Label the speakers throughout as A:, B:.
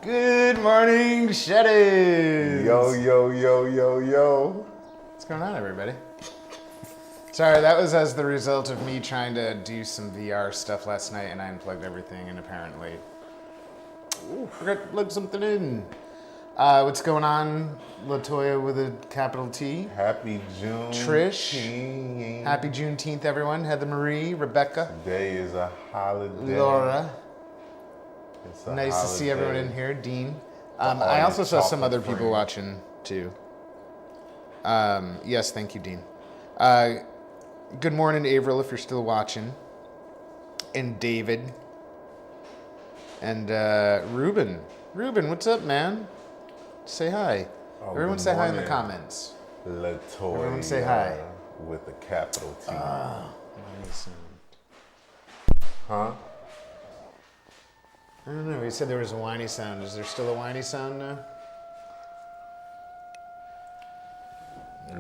A: Good morning, Sheddies!
B: Yo.
A: What's going on, everybody? Sorry, that was as the result of me trying to do some VR stuff last night, and I unplugged everything, and apparently... forgot to plug something in. What's going on, Latoya with a capital T?
B: Happy June.
A: Trish. Happy Juneteenth, everyone. Heather Marie, Rebecca.
B: Today is a holiday.
A: Laura.
B: It's a
A: Nice
B: holiday.
A: to see everyone in here. Dean. I also saw some other people
B: friend.
A: watching, too. Yes, thank you, Dean. Good morning, Avril, if you're still watching. And David. And Ruben. Ruben, what's up, man? Say hi. Everyone say hi in the comments.
B: Latoya.
A: Everyone say hi.
B: With a capital T.
A: Nice.
B: Huh?
A: I don't know. He said there was a whiny sound. Is there still a whiny sound now?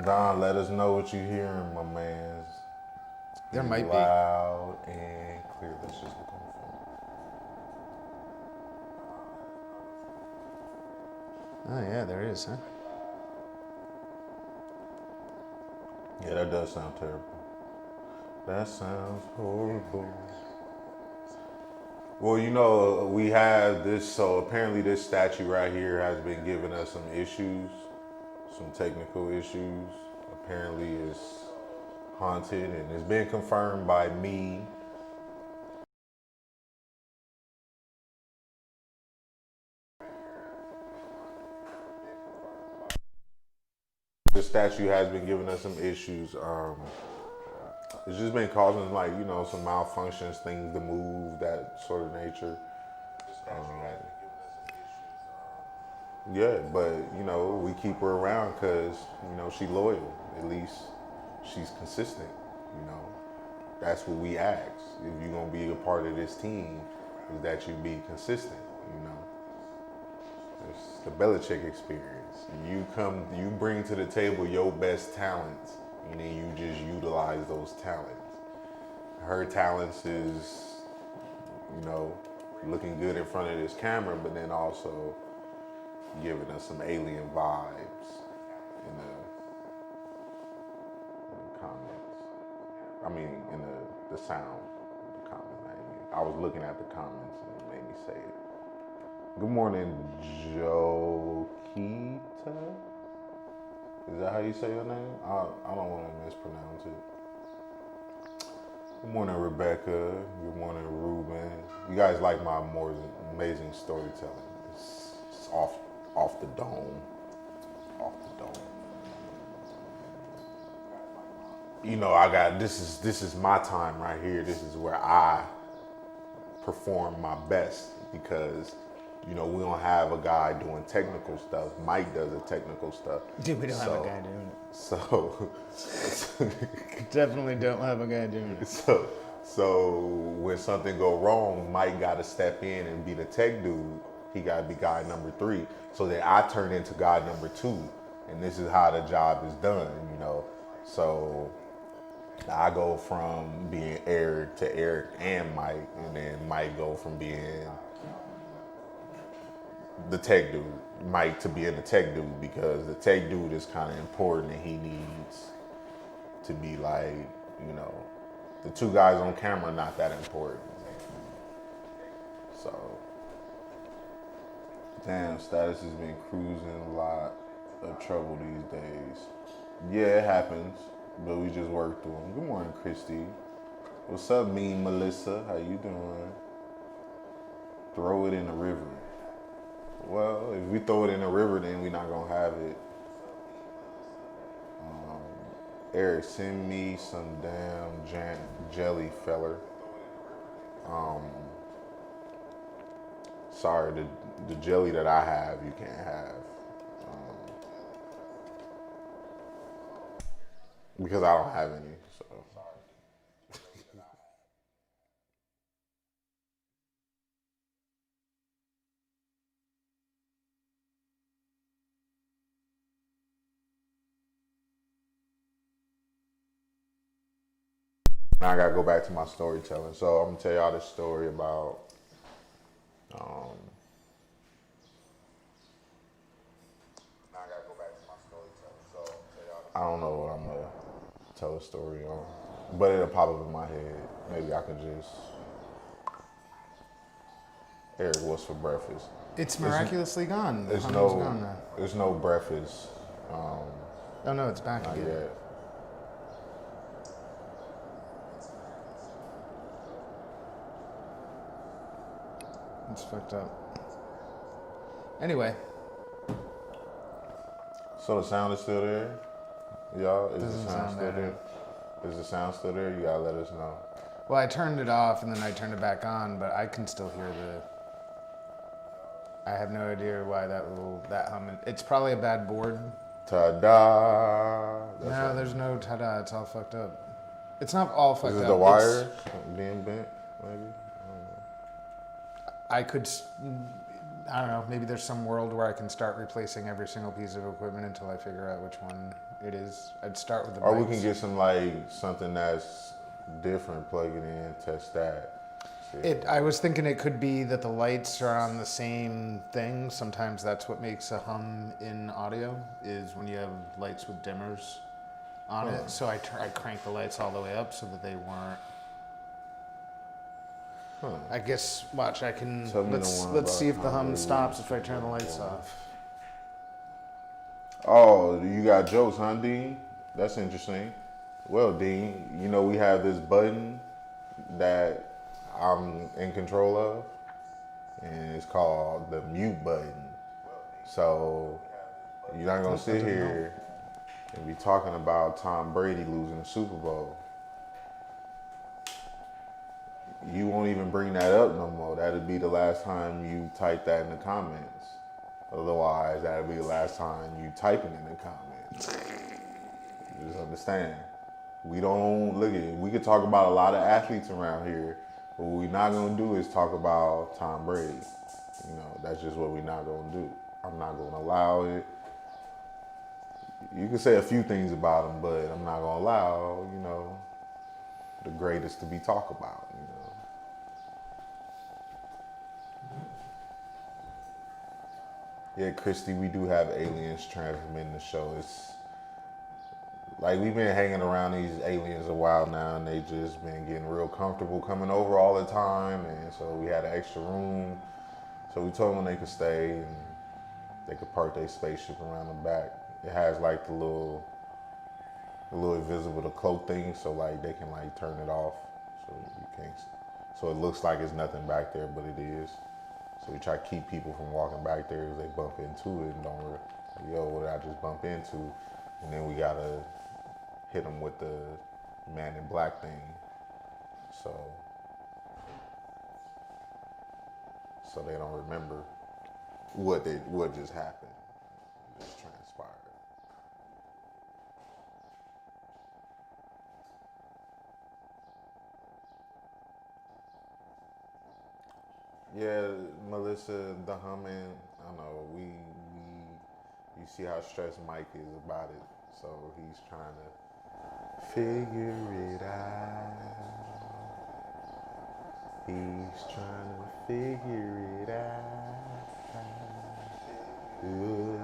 B: Don, let us know what you're hearing, my man.
A: There might be.
B: Loud and clear. Let's just look on the phone.
A: Oh, yeah, there is, huh?
B: Yeah, that does sound terrible. That sounds horrible. Well, you know, we have this, so apparently this statue right here has been giving us some issues, some technical issues. Apparently it's haunted, and it's been confirmed by me. The statue has been giving us some issues. It's just been causing, like, you know, some malfunctions, things to move, that sort of nature. Yeah, but, you know, we keep her around because, you know, she's loyal. At least she's consistent, you know. That's what we ask. If you're going to be a part of this team, is that you be consistent, you know. It's the Belichick experience. You bring to the table your best talents, and then you just utilize those talents. Her talents is, you know, looking good in front of this camera, but then also giving us some alien vibes in the comments. I mean, in the sound of the comments. I was looking at the comments and it made me say it. Good morning, Jokita. Is that how you say your name? I don't want to mispronounce it. Good morning, Rebecca. Good morning, Ruben. You guys like my more amazing storytelling. It's off the dome. Off the dome. You know, this is my time right here. This is where I perform my best because, you know, we don't have a guy doing technical stuff. Mike does the technical stuff.
A: Dude, we don't have a guy doing it.
B: So
A: Definitely don't have a guy doing it.
B: So when something go wrong, Mike got to step in and be the tech dude. He got to be guy number 3. So then I turn into guy number 2, and this is how the job is done, you know. So I go from being Eric to Eric and Mike, and then Mike go from being the tech dude, Mike to being the tech dude, because the tech dude is kind of important and he needs to be like, you know, the 2 guys on camera are not that important. So, damn, status has been cruising, a lot of trouble these days. Yeah, it happens, but we just work through them. Good morning, Christy. What's up, mean Melissa? How you doing? Throw it in the river. Well, if we throw it in the river, then we're not gonna have it. Eric, send me some damn jelly, feller. Sorry, the jelly that I have, you can't have. Because I don't have any, so. Now I gotta go back to my storytelling. So I'm gonna tell y'all this story about I don't know what I'm gonna tell a story on, but it'll pop up in my head. Maybe I can just. Eric, what's for breakfast?
A: It's miraculously gone. The
B: There's
A: hum's
B: no,
A: gone now.
B: there's no breakfast.
A: Oh no, it's back
B: Not
A: again.
B: yet.
A: It's fucked up. Anyway,
B: So the sound is still there, y'all. Is
A: Doesn't
B: the sound
A: sound
B: still
A: there.
B: there? Is the sound still there? You gotta let us know.
A: well, I turned it off and then I turned it back on, but I can still hear the. I have no idea why that hum. It's probably a bad board.
B: Ta-da!
A: No, there's no ta-da. It's all fucked up. It's not all fucked
B: Is
A: up.
B: it the wires being bent? Maybe.
A: I could. I don't know. Maybe there's some world where I can start replacing every single piece of equipment until I figure out which one it is. I'd start with the.
B: Or we
A: mics.
B: can get something that's different, plug it in, test that.
A: I was thinking it could be that the lights are on the same thing. Sometimes that's what makes a hum in audio, is when you have lights with dimmers on it. So I cranked the lights all the way up so that they weren't. I guess, watch, I can,
B: Tell me the
A: let's
B: one about
A: see if the hum
B: Hollywood.
A: stops if I turn the lights off.
B: Oh, you got jokes, huh, Dean? That's interesting. Well, Dean, you know we have this button that I'm in control of, and it's called the mute button. So you're not gonna sit here and be talking about Tom Brady losing the Super Bowl. You won't even bring that up no more. That'll be the last time you type that in the comments. Otherwise, that'll be the last time you type it in the comments. Just understand. We don't look at it. We could talk about a lot of athletes around here, but what we're not gonna do is talk about Tom Brady. You know, that's just what we're not gonna do. I'm not gonna allow it. You can say a few things about him, but I'm not gonna allow, you know, the greatest to be talked about, you know. Yeah, Christy, we do have aliens transmitting the show. It's like we've been hanging around these aliens a while now, and they just been getting real comfortable coming over all the time, and so we had an extra room. So we told them they could stay and they could park their spaceship around the back. It has like the little invisible, the cloak thing, so like they can like turn it off, so you can't. So it looks like it's nothing back there, but it is. So we try to keep people from walking back there if they bump into it and don't, yo, what did I just bump into? And then we gotta hit them with the man in black thing. So they don't remember what just happened. It just transpired. Yeah, Melissa, the humming, I know, you see how stressed Mike is about it. So he's trying to figure it out. He's trying to figure it out. Ooh.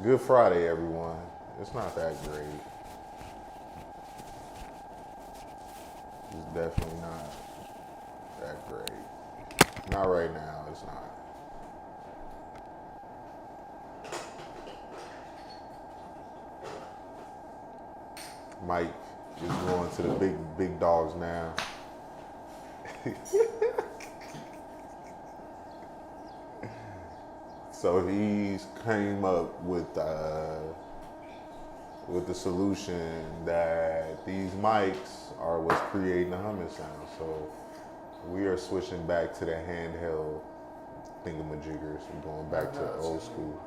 B: Good Friday, everyone. It's not that great. It's definitely not that great. Not right now, it's not. Mike is going to the big dogs now. So he's came up with the solution that these mics are what's creating the humming sound. So we are switching back to the handheld thingamajiggers. We're going back to the old school.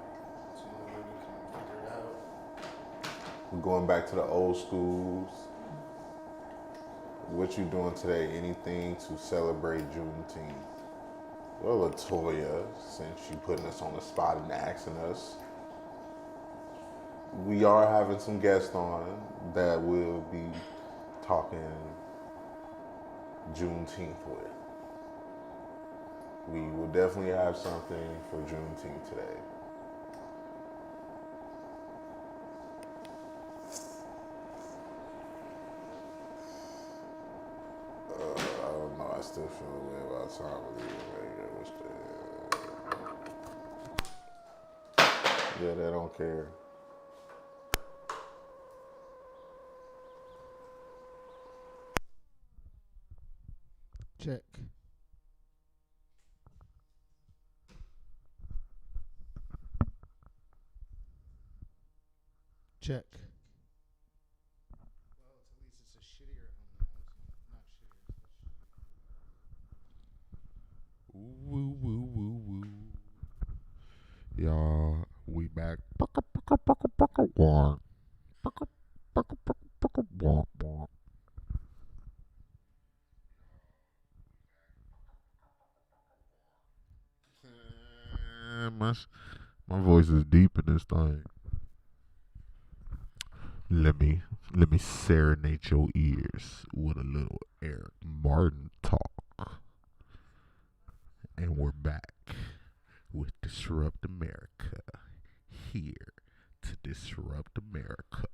B: We're going back to the old schools. What you doing today? Anything to celebrate Juneteenth? Well, Latoya, since you putting us on the spot and asking us, we are having some guests on that we'll be talking Juneteenth with. We will definitely have something for Juneteenth today. I don't know. I still feel a way about time of the year. Yeah, they don't care.
A: Check. Check. Well, at least it's a shittier home now. It's not shittier.
B: Woo, woo, woo, woo. Y'all, we back. My voice is deep in this thing. Let me serenade your ears with a little Eric Martin talk. And we're back with Disrupt America. Here to disrupt America.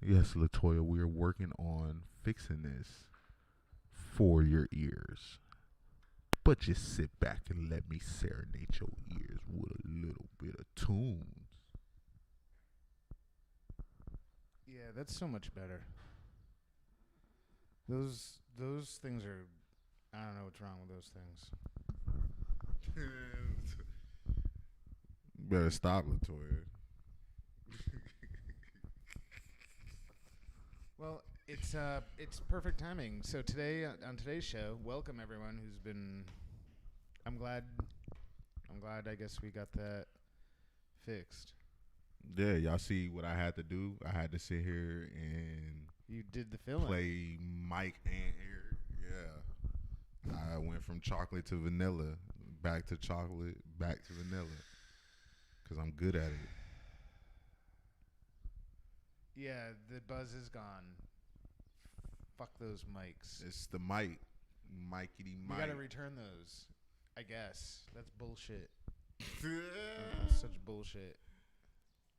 B: Yes, Latoya, we are working on fixing this for your ears. But just sit back and let me serenade your ears with a little bit of tunes.
A: Yeah, that's so much better. Those things are. I don't know what's wrong with those things.
B: Better stop, Latoya.
A: Well, it's perfect timing. So today on today's show, welcome everyone who's been. I'm glad. I guess we got that fixed.
B: Yeah, y'all see what I had to do? I had to sit here and
A: You did the filling.
B: play Mike and Eric. Yeah. I went from chocolate to vanilla, back to chocolate, back to vanilla. Because I'm good at it.
A: Yeah, the buzz is gone. Fuck those mics.
B: It's the Mike. Mikey
A: We
B: Mike.
A: gotta return those. I guess. That's bullshit. That's such bullshit.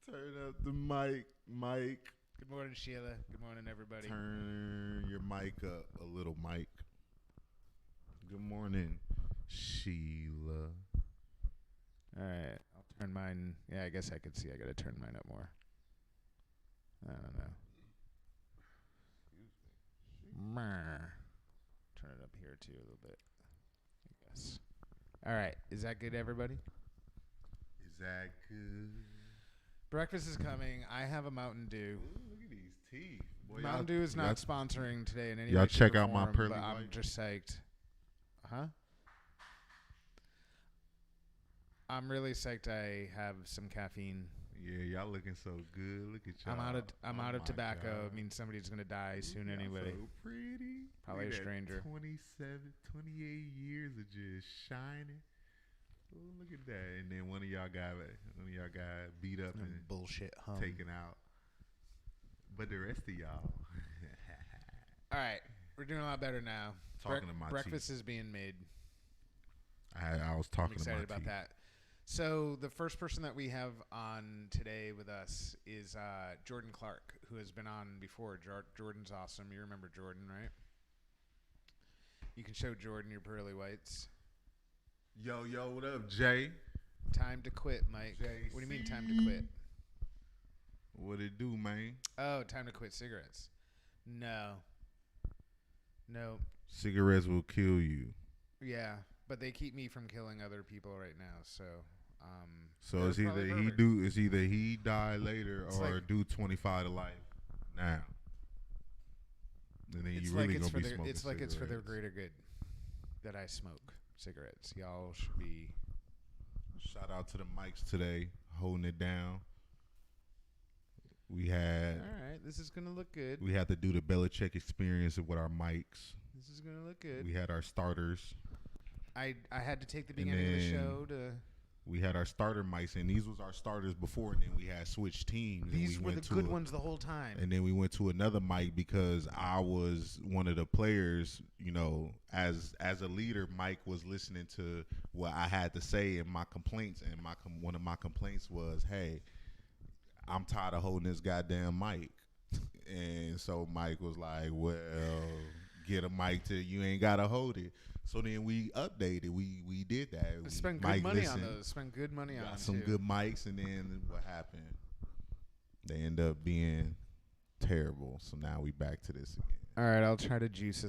B: Turn up the mic, Mike.
A: Good morning, Sheila. Good morning, everybody.
B: Turn your mic up a little, Mike. Good morning, Sheila.
A: All right. I'll turn mine. Yeah, I guess I could see. I gotta turn mine up more. I don't know. Turn it up here too a little bit. I guess. All right. Is that good, everybody?
B: Is that good?
A: Breakfast is coming. I have a Mountain Dew.
B: Ooh, look at these teeth. Boy,
A: Mountain Dew is not sponsoring today in any
B: y'all
A: way, shape,
B: check
A: or
B: out my
A: form,
B: pearly
A: but I'm
B: white.
A: just psyched. Huh? I'm really psyched I have some caffeine.
B: Yeah, y'all looking so good. Look at y'all.
A: I'm out of
B: my
A: tobacco.
B: God.
A: It means somebody's gonna die soon
B: Y'all
A: anyway.
B: so pretty.
A: Probably
B: Look
A: a
B: at that
A: stranger.
B: 27, 28 years of just shining. Ooh, look at that. And then one of y'all got beat up and
A: Bullshit hum.
B: taken out. But the rest of y'all.
A: All right, we're doing a lot better now.
B: Talking to my
A: breakfast is being made.
B: I was
A: I'm
B: talking to my
A: excited about
B: teeth.
A: that. So the first person that we have on today with us is Jordan Clark, who has been on before. Jordan's awesome. You remember Jordan, right? You can show Jordan your pearly whites.
B: Yo, what up, Jay?
A: Time to quit, Mike.
B: JC.
A: What do you mean time to quit?
B: What it do, man?
A: Oh, time to quit cigarettes. No.
B: Cigarettes will kill you.
A: Yeah, but they keep me from killing other people right now. So,
B: So it's either he die later
A: It's
B: or
A: like-
B: do 25 to life now. And then you really gonna be smoking
A: it's like it's for their
B: cigarettes.
A: greater good that I smoke cigarettes. Y'all should be.
B: Shout out to the mics today, holding it down. We had.
A: All right, this is gonna look good.
B: We had to do the Belichick experience with our mics.
A: This is gonna look good.
B: We had our starters.
A: I had to take the beginning of the show to.
B: We had our starter mics, and these was our starters before, and then we had switched teams.
A: These were the good ones the whole time.
B: And then we went to another mic because I was one of the players, you know, as a leader, Mike was listening to what I had to say and my complaints, and one of my complaints was, hey, I'm tired of holding this goddamn mic. And so Mike was like, well, get a mic to you ain't got to hold it. So then we updated. We did that.
A: Spent good money on those. Spent good money on
B: some good mics, and then what happened? They end up being terrible. So now we back to this again.
A: All right, I'll try to juice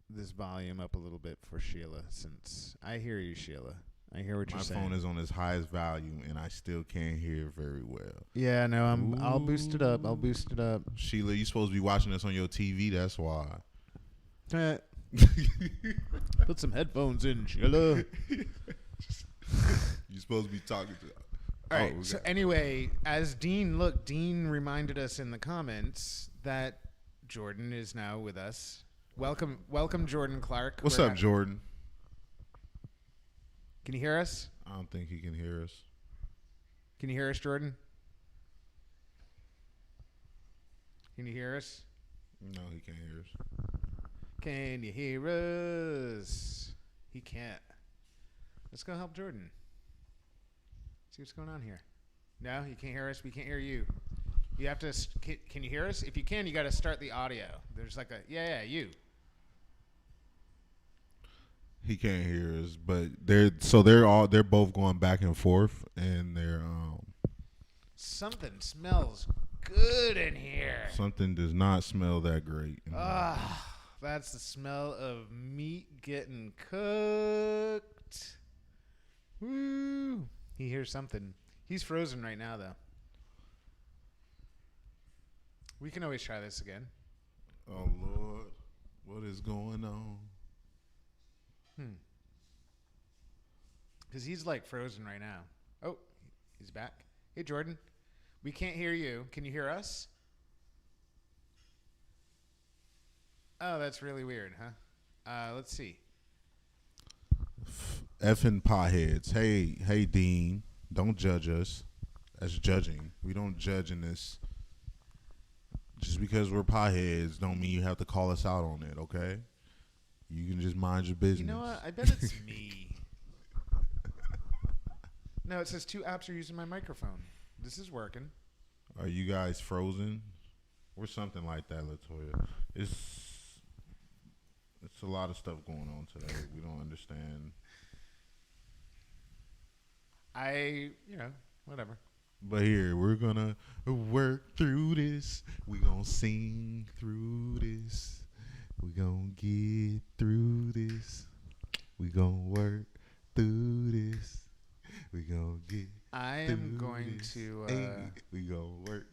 A: this volume up a little bit for Sheila, since I hear you, Sheila. I hear what you're saying.
B: My phone is on its highest volume, and I still can't hear very well.
A: Yeah, no, I'll boost it up.
B: Sheila, you supposed to be watching this on your TV. That's why.
A: Put some headphones in, Sheila.
B: You're supposed to be talking to.
A: All right. So anyway, as Dean reminded us in the comments that Jordan is now with us. Welcome, Jordan Clark.
B: What's up, Jordan?
A: Can you hear us?
B: I don't think he can hear us.
A: Can you hear us, Jordan? Can you hear us?
B: No, he can't hear us.
A: Can you hear us? He can't. Let's go help Jordan. See what's going on here. No, you can't hear us. We can't hear you. You have to. Can you hear us? If you can, you got to start the audio. There's like a you.
B: He can't hear us, but they're both going back and forth, and they're
A: Something smells good in here.
B: Something does not smell that great.
A: That's the smell of meat getting cooked. Woo! He hears something. He's frozen right now, though. We can always try this again.
B: Oh, Lord. What is going on?
A: Because he's like frozen right now. Oh, he's back. Hey, Jordan. We can't hear you. Can you hear us? Oh, that's really weird, huh? Let's see.
B: Effing potheads. Hey, Dean. Don't judge us. That's judging. We don't judge in this. Just because we're potheads don't mean you have to call us out on it, okay? You can just mind your business.
A: You know what? I bet it's me. No, it says 2 apps are using my microphone. This is working.
B: Are you guys frozen? Or something like that, Latoya. It's a lot of stuff going on today. We don't understand.
A: Whatever.
B: But here, we're going to work through this. We're going to sing through this. We're going to get through this. We're going to work through this. We're going to get
A: I am going
B: this.
A: to...
B: We're going to work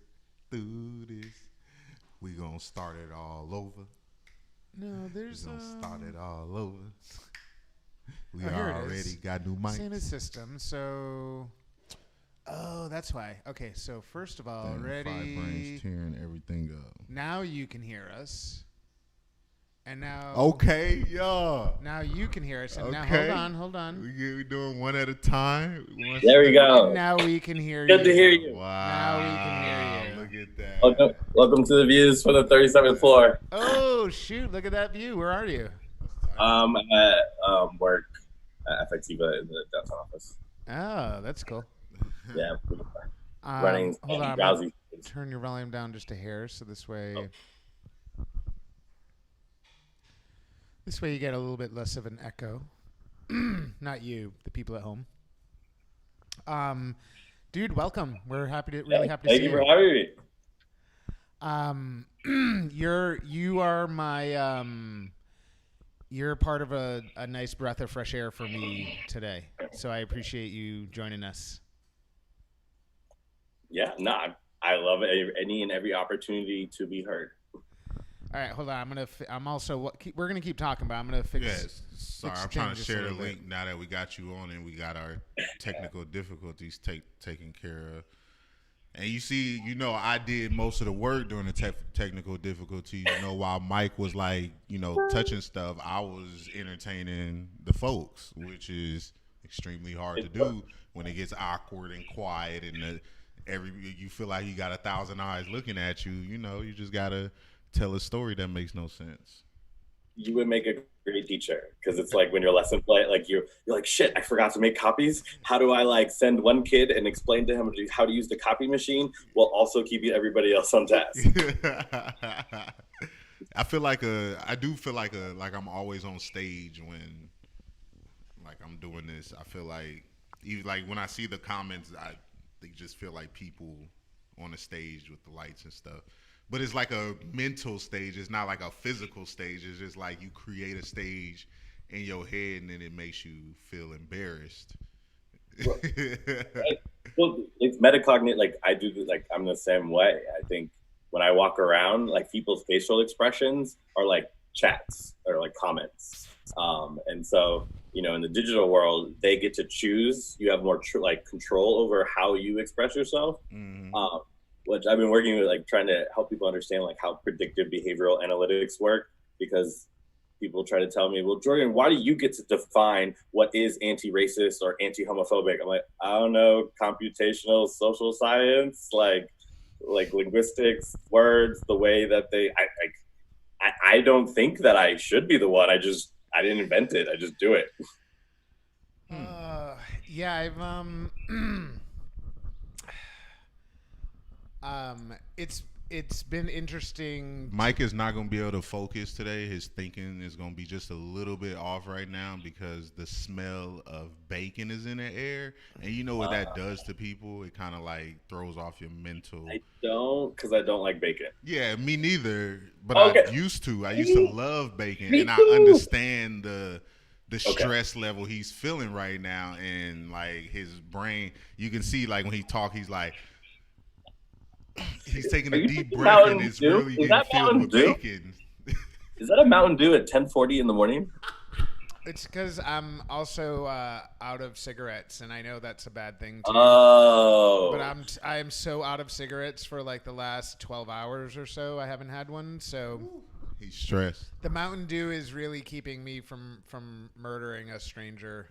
B: through this. We're going to start it all over.
A: No, there's...
B: We're going to start it all over. We
A: here it
B: already
A: is.
B: got new mics.
A: Same system, so... Oh, that's why. Okay, so first of all, ready...
B: Five brains tearing everything up.
A: Now you can hear us. And now...
B: Okay, yeah.
A: Now you can hear us. And now, hold on.
B: We're doing one at a time.
C: There we go.
A: And now we can hear you.
C: Good to hear you.
B: Wow.
A: Now we can hear you.
B: Look at that.
C: Welcome to the views for the 37th floor.
A: Oh, shoot. Look at that view. Where are you?
C: At work at Effectiva in the downtown office.
A: Oh, that's cool.
C: Yeah. Running
A: hold on.
C: browsing.
A: Turn your volume down just a hair so this way... This way you get a little bit less of an echo. Not you, the people at home. Dude, welcome. We're happy to see you.
C: Thank you for having me.
A: You are my you're part of a nice breath of fresh air for me today. So I appreciate you joining us.
C: Yeah, I love it. Any and every opportunity to be heard.
A: All right, hold on. We're gonna keep talking, but I'm gonna fix.
B: Yes. Sorry, I'm
A: fix
B: trying to
A: things
B: share
A: a
B: the
A: little
B: link
A: bit.
B: now that we got you on and we got our technical difficulties taken care of.
D: And you see, I did most of the work during the technical difficulties. While Mike was like, touching stuff, I was entertaining the folks, which is extremely hard to do when it gets awkward and quiet and you feel like you got 1,000 eyes looking at you. You just gotta tell a story that makes no sense.
C: You would make a great teacher, because it's like when you're lesson play, like you're like, shit, I forgot to make copies. How do I like send one kid and explain to him how to use the copy machine while also keeping everybody else on task?
D: I feel like like I'm always on stage when like I'm doing this. I feel like even like when I see the comments, they just feel like people on the stage with the lights and stuff. But it's like a mental stage. It's not like a physical stage. It's just like you create a stage in your head, and then it makes you feel embarrassed.
C: Well, it's metacognitive. Like I do, like I'm the same way. I think when I walk around, like people's facial expressions are like chats or like comments. And so, in the digital world, they get to choose. You have more control over how you express yourself. Mm-hmm. Which I've been working with, like trying to help people understand like how predictive behavioral analytics work, because people try to tell me, well, Jordan, why do you get to define what is anti-racist or anti-homophobic? I'm like, I don't know, computational social science, like linguistics, words, the way that I don't think that I should be the one. I didn't invent it. I just do it.
A: Yeah, it's been interesting.
D: Mike is not going to be able to focus today. His thinking is going to be just a little bit off right now because the smell of bacon is in the air. And you know what that does to people? It kind of like throws off your mental.
C: I don't, because I don't like bacon.
D: Yeah, me neither. But
C: okay.
D: I used to love bacon. And I understand the stress level he's feeling right now. And like his brain, you can see like when he talks, he's like, he's taking a deep breath and it's really getting filled with bacon.
C: Is that a Mountain Dew at 10:40 in the morning?
A: It's because I'm also out of cigarettes, and I know that's a bad thing too.
C: Oh.
A: But I'm so out of cigarettes for like the last 12 hours or so. I haven't had one, so
D: he's stressed.
A: The Mountain Dew is really keeping me from murdering a stranger.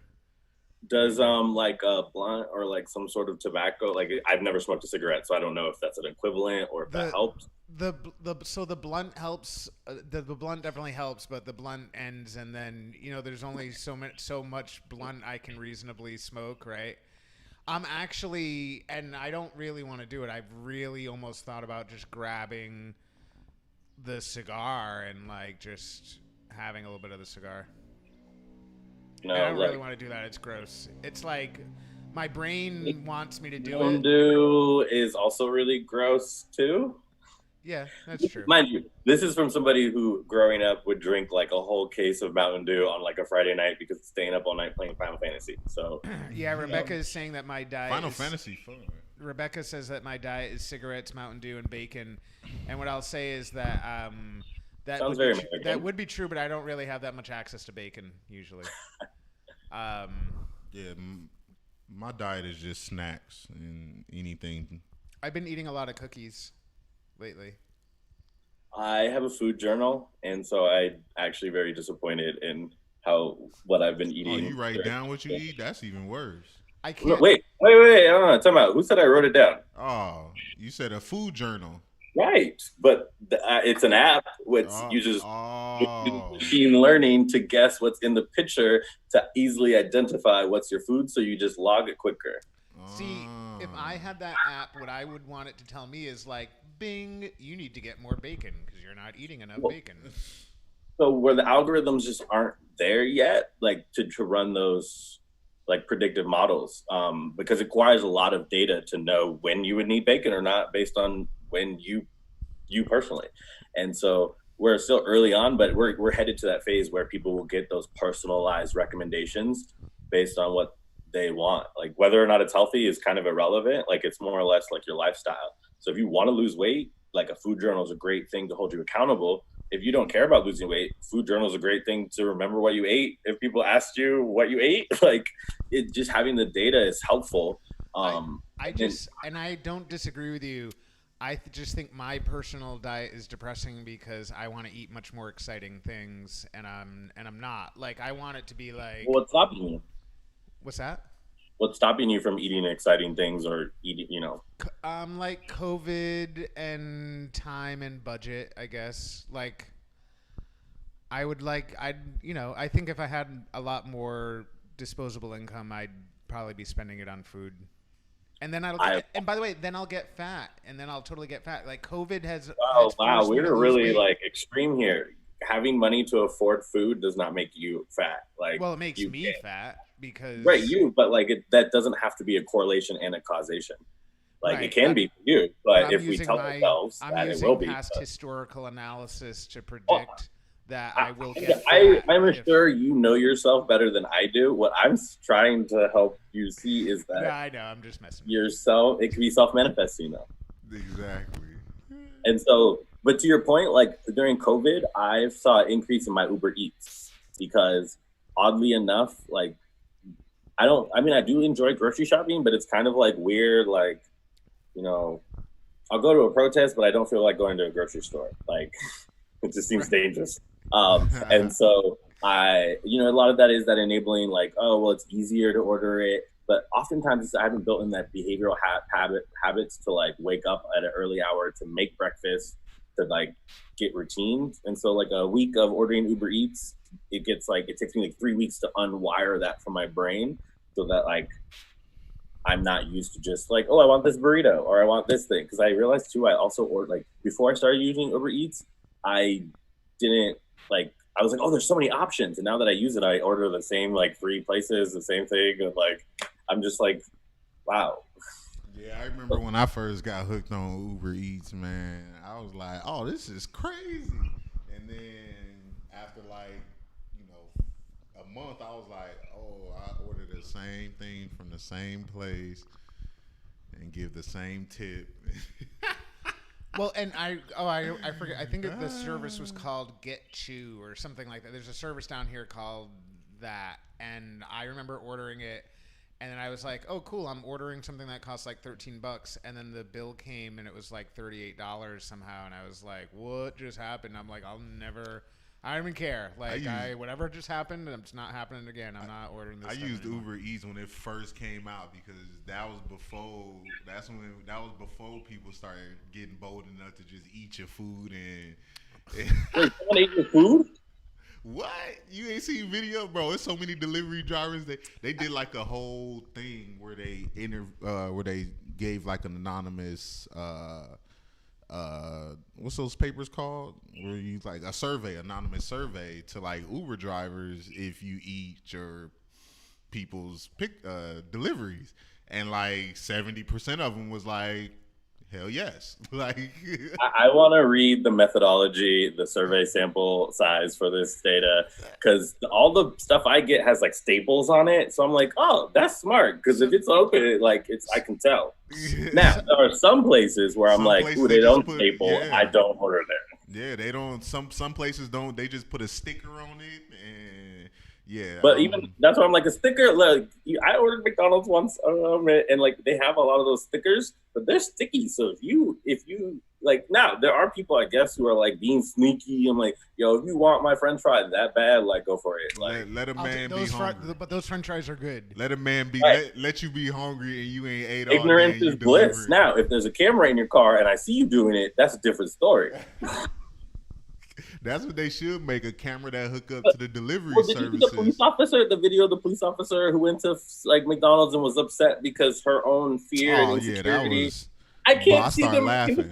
C: Does like a blunt or like some sort of tobacco, like I've never smoked a cigarette, so I don't know if that's an equivalent or if that helps.
A: So the blunt helps. The blunt definitely helps, but the blunt ends, and then there's only so much blunt I can reasonably smoke, right? I'm actually, and I don't really want to do it. I've really almost thought about just grabbing the cigar and like just having a little bit of the cigar.
C: No,
A: I don't really want to do that. It's gross. It's like my brain wants me to do
C: Mountain
A: it.
C: Dew is also really gross too.
A: Yeah, that's true.
C: Mind you, this is from somebody who growing up would drink like a whole case of Mountain Dew on like a Friday night because it's staying up all night playing Final Fantasy. So
A: yeah, Rebecca is saying that my diet
D: Final Fantasy fun.
A: Rebecca says that my diet is cigarettes, Mountain Dew, and bacon. And what I'll say is that that would be true, but I don't really have that much access to bacon usually.
D: Yeah, my diet is just snacks and anything.
A: I've been eating a lot of cookies lately.
C: I have a food journal, and so I'm actually very disappointed in what I've been eating.
D: Oh, you write down what you eat? That's even worse.
A: I can't.
C: Wait. Talk about who said I wrote it down?
D: Oh, you said a food journal.
C: Right, but it's an app which uses machine learning to guess what's in the picture to easily identify what's your food, so you just log it quicker.
A: See, if I had that app, what I would want it to tell me is like, bing, you need to get more bacon because you're not eating enough bacon.
C: So where the algorithms just aren't there yet, like to run those like predictive models, because it requires a lot of data to know when you would need bacon or not based on when you personally. And so we're still early on, but we're headed to that phase where people will get those personalized recommendations based on what they want. Like whether or not it's healthy is kind of irrelevant. Like it's more or less like your lifestyle. So if you want to lose weight, like a food journal is a great thing to hold you accountable. If you don't care about losing weight, food journal is a great thing to remember what you ate. If people asked you what you ate, like it just having the data is helpful.
A: I don't disagree with you. I just think my personal diet is depressing because I want to eat much more exciting things, and I'm not. Like, I want it to be like.
C: What's stopping you?
A: What's that?
C: What's stopping you from eating exciting things or eating,
A: Like COVID and time and budget, I guess. Like, I think if I had a lot more disposable income, I'd probably be spending it on food. And then and by the way, then I'll get fat, and then I'll totally get fat. Like, COVID has.
C: Oh, wow,
A: forced me to
C: we're
A: lose
C: really
A: weight.
C: like extreme here. Having money to afford food does not make you fat. Like,
A: Well, it makes me fat because.
C: Right, but like that doesn't have to be a correlation and a causation. Like,
A: Right,
C: it can be for you, but if we
A: using
C: tell ourselves
A: I'm
C: that it
A: using
C: will be.
A: past historical analysis to predict that I will get
C: I'm sure you know yourself better than I do. What I'm trying to help you see is that
A: Yeah, I know. I'm just messing.
C: yourself, it can be self-manifesting though.
D: Exactly.
C: And so, but to your point, like during COVID, I saw an increase in my Uber Eats because oddly enough, like I do enjoy grocery shopping, but it's kind of like weird, like, I'll go to a protest, but I don't feel like going to a grocery store. Like, it just seems dangerous. And so a lot of that is that enabling, like, oh, well, it's easier to order it. But oftentimes I haven't built in that behavioral habits to like wake up at an early hour to make breakfast, to like get routines. And so like a week of ordering Uber Eats, it takes me like 3 weeks to unwire that from my brain so that like I'm not used to just like, oh, I want this burrito or I want this thing. Because I realized too, I also ordered, like, before I started using Uber Eats, I was like, oh, there's so many options. And now that I use it, I order the same like 3 places, the same thing. And like, I'm just like, wow.
D: Yeah, I remember when I first got hooked on Uber Eats, man. I was like, oh, this is crazy. And then after like, a month, I was like, oh, I ordered the same thing from the same place and give the same tip.
A: Well, and I forget. I think the service was called Get Chew or something like that. There's a service down here called that, and I remember ordering it, and then I was like, "Oh, cool! I'm ordering something that costs like $13." And then the bill came, and it was like $38 somehow, and I was like, "What just happened?" I'm like, I don't even care. Like, whatever just happened, it's not happening again. I'm not ordering this.
D: I
A: stuff
D: used
A: anymore.
D: Uber Eats when it first came out because that was before people started getting bold enough to just eat your food and.
C: Wait, someone ate your food?
D: What? You ain't seen video, bro? There's so many delivery drivers. They did like a whole thing where they gave like an anonymous. What's those papers called? Where you like anonymous survey to like Uber drivers if you eat your people's deliveries, and like 70% of them was like, hell yes. Like,
C: I want to read the methodology, the survey sample size for this data, because all the stuff I get has like staples on it. So I'm like, oh, that's smart, because if it's open, I can tell. Now, there are some places where I'm like, ooh, they don't staple. Yeah. I don't order there.
D: Yeah, they don't. Some places don't. They just put a sticker on it, and yeah.
C: But even that's why I'm like, a sticker. Like, I ordered McDonald's once, and like they have a lot of those stickers, but they're sticky. So if you like, now there are people, I guess, who are like being sneaky. I'm like, yo, if you want my French fry that bad, like, go for it. Like,
D: let a man be hungry.
A: But those French fries are good.
D: Let a man be.
C: Right.
D: Let you be hungry and you ain't ate.
C: Ignorance is bliss. Now, if there's a camera in your car and I see you doing it, that's a different story.
D: That's what they should make, a camera that hook up to the delivery services.
C: The video of the police officer who went to like McDonald's and was upset because her own fear and insecurity.
D: That was.
C: I can't see them
D: laughing.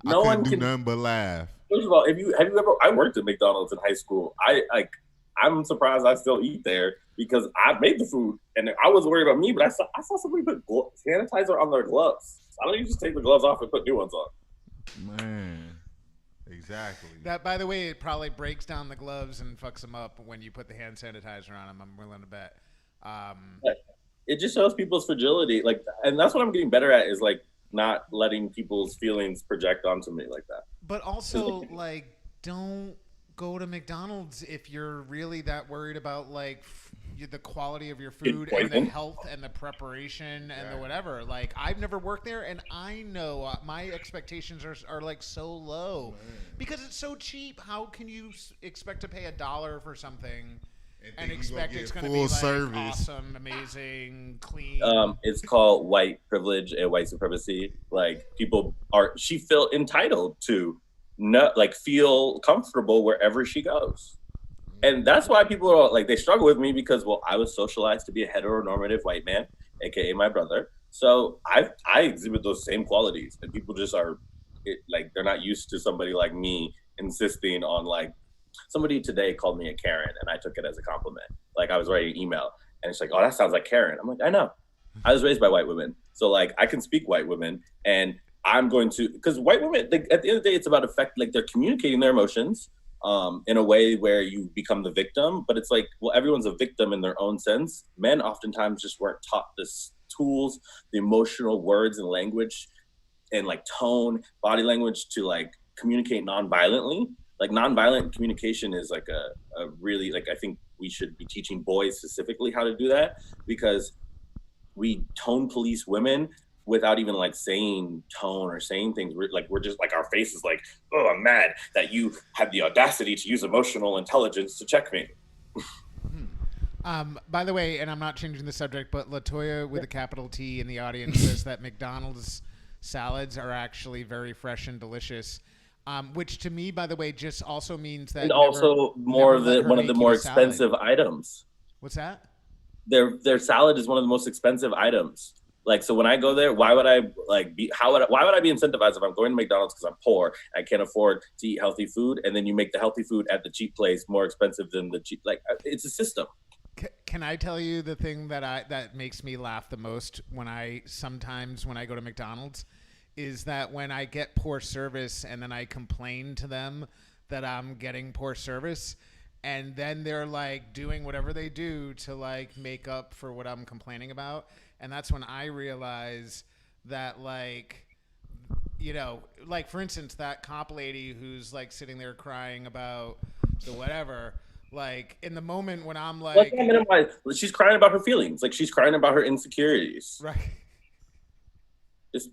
C: No one can
D: do nothing but laugh.
C: First of all, have you ever? I worked at McDonald's in high school. I'm surprised I still eat there because I made the food and I wasn't worried about me. But I saw somebody put sanitizer on their gloves. Why don't you just take the gloves off and put new ones on?
D: Man. Exactly.
A: That, by the way, it probably breaks down the gloves and fucks them up when you put the hand sanitizer on them. I'm willing to bet.
C: It just shows people's fragility, like, and that's what I'm getting better at is like not letting people's feelings project onto me like that.
A: But also, like, don't go to McDonald's if you're really that worried about like the quality of your food and the health and the preparation and the whatever. Like, I've never worked there, and I know my expectations are like so low because it's so cheap. How can you expect to pay $1 for something and expect it's going to be like service, awesome, amazing, clean?
C: It's called white privilege and white supremacy. Like, she felt entitled to feel comfortable wherever she goes. And that's why people are like, they struggle with me because, well, I was socialized to be a heteronormative white man, aka my brother. So I exhibit those same qualities, and people just they're not used to somebody like me insisting on like. Somebody today called me a Karen, and I took it as a compliment. Like, I was writing an email, and it's like, oh, that sounds like Karen. I'm like, I know. I was raised by white women, so like I can speak white women, and I'm going to, because white women, like, at the end of the day, it's about they're communicating their emotions. In a way where you become the victim, but it's like, well, everyone's a victim in their own sense. Men oftentimes just weren't taught the tools, the emotional words and language and like tone, body language to like communicate non-violently. Like, nonviolent communication is like a really, like, I think we should be teaching boys specifically how to do that, because we tone police women without even like saying tone or saying things. We're just like, our face is like, oh, I'm mad that you had the audacity to use emotional intelligence to check me.
A: By the way, and I'm not changing the subject, but Latoya with a capital T in the audience says that McDonald's salads are actually very fresh and delicious. Which to me, by the way, just also means that, and
C: also one of the more expensive items.
A: What's that?
C: Their salad is one of the most expensive items. Like, so when I go there, why would I be incentivized if I'm going to McDonald's because I'm poor, I can't afford to eat healthy food, and then you make the healthy food at the cheap place more expensive than the cheap? Like, it's a system.
A: Can I tell you the thing that makes me laugh the most when I go to McDonald's is that when I get poor service and then I complain to them that I'm getting poor service, and then they're like doing whatever they do to like make up for what I'm complaining about. And that's when I realize that, like, you know, like, for instance, that cop lady who's like sitting there crying about the whatever, like, in the moment when I'm like,
C: she's crying about her feelings. Like, she's crying about her insecurities.
A: Right.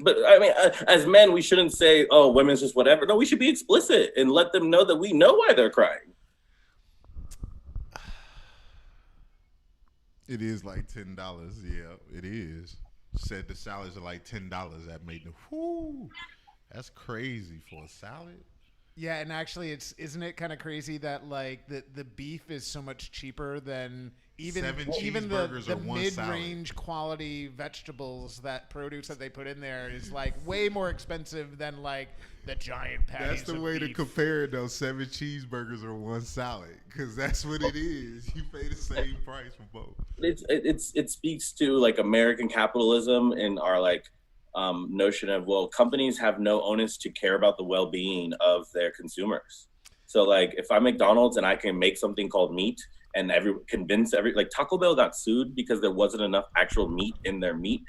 C: But I mean, as men, we shouldn't say, oh, women's just whatever. No, we should be explicit and let them know that we know why they're crying.
D: It is like $10. Yeah, it is. Said the salads are like $10. That made the that's crazy for a salad.
A: Yeah, and actually, isn't it kind of crazy that like the beef is so much cheaper than even the mid-range quality vegetables, produce that they put in there is like way more expensive than like the giant patties.
D: That's the way to compare it, though. 7 cheeseburgers or 1 salad, because that's what it is. You pay the same price for both.
C: It speaks to like American capitalism and our like notion of, well, companies have no onus to care about the well-being of their consumers. So like, if I'm McDonald's and I can make something called meat, and like Taco Bell got sued because there wasn't enough actual meat in their meat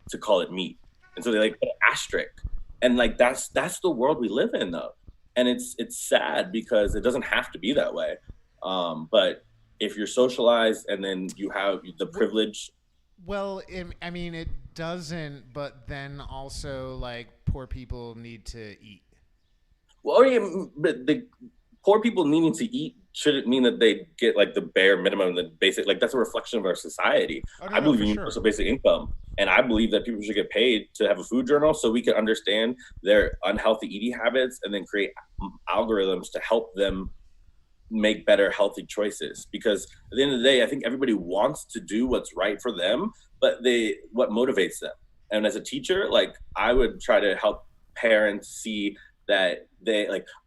C: to call it meat, and so they like put an asterisk. And like that's the world we live in, though, and it's sad because it doesn't have to be that way. But if you're socialized and then you have the privilege.
A: Well, I mean, it doesn't, but then also like poor people need to eat.
C: Well, yeah, but the poor people needing to eat shouldn't mean that they get like the bare minimum, the basic, like that's a reflection of our society. I believe in universal basic income, and I believe that people should get paid to have a food journal so we can understand their unhealthy eating habits and then create algorithms to help them make better healthy choices. Because at the end of the day, I think everybody wants to do what's right for them, but what motivates them. And as a teacher, like, I would try to help parents see that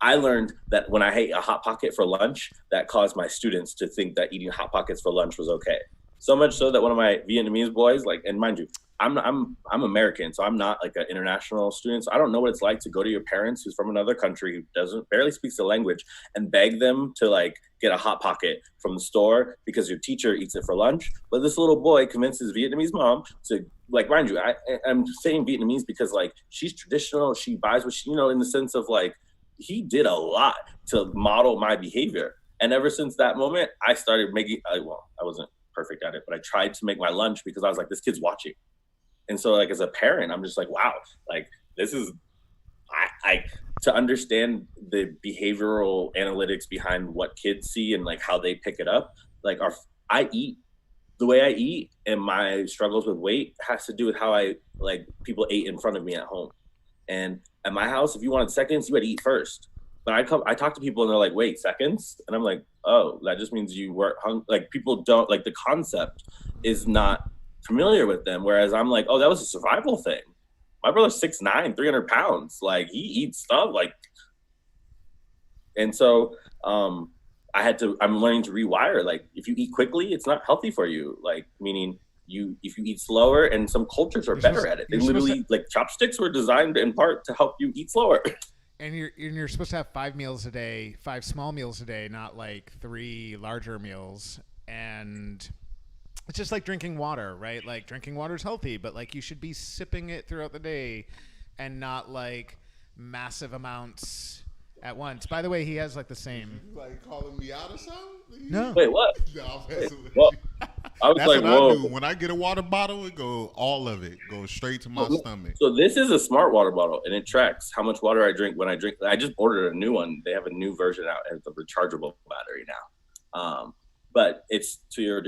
C: I learned that when I ate a Hot Pocket for lunch, that caused my students to think that eating Hot Pockets for lunch was okay. So much so that one of my Vietnamese boys, like, and mind you, I'm American, so I'm not like an international student. So I don't know what it's like to go to your parents who's from another country who barely speaks the language and beg them to like get a Hot Pocket from the store because your teacher eats it for lunch. But this little boy convinces Vietnamese mom to, like, mind you, I'm saying Vietnamese because like she's traditional, she buys what she, in the sense of like, he did a lot to model my behavior. And ever since that moment, I started making, I wasn't perfect at it, but I tried to make my lunch because I was like, this kid's watching. And so like, as a parent, I'm just like, wow, like this is, I to understand the behavioral analytics behind what kids see and like how they pick it up. Like I eat the way I eat, and my struggles with weight has to do with how I like people ate in front of me at home. And at my house, if you wanted seconds, you had to eat first. But I talk to people and they're like, wait, seconds? And I'm like, oh, that just means you weren't hungry. Like people don't like the concept is not familiar with them. Whereas I'm like, oh, that was a survival thing. My brother's 6'9", 300 pounds. Like he eats stuff like, and so I'm learning to rewire. Like if you eat quickly, it's not healthy for you. Like meaning if you eat slower, and some cultures are better at it. They literally like chopsticks were designed in part to help you eat slower.
A: And you're supposed to have 5 meals a day, 5 small meals a day, not like 3 larger meals. And it's just like drinking water, right? Like drinking water is healthy, but like you should be sipping it throughout the day and not like massive amounts at once. By the way, he has like the same.
B: You like calling me out or something?
A: No.
C: Wait, what?
B: No, I'm messing with
C: Well,
B: you.
C: I was
D: That's
C: like,
D: what
C: whoa.
D: I do. When I get a water bottle, it go all of it goes straight to my stomach.
C: So this is a smart water bottle, and it tracks how much water I drink when I drink. I just ordered a new one. They have a new version out, and it's a rechargeable battery now. But it's to your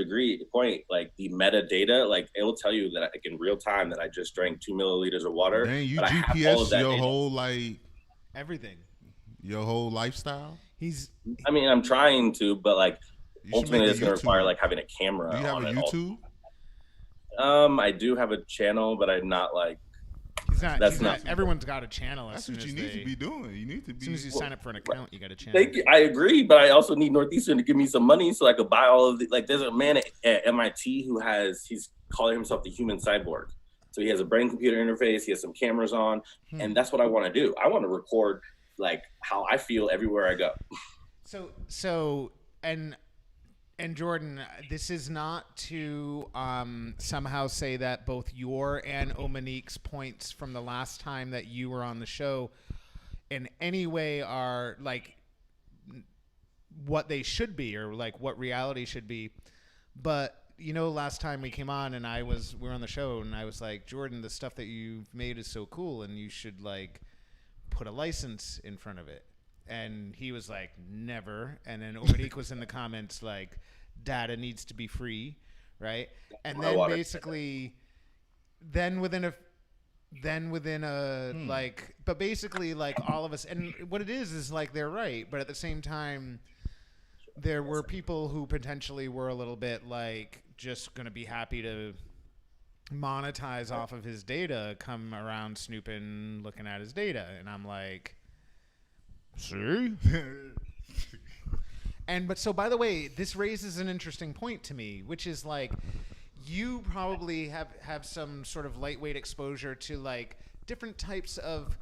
C: point, like the metadata, like it will tell you that like in real time that I just drank 2 milliliters of water.
D: Dang, you
C: but I have all of
D: GPS
C: that
D: your
C: data.
D: whole like
A: Everything.
D: your whole lifestyle.
C: I mean, I'm trying to, but like
D: You should
C: ultimately
D: make a
C: it's going to require
D: YouTube.
C: like having a camera.
D: Do you have
C: on
D: a
C: it all.
D: YouTube?
C: I do have a channel, but I'm not like.
A: He's not. Everyone's got a channel.
D: That's what you need to be doing. You need to be.
A: As soon as you sign up for an account, you got a channel.
C: Thank you. I agree, but I also need Northeastern to give me some money so I could buy all of the. Like, there's a man at MIT who he's calling himself the human cyborg. So he has a brain-computer interface. He has some cameras on, and that's what I want to do. I want to record like how I feel everywhere I go.
A: So and Jordan, this is not to somehow say that both your and Omanique's points from the last time that you were on the show in any way are like what they should be or like what reality should be. But last time we came on and we were on the show and I was like, Jordan, the stuff that you've made is so cool and you should like put a license in front of it. And he was like, never. And then Omanique was in the comments like, data needs to be free, right? And then basically, but basically like all of us, and what it is like they're right, but at the same time, there were people who potentially were a little bit like just going to be happy to monetize off of his data, come around snooping, looking at his data, and I'm like, see? But so by the way, this raises an interesting point to me, which is like you probably have some sort of lightweight exposure to like different types of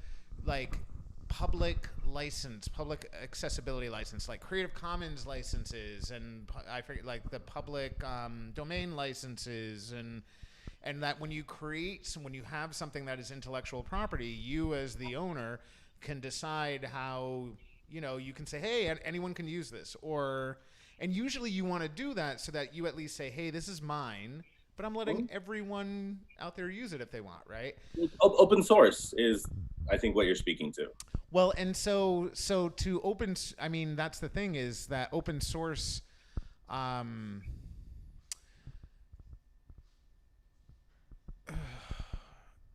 A: like public accessibility license, like Creative Commons licenses, and I forget like the public domain licenses, and that when you have something that is intellectual property, you as the owner can decide how, you can say, hey, anyone can use this, and usually you want to do that so that you at least say, hey, this is mine, but I'm letting everyone out there use it if they want, right?
C: Open source is, I think, what you're speaking to.
A: Well, and so to open, I mean, that's the thing is that open source,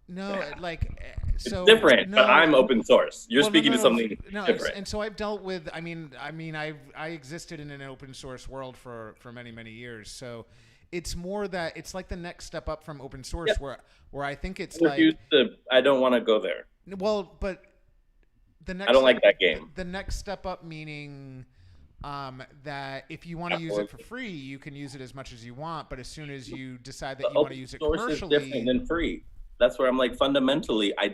A: no, like so
C: it's different,
A: no,
C: but I'm open source. You're speaking to something different.
A: And so I've dealt with. I mean, I existed in an open source world for many years. So it's more that it's like the next step up from open source, where I think it's
C: I don't want to go there.
A: Well, but the next.
C: I don't like that game.
A: The next step up meaning. That if you want to use it for free, you can use it as much as you want. But as soon as you decide that you want to use it commercially,
C: is different than free. That's where I'm like, fundamentally, I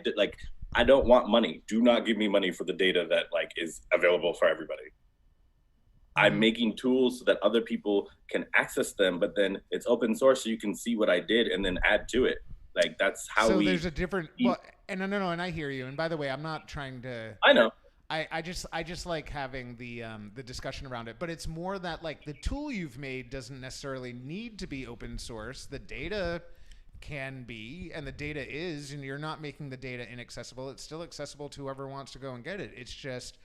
C: don't want money. Do not give me money for the data that like is available for everybody. I'm making tools so that other people can access them, but then it's open source so you can see what I did and then add to it. Like that's how
A: there's a different. Well, and no, and I hear you. And by the way, I'm not trying to.
C: I know.
A: I just like having the discussion around it, but it's more that like the tool you've made doesn't necessarily need to be open source. The data can be, and the data is, and you're not making the data inaccessible. It's still accessible to whoever wants to go and get it. It's just,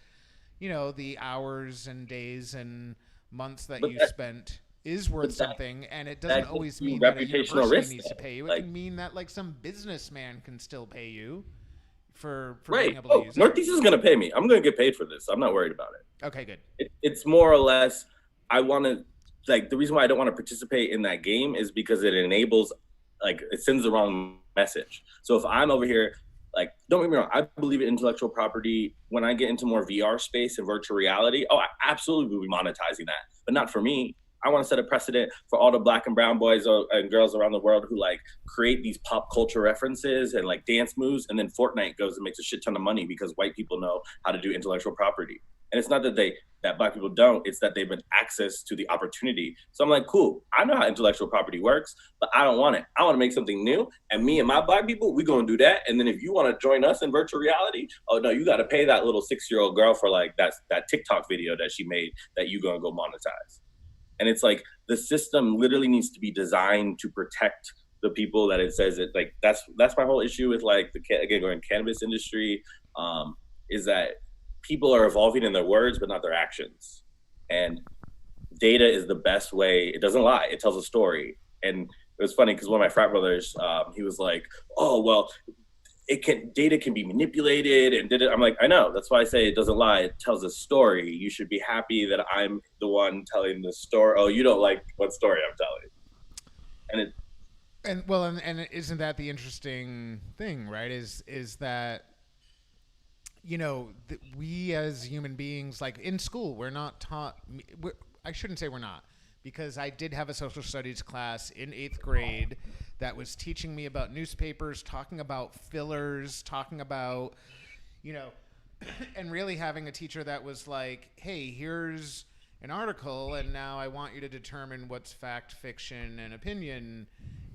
A: the hours and days and months that you spent is worth something, and it doesn't always mean that a university needs to pay you. It can mean that like some businessman can still pay you for being able to use it.
C: Northeast is going to pay me. I'm going to get paid for this. I'm not worried about it.
A: Okay, good.
C: It's more or less, I want to, like, the reason why I don't want to participate in that game is because it enables, like, it sends the wrong message. So if I'm over here, like, don't get me wrong, I believe in intellectual property. When I get into more VR space and virtual reality, I absolutely will be monetizing that, but not for me. I want to set a precedent for all the Black and brown boys and girls around the world who like create these pop culture references and like dance moves, and then Fortnite goes and makes a shit ton of money because white people know how to do intellectual property. And it's not that Black people don't, it's that they've been access to the opportunity. So I'm like, cool, I know how intellectual property works, but I don't want it. I want to make something new, and me and my Black people, we're going to do that. And then if you want to join us in virtual reality, oh no, you got to pay that little 6-year-old girl for like that TikTok video that she made that you're going to go monetize. And it's like the system literally needs to be designed to protect the people that it says it. Like that's my whole issue with like going cannabis industry, is that people are evolving in their words but not their actions. And data is the best way. It doesn't lie. It tells a story. And it was funny because one of my frat brothers, he was like, "Oh well, data can be manipulated," and I'm like, I know, that's why I say it doesn't lie, it tells a story. You should be happy that I'm the one telling the story. Oh, you don't like what story I'm telling.
A: And isn't that the interesting thing, right? Is that we as human beings, like in school, we're not taught. I shouldn't say we're not, because I did have a social studies class in 8th grade that was teaching me about newspapers, talking about fillers, talking about, and really having a teacher that was like, hey, here's an article, and now I want you to determine what's fact, fiction, and opinion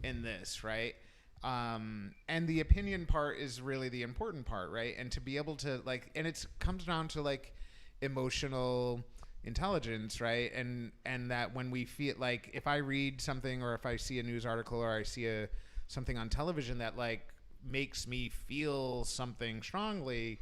A: in this, right? And the opinion part is really the important part, right? And to be able to like, and it comes down to like emotional intelligence, right? And that when we feel like, if I read something or if I see a news article or I see something on television that like makes me feel something strongly,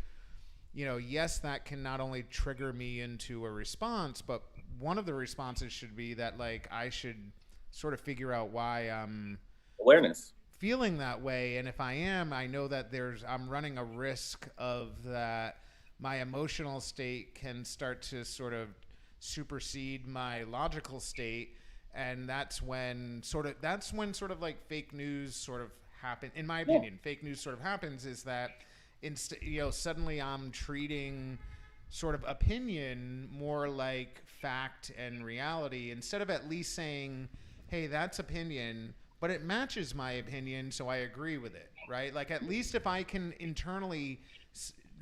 A: yes, that can not only trigger me into a response, but one of the responses should be that like I should sort of figure out why I'm
C: awareness
A: feeling that way. And if I am, I know that I'm running a risk of that my emotional state can start to sort of supersede my logical state, and that's when sort of like fake news sort of happen. In my opinion, fake news sort of happens is that suddenly I'm treating sort of opinion more like fact and reality, instead of at least saying, hey, that's opinion, but it matches my opinion, so I agree with it, right? Like at least if I can internally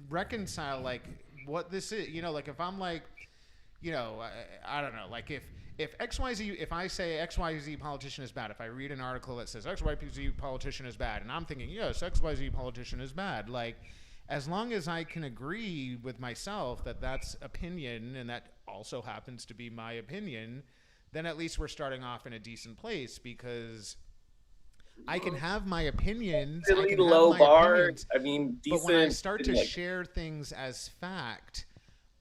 A: reconcile like what this is, like if I'm like, I don't know, like if XYZ, if I say XYZ politician is bad, if I read an article that says XYZ politician is bad, and I'm thinking, yes, XYZ politician is bad, like as long as I can agree with myself that that's opinion and that also happens to be my opinion, then at least we're starting off in a decent place, because I can have my opinions.
C: Really low bar. I mean, decent.
A: But when I start to share things as fact,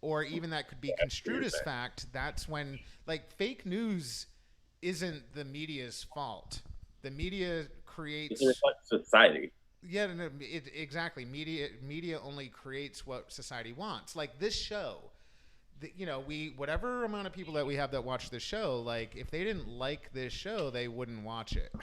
A: or even that could be construed as fact, that's when, like, fake news isn't the media's fault. The media creates...
C: It reflects society.
A: Yeah, no, exactly. Media only creates what society wants. Like this show, whatever amount of people that we have that watch this show, like, if they didn't like this show, they wouldn't watch it.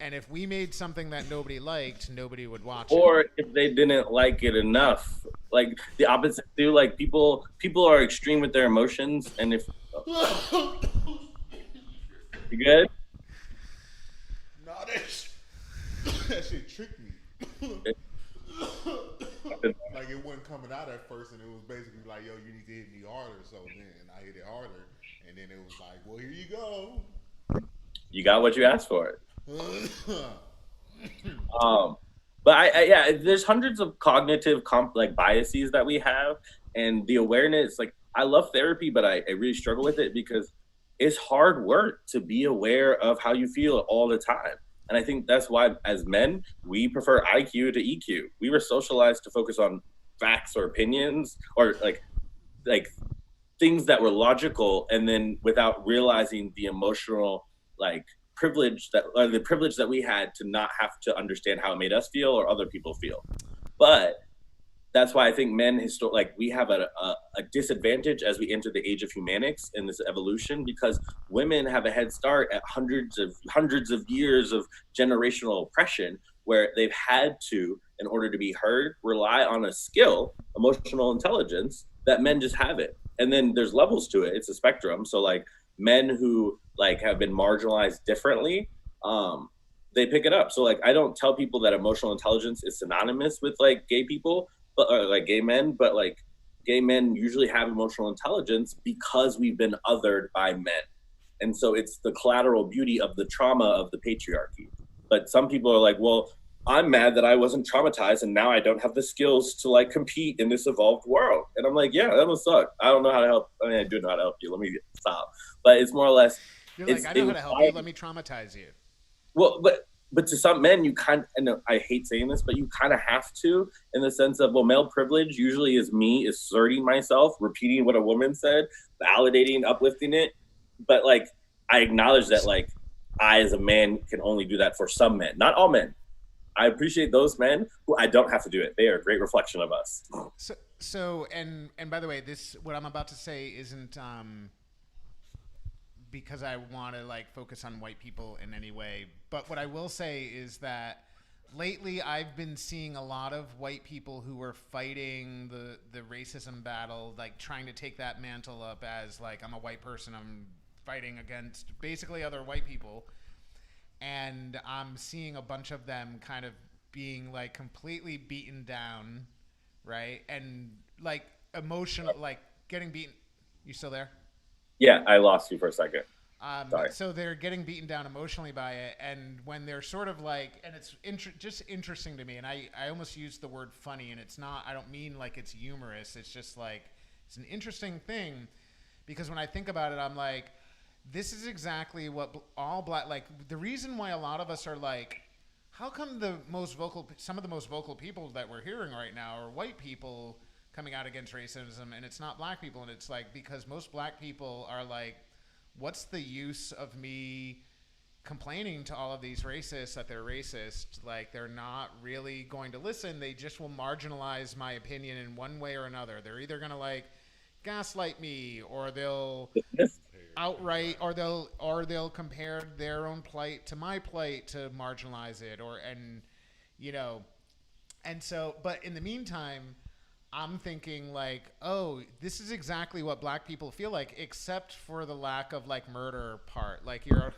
A: And if we made something that nobody liked, nobody would watch it.
C: Or if they didn't like it enough, like the opposite too. Like people are extreme with their emotions, and if you good,
B: that shit tricked me. Like it wasn't coming out at first, and it was basically like, "Yo, you need to hit me harder." So then I hit it harder, and then it was like, "Well, here you go.
C: You got what you asked for." But I there's hundreds of cognitive biases that we have, And the awareness, like, I love therapy, but I really struggle with it because it's hard work to be aware of how you feel all the time. And I think that's why, as men, we prefer IQ to EQ. We were socialized to focus on facts or opinions, or like things that were logical, and then without realizing the emotional, like, privilege that we had to not have to understand how it made us feel or other people feel. But that's why I think men we have a disadvantage as we enter the age of humanics in this evolution, because women have a head start at hundreds of years of generational oppression, where they've had to, in order to be heard, rely on a skill, emotional intelligence, that men just haven't. And then there's levels to it. It's a spectrum. So like men who like have been marginalized differently, they pick it up. So like I don't tell people that emotional intelligence is synonymous with like gay people, but like gay men, but like gay men usually have emotional intelligence because we've been othered by men. And so it's the collateral beauty of the trauma of the patriarchy. But some people are like, well, I'm mad that I wasn't traumatized and now I don't have the skills to like compete in this evolved world. And I'm like, yeah, that must suck. I don't know how to help. I mean, I do know how to help you. Let me stop. But it's more or less.
A: You're like, I know how to help you. Let me traumatize you.
C: Well, but to some men, you and I hate saying this, but you kind of have to, in the sense of, well, male privilege usually is me asserting myself, repeating what a woman said, validating, uplifting it. But like, I acknowledge that like I as a man can only do that for some men, not all men. I appreciate those men who I don't have to do it. They are a great reflection of us.
A: So and by the way, this, what I'm about to say isn't because I want to like focus on white people in any way. But what I will say is that lately I've been seeing a lot of white people who are fighting the racism battle, like trying to take that mantle up as like, I'm a white person, I'm fighting against basically other white people. And I'm seeing a bunch of them kind of being like completely beaten down, right? And like emotional, like getting beaten. You still there?
C: Yeah, I lost you for a second. Sorry.
A: So they're getting beaten down emotionally by it. And when they're sort of like, and it's just interesting to me, and I almost used the word funny, and it's not, I don't mean like it's humorous. It's just like, it's an interesting thing, because when I think about it, I'm like, this is exactly what all black, like the reason why a lot of us are like, how come some of the most vocal people that we're hearing right now are white people coming out against racism, and it's not black people? And it's like, because most black people are like, what's the use of me complaining to all of these racists that they're racist? Like, they're not really going to listen. They just will marginalize my opinion in one way or another. They're either going to like gaslight me, or they'll outright, or they'll compare their own plight to my plight to marginalize it, and so, but in the meantime, I'm thinking like, oh, this is exactly what black people feel like, except for the lack of like murder part. Like you're,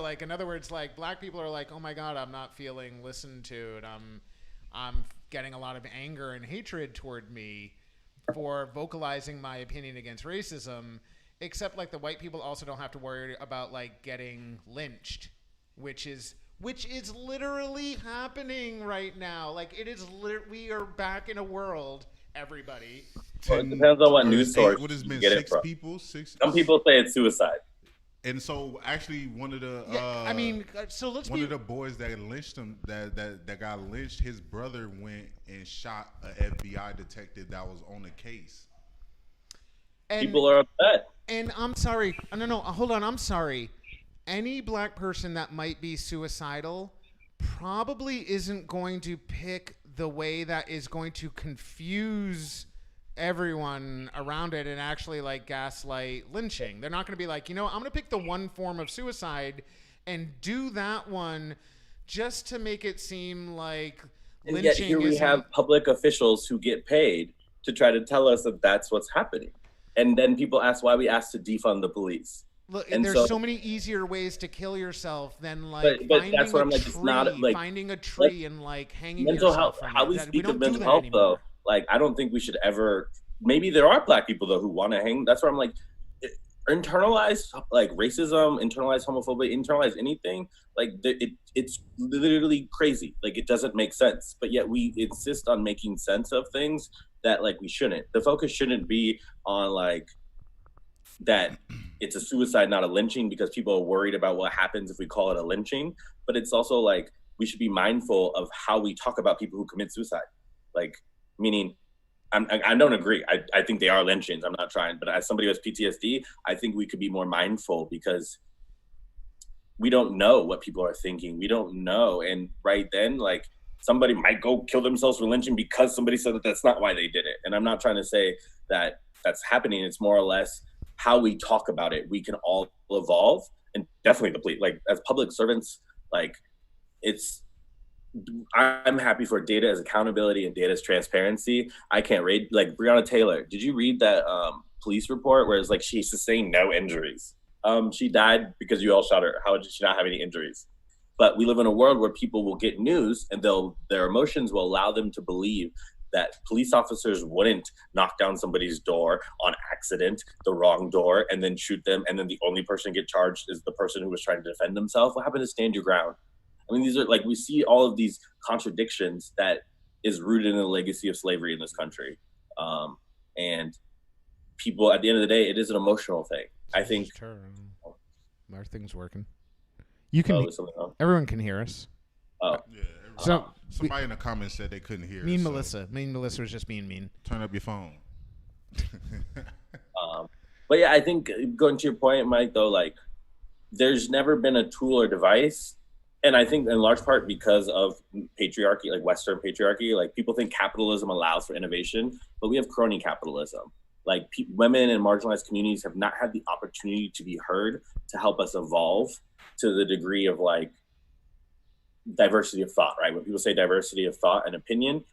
A: like in other words, like black people are like, oh my God, I'm not feeling listened to, and I'm getting a lot of anger and hatred toward me for vocalizing my opinion against racism. Except like the white people also don't have to worry about like getting lynched, which is literally happening right now. Like it is we are back in a world, everybody.
C: Well, it depends on what news source
D: what has been
C: you get
D: six
C: it from.
D: People?
C: Some people say it's suicide.
D: And so actually one of the
A: one
D: of the boys that lynched him, that got lynched, his brother went and shot an FBI detective that was on the case.
C: And people are upset.
A: And I'm sorry. No, hold on. I'm sorry. Any black person that might be suicidal probably isn't going to pick the way that is going to confuse everyone around it and actually like gaslight lynching. They're not going to be like, I'm going to pick the one form of suicide and do that one just to make it seem like
C: and
A: lynching.
C: Yet here we have public officials who get paid to try to tell us that that's what's happening. And then people ask why we asked to defund the police.
A: Look, and there's so many easier ways to kill yourself than like
C: but that's what I'm like. It's not like
A: finding a tree and like hanging
C: mental
A: yourself.
C: Health. How we speak of mental health, though, like I don't think we should ever. Maybe there are black people though who want to hang. That's where I'm like, internalize like racism, internalize homophobia, internalize anything. Like it's literally crazy. Like it doesn't make sense. But yet we insist on making sense of things that like we shouldn't. The focus shouldn't be on like that it's a suicide, not a lynching, because people are worried about what happens if we call it a lynching. But it's also like we should be mindful of how we talk about people who commit suicide. Like, meaning, I don't agree. I think they are lynchings. I'm not trying. But as somebody who has PTSD, I think we could be more mindful because we don't know what people are thinking. We don't know. And right then, like, somebody might go kill themselves for lynching because somebody said that that's not why they did it. And I'm not trying to say that that's happening. It's more or less how we talk about it. We can all evolve and definitely deplete. Like, as public servants, like, I'm happy for data as accountability and data as transparency. I can't read, like, Breonna Taylor. Did you read that police report where it's like she sustained no injuries? She died because you all shot her. How did she not have any injuries? But we live in a world where people will get news and their emotions will allow them to believe that police officers wouldn't knock down somebody's door on accident, the wrong door, and then shoot them, and then the only person to get charged is the person who was trying to defend themselves. What happened to stand your ground? I mean, these are like, we see all of these contradictions that is rooted in the legacy of slavery in this country. And people, at the end of the day, it is an emotional thing. I think.
A: Are things working? You can. Everyone can hear us.
C: Oh.
D: Yeah.
A: So
D: somebody in the comments said they couldn't hear.
A: Me and Melissa. Me and Melissa was just being mean.
D: Turn up your phone.
C: But yeah, I think going to your point, Mike, though, like, there's never been a tool or device. And I think in large part because of patriarchy, like Western patriarchy, like people think capitalism allows for innovation, but we have crony capitalism. Like women in marginalized communities have not had the opportunity to be heard to help us evolve to the degree of like diversity of thought, right? When people say diversity of thought and opinion,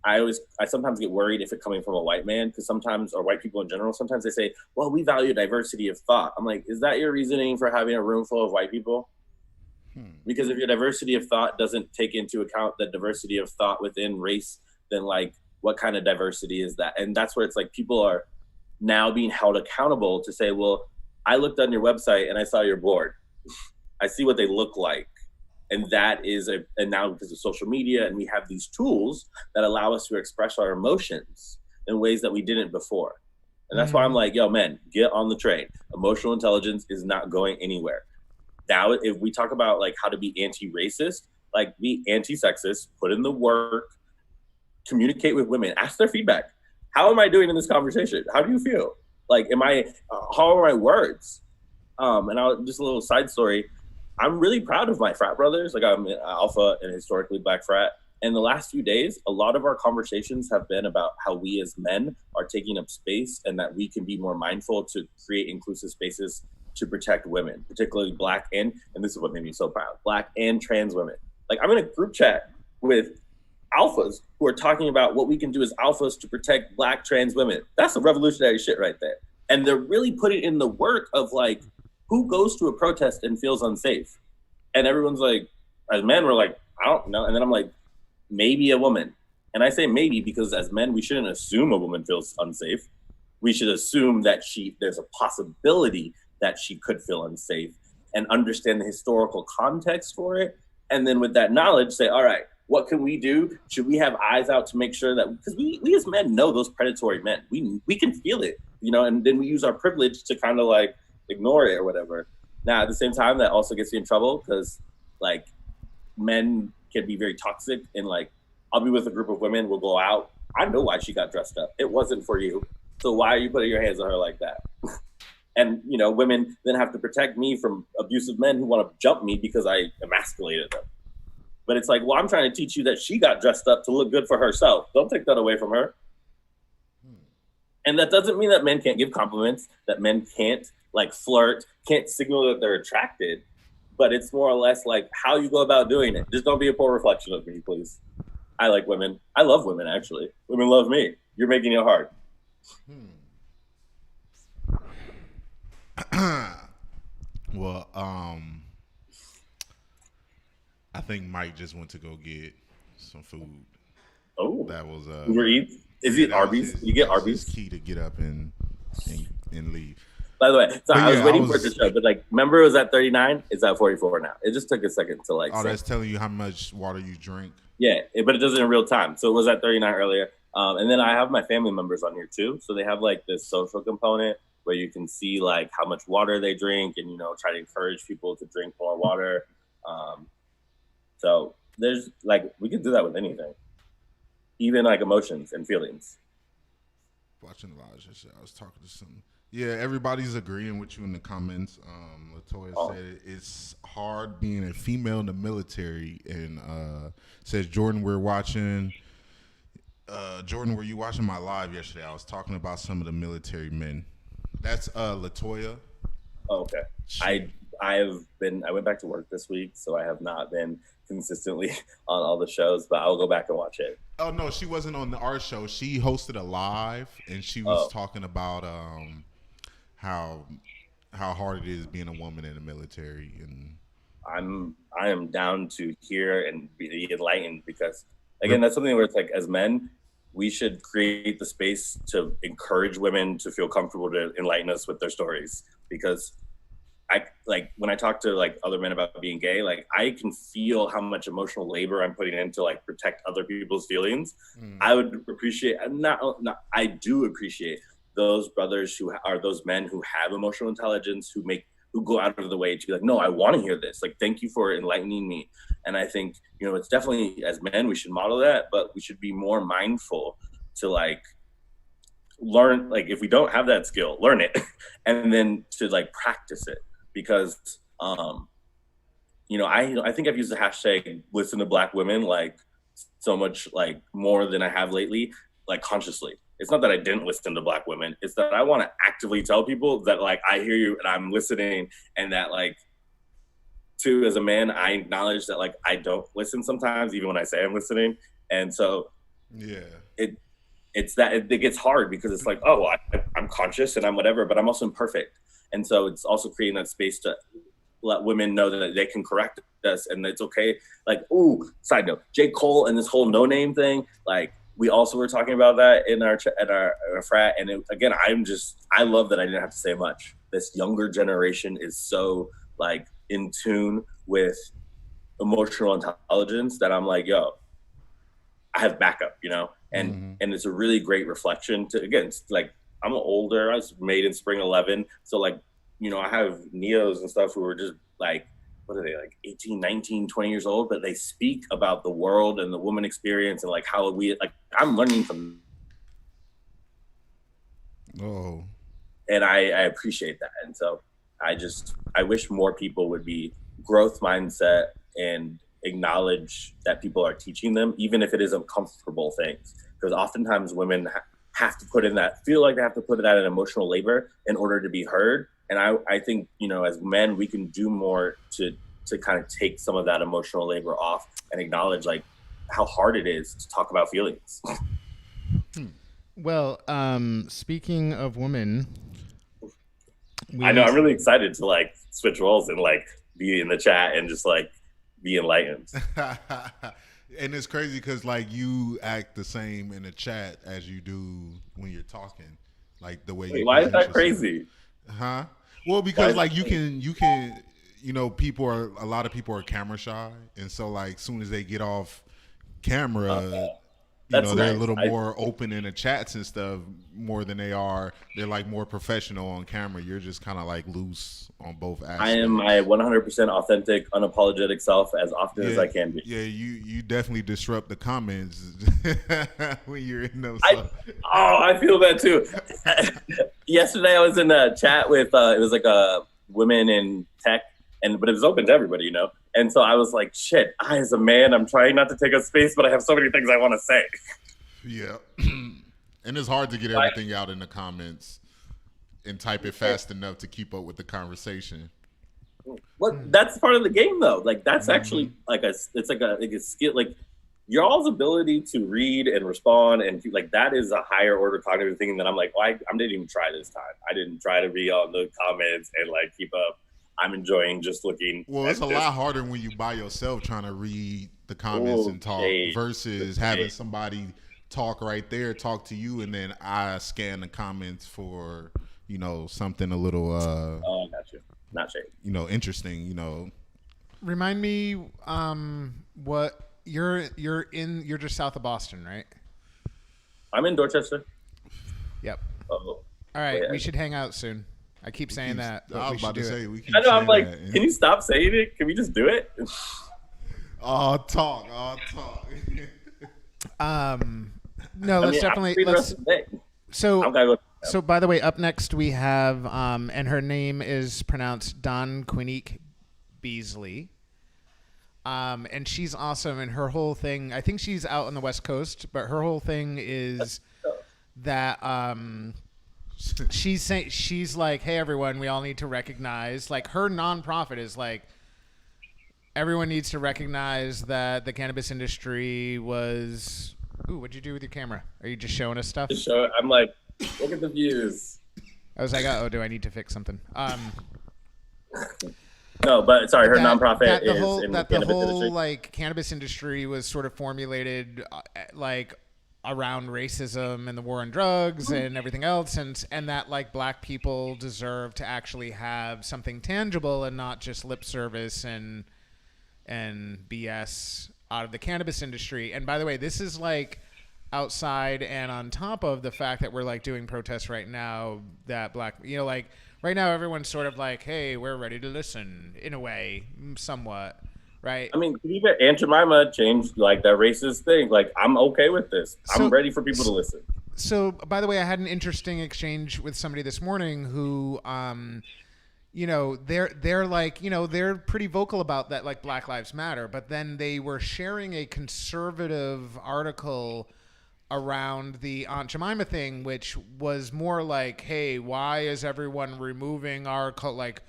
C: I sometimes get worried if it's coming from a white man, because sometimes, or white people in general, sometimes they say, well, we value diversity of thought. I'm like, is that your reasoning for having a room full of white people? Because if your diversity of thought doesn't take into account the diversity of thought within race, then like, what kind of diversity is that? And that's where it's like people are now being held accountable to say, well, I looked on your website and I saw your board. I see what they look like. And that is and now because of social media, and we have these tools that allow us to express our emotions in ways that we didn't before. And that's why I'm like, yo, man, get on the train. Emotional intelligence is not going anywhere. Now, if we talk about like how to be anti-racist, like be anti-sexist, put in the work, communicate with women, ask their feedback. How am I doing in this conversation? How do you feel? Like, how are my words? And just a little side story. I'm really proud of my frat brothers. Like, I'm an alpha and historically black frat. And the last few days, a lot of our conversations have been about how we as men are taking up space and that we can be more mindful to create inclusive spaces to protect women, particularly black and this is what made me so proud, black and trans women. Like, I'm in a group chat with alphas who are talking about what we can do as alphas to protect black trans women. That's some revolutionary shit right there. And they're really putting in the work of like, who goes to a protest and feels unsafe? And everyone's like, as men, we're like, I don't know. And then I'm like, maybe a woman. And I say maybe because as men, we shouldn't assume a woman feels unsafe. We should assume that there's a possibility that she could feel unsafe and understand the historical context for it. And then with that knowledge, say, all right, what can we do? Should we have eyes out to make sure that, because we as men know those predatory men. We can feel it, and then we use our privilege to kind of like ignore it or whatever. Now, at the same time, that also gets you in trouble because like men can be very toxic and like, I'll be with a group of women, we'll go out. I know why she got dressed up. It wasn't for you. So why are you putting your hands on her like that? And, women then have to protect me from abusive men who want to jump me because I emasculated them. But it's like, well, I'm trying to teach you that she got dressed up to look good for herself. Don't take that away from her. And that doesn't mean that men can't give compliments, that men can't like flirt, can't signal that they're attracted. But it's more or less like how you go about doing it. Just don't be a poor reflection of me, please. I like women. I love women, actually. Women love me. You're making it hard.
D: Well, I think Mike just went to go get some food.
C: Oh,
D: that was
C: Uber Eats. Is it Arby's? You get Arby's?
D: Key to get up and leave.
C: By the way, I was waiting for it to show, but like, remember it was at 39. It's at 44 now. It just took a second to like.
D: Oh, that's telling you how much water you drink.
C: Yeah, but it does it in real time. So it was at 39 earlier. And then I have my family members on here too. So they have like this social component where you can see like how much water they drink and, you know, try to encourage people to drink more water. So there's like, we can do that with anything, even like emotions and feelings.
D: Watching a lot of shit. I was talking to some. Yeah, everybody's agreeing with you in the comments. Latoya said it's hard being a female in the military, and says Jordan, were you watching my live yesterday? I was talking about some of the military men. That's Latoya.
C: Oh, okay. I went back to work this week, so I have not been consistently on all the shows, but I'll go back and watch it.
D: Oh no, she wasn't on our show. She hosted a live, and she was talking about how hard it is being a woman in the military. And
C: I am down to hear and be enlightened, because again, that's something where it's like, as men, we should create the space to encourage women to feel comfortable to enlighten us with their stories. Because I like, when I talk to like other men about being gay, like I can feel how much emotional labor I'm putting in to like protect other people's feelings. I would appreciate, I do appreciate those brothers who are those men who have emotional intelligence, who go out of the way to be like, no, I want to hear this. Like, thank you for enlightening me. And I think, you know, it's definitely, as men, we should model that, but we should be more mindful to like learn, like if we don't have that skill, learn it and then to like practice it. Because, you know, I think I've used the hashtag listen to Black women like so much, like more than I have lately, like consciously. It's not that I didn't listen to Black women. It's that I want to actively tell people that like, I hear you and I'm listening, and that like, too, as a man, I acknowledge that like, I don't listen sometimes, even when I say I'm listening. And so
D: yeah,
C: it's that it gets hard, because it's like, oh, I'm conscious and I'm whatever, but I'm also imperfect. And so it's also creating that space to let women know that they can correct us and it's okay. Like, ooh, side note, J. Cole and this whole no name thing, like we also were talking about that in our frat. And again, I love that I didn't have to say much. This younger generation is so like in tune with emotional intelligence that I'm like, yo, I have backup, you know? And and it's a really great reflection to, again, it's like, I'm older. I was made in spring 11. So like, you know, I have neos and stuff who are just like, what are they, like 18, 19, 20 years old, but they speak about the world and the woman experience and like how I'm learning from them.
D: Oh.
C: And I appreciate that. And so I wish more people would be growth mindset and acknowledge that people are teaching them, even if it is uncomfortable things. Because oftentimes women have to feel like they have to put that in emotional labor in order to be heard. And I think, you know, as men, we can do more to kind of take some of that emotional labor off and acknowledge like how hard it is to talk about feelings.
A: Well, speaking of women,
C: I know I'm really excited to like switch roles and like be in the chat and just like be enlightened.
D: And it's crazy because like you act the same in the chat as you do when you're talking, like the way you.
C: Why is that crazy?
D: Huh? Well, because like you can, you know, a lot of people are camera shy, and so like soon as they get off camera, you know, they're a little more open in the chats and stuff more than they're like more professional on camera. You're just kind of like loose on both aspects.
C: I am my 100% authentic, unapologetic self as often as I can be.
D: Yeah, you definitely disrupt the comments when you're in those.
C: I feel that too. Yesterday I was in a chat with it was like a women in tech, but it was open to everybody, you know. And so I was like, shit, I as a man, I'm trying not to take up space, but I have so many things I want to say.
D: Yeah. And it's hard to get everything out in the comments and type it fast enough to keep up with the conversation.
C: Well, that's part of the game though. Like that's actually like a skill, like your all's ability to read and respond and like that is a higher order cognitive thing that I'm like, well, I didn't even try this time. I didn't try to be on the comments and like keep up. I'm enjoying just looking.
D: Well, it's a lot harder when you by yourself trying to read the comments and talk versus having somebody talk right there, talk to you, and then I scan the comments for, you know, something a little
C: I got you. Not shade.
D: You know, interesting, you know.
A: Remind me what you're just south of Boston, right?
C: I'm in Dorchester.
A: Yep.
C: Oh,
A: All right,
C: yeah.
A: we should hang out soon. I keep saying that. But
D: I
A: we
D: was
A: should
D: about to
A: do
D: say
A: it.
D: we keep
C: I know. I'm
D: saying
C: like,
D: that.
C: can you stop saying it? Can we just do it?
D: All talk.
A: No, let's definitely let's. So
C: I'm gonna go.
A: So, by the way, up next we have, and her name is pronounced DonQuenick Beasley. And she's awesome, and her whole thing, I think she's out on the West Coast, but her whole thing is that she's like, hey, everyone, we all need to recognize, like, her nonprofit is like, everyone needs to recognize that the cannabis industry was... Ooh, what'd you do with your camera? Are you just showing us stuff?
C: Just show it. I'm like, look at the views.
A: I was like, oh, do I need to fix something?
C: No, but sorry, her nonprofit
A: that
C: is
A: the
C: in the
A: whole
C: cannabis industry.
A: like cannabis industry was sort of formulated like around racism and the war on drugs and everything else, and that like black people deserve to actually have something tangible and not just lip service and BS out of the cannabis industry. And by the way, this is like outside and on top of the fact that we're like doing protests right now that black, you know, like right now everyone's sort of like, hey, we're ready to listen in a way, somewhat, right?
C: I mean, even Aunt Jemima changed like that racist thing. Like, I'm okay with this. I'm ready for people to listen.
A: So, by the way, I had an interesting exchange with somebody this morning who, you know, they're like, you know, they're pretty vocal about that, like Black Lives Matter, but then they were sharing a conservative article around the Aunt Jemima thing, which was more like, hey, why is everyone removing our like,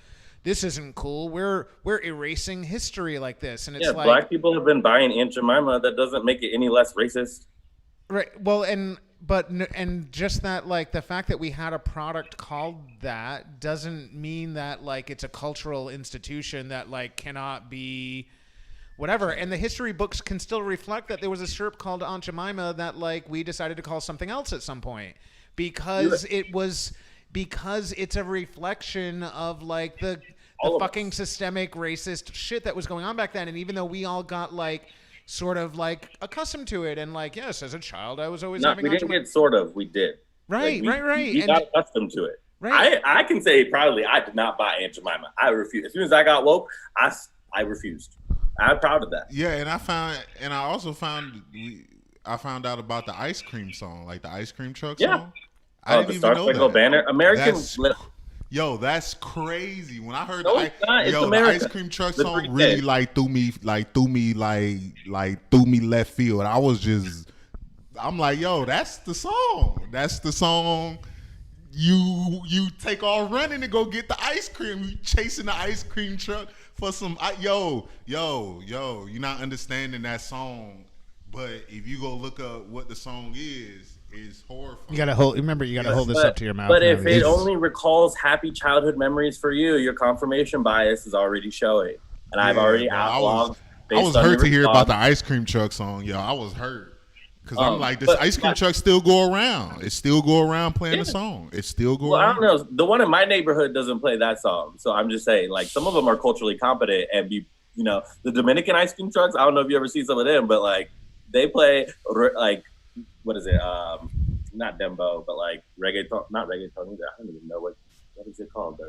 A: this isn't cool. We're erasing history like this. And it's like,
C: black people have been buying Aunt Jemima. That doesn't make it any less racist.
A: Right. Well, and just that, like, the fact that we had a product called that doesn't mean that like it's a cultural institution that like cannot be whatever. And the history books can still reflect that there was a syrup called Aunt Jemima that like we decided to call something else at some point because it's a reflection of like the fucking systemic racist shit that was going on back then. And even though we all got like sort of like accustomed to it and like, yes, as a child I was always having
C: we didn't get sort of, we did.
A: Right,
C: like,
A: right.
C: We got accustomed to it.
A: Right.
C: I can say proudly I did not buy Aunt Jemima. I refused. As soon as I got woke, I refused. I'm proud of that.
D: Yeah, and I also found out about the ice cream song, like the ice cream truck song. I didn't even know that.
C: Banner.
D: Yo, that's crazy. When I heard
C: the
D: ice cream truck song really like threw me left field. I'm like, yo, that's the song. That's the song. You take off running to go get the ice cream. You chasing the ice cream truck for some. You're not understanding that song. But if you go look up what the song is horrifying.
A: You gotta hold this up to your mouth.
C: But if it only recalls happy childhood memories for you, your confirmation bias is already showing. And I've already outlawed.
D: I was hurt to hear about the ice cream truck song, yo. I was hurt. Because I'm like, this ice cream truck still go around. It still go around playing the song. It still go around.
C: I don't know. The one in my neighborhood doesn't play that song. So I'm just saying, like, some of them are culturally competent and the Dominican ice cream trucks, I don't know if you ever see some of them, but like they play like, what is it? Not dembo, but like reggaeton, not reggaeton either. I don't even know what is it called.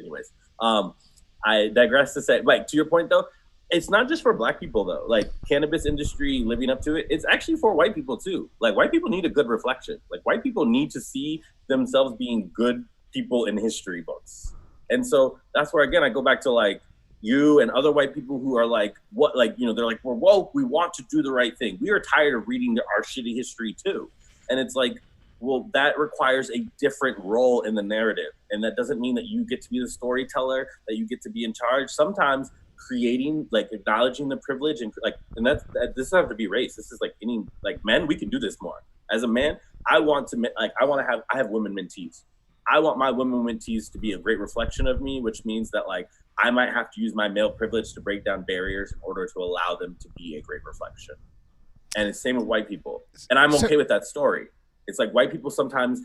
C: Anyways, I digress to say, like, to your point though, it's not just for black people though. Like cannabis industry living up to it, it's actually for white people too. Like white people need a good reflection. Like white people need to see themselves being good people in history books. And so that's where again I go back to like you and other white people who are like, what, like, they're like, we're woke, we want to do the right thing. We are tired of reading our shitty history too. And it's like, well, that requires a different role in the narrative. And that doesn't mean that you get to be the storyteller, that you get to be in charge. Sometimes creating, like acknowledging the privilege and like, and this doesn't have to be race. This is like any, like men, we can do this more. As a man, I have women mentees. I want my women mentees to be a great reflection of me, which means that like, I might have to use my male privilege to break down barriers in order to allow them to be a great reflection. And it's same with white people. And I'm okay with that story. It's like white people sometimes,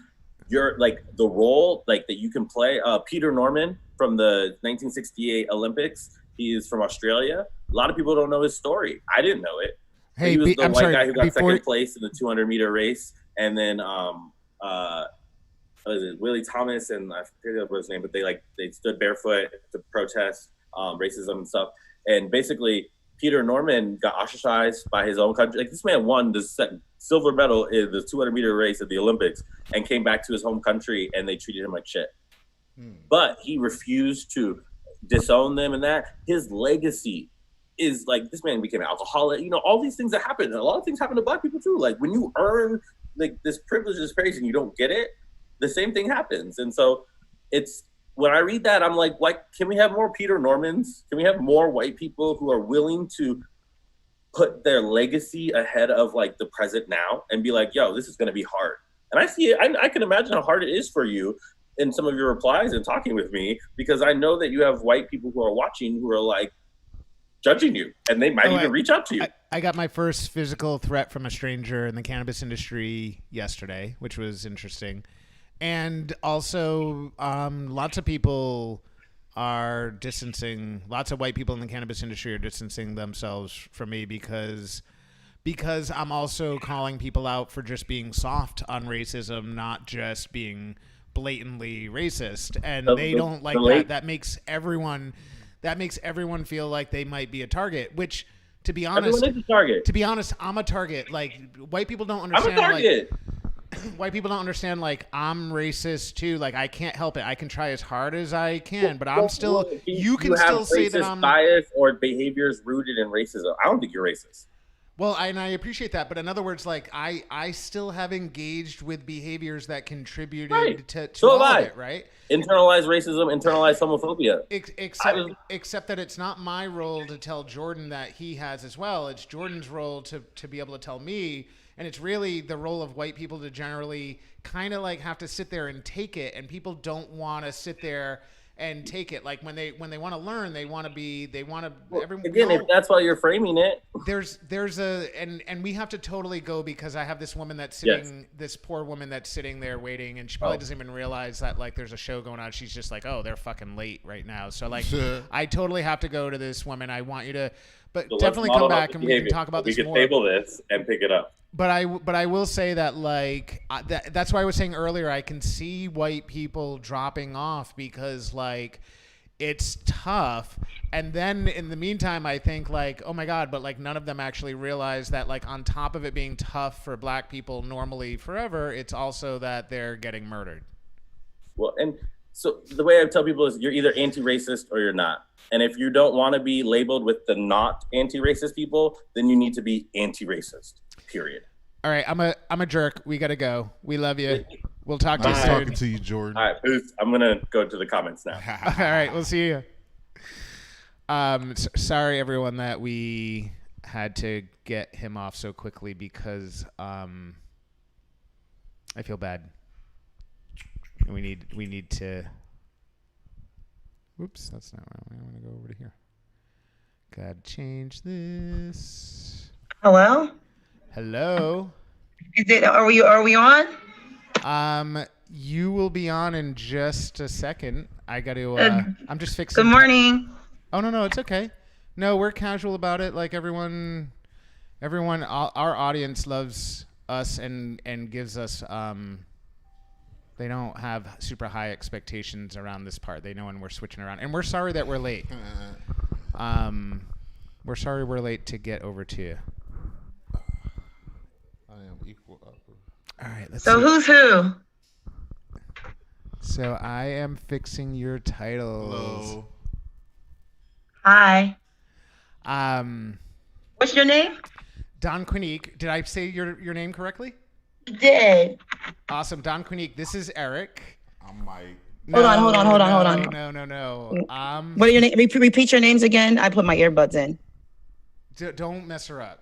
C: you're like the role like that you can play. Peter Norman from the 1968 Olympics, he is from Australia. A lot of people don't know his story. I didn't know it.
A: Hey,
C: he was the
A: I'm
C: white
A: sorry,
C: guy who got second place in the 200-meter race and then what is it, Willie Thomas and I forget what his name, but they stood barefoot to protest racism and stuff. And basically, Peter Norman got ostracized by his own country. Like, this man won the silver medal in the 200-meter race at the Olympics and came back to his home country, and they treated him like shit. But he refused to disown them, and that his legacy is like, this man became an alcoholic. You know, all these things that happen. A lot of things happen to Black people too. Like, when you earn like this privilege, this praise, and you don't get it, the same thing happens. And so it's, when I read that, I'm like, can we have more Peter Normans? Can we have more white people who are willing to put their legacy ahead of like the present now and be like, yo, this is going to be hard. And I see it. I can imagine how hard it is for you in some of your replies and talking with me, because I know that you have white people who are watching who are like judging you, and they might even reach out to you.
A: I got my first physical threat from a stranger in the cannabis industry yesterday, which was interesting. And also, lots of people are distancing, lots of white people in the cannabis industry are distancing themselves from me because I'm also calling people out for just being soft on racism, not just being blatantly racist. And they don't like that. That makes everyone feel like they might be a target, which, to be honest,
C: everyone is a target.
A: To be honest, I'm a target. Like, white people don't understand.
C: I'm a target.
A: White people don't understand, like, I'm racist too. Like, I can't help it. I can try as hard as I can, but I'm still, you can still say that I'm
C: bias or behaviors rooted in racism. I don't think you're racist.
A: Well, and I appreciate that, but in other words, like, I still have engaged with behaviors that contributed to all of it, right?
C: Internalized racism, internalized homophobia.
A: Except that it's not my role to tell Jordan that he has as well. It's Jordan's role to be able to tell me. And it's really the role of white people to generally kind of like have to sit there and take it. And people don't want to sit there and take it. Like, when they want to learn,
C: if that's why you're framing it.
A: And we have to totally go, because I have this woman that's sitting, this poor woman that's sitting there waiting, and she probably doesn't even realize that like there's a show going on. She's just like, oh, they're fucking late right now. So like, I totally have to go to this woman. I want you to, but so definitely come back and we can talk about this more.
C: We can table this and pick it up.
A: But I will say that, like, that's why I was saying earlier, I can see white people dropping off because, like, it's tough. And then in the meantime, I think, like, oh my God, but like none of them actually realize that, like, on top of it being tough for Black people normally forever, it's also that they're getting murdered.
C: Well, and so the way I tell people is, you're either anti-racist or you're not. And if you don't want to be labeled with the not anti-racist people, then you need to be anti-racist. Period.
A: All right, I'm a jerk. We gotta go. We love you. We'll talk to you soon.
D: Talking to you, Jordan.
C: All right, Booth. I'm gonna go to the comments now.
A: All right, we'll see you. Sorry everyone that we had to get him off so quickly because I feel bad. We need to. Whoops, that's not right. I want to go over to here. Gotta change this.
E: Hello?
A: Hello.
E: Is it? Are we on?
A: You will be on in just a second. I got to. I'm just fixing.
E: Good morning.
A: Oh no, it's okay. No, we're casual about it. Like everyone, our audience loves us and gives us. They don't have super high expectations around this part. They know when we're switching around, and we're sorry that we're late. We're sorry we're late to get over to you.
D: I am equal upper.
A: All right, let's
E: So
A: see.
E: who's who?
A: So I am fixing your titles.
D: Hello.
E: Hi.
A: Um,
E: What's your name?
A: DonQuenick. Did I say your name correctly?
E: You did.
A: Awesome, DonQuenick. This is Eric.
D: I'm Mike.
E: Hold on.
A: No.
E: What are your name? Repeat your names again. I put my earbuds in.
A: Don't mess her up.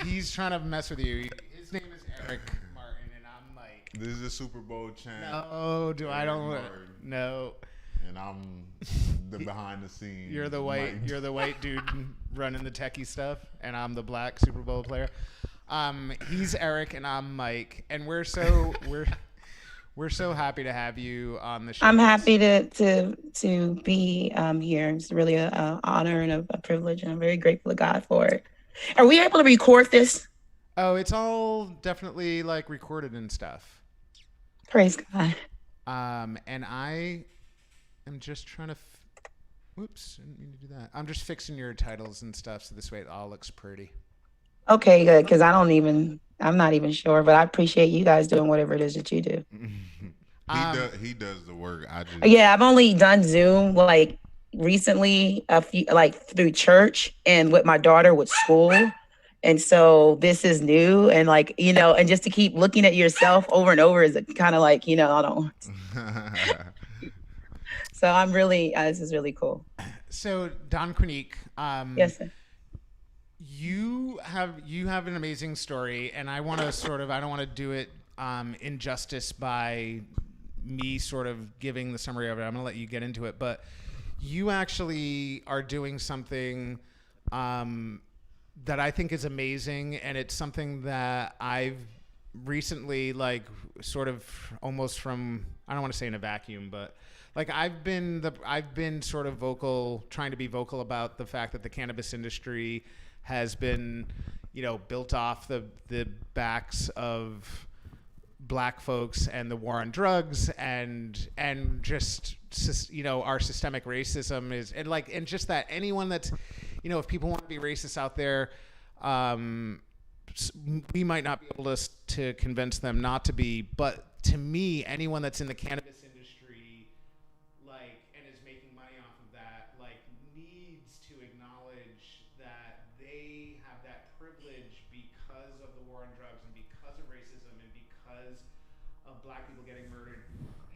A: He's trying to mess with you. His name is Eric Martin, and I'm Mike.
D: This is a Super Bowl champ.
A: No, I don't. No.
D: And I'm the behind the scenes.
A: You're the white dude running the techie stuff, and I'm the black Super Bowl player. He's Eric, and I'm Mike, and we're so happy to have you on the show.
E: I'm happy to be here. It's really an honor and a privilege, and I'm very grateful to God for it. Are we able to record this?
A: Oh, it's all definitely like recorded and stuff.
E: Praise God.
A: And I am just trying to. Whoops, I didn't mean to do that. I'm just fixing your titles and stuff so this way it all looks pretty.
E: Okay, good. Because I'm not even sure, but I appreciate you guys doing whatever it is that you do.
D: He does the work. I just
E: Yeah, I've only done Zoom like recently, a few like through church and with my daughter with school. And so this is new and like, and just to keep looking at yourself over and over is kind of like, I don't. So I'm really, this is really cool.
A: So DonQuenick,
E: Yes, sir.
A: you have an amazing story, and I want to I don't want to do it injustice by me sort of giving the summary of it. I'm going to let you get into it, but you actually are doing something that I think is amazing, and it's something that I've recently like sort of almost from, I don't want to say in a vacuum, but like I've been sort of trying to be vocal about the fact that the cannabis industry has been, built off the backs of Black folks and the war on drugs and just our systemic racism is and just that anyone that's if people want to be racist out there, we might not be able to convince them not to be, but to me, anyone that's in the cannabis industry, like, and is making money off of that, like, needs to acknowledge that they have that privilege because of the war on drugs and because of racism and because of Black people getting murdered.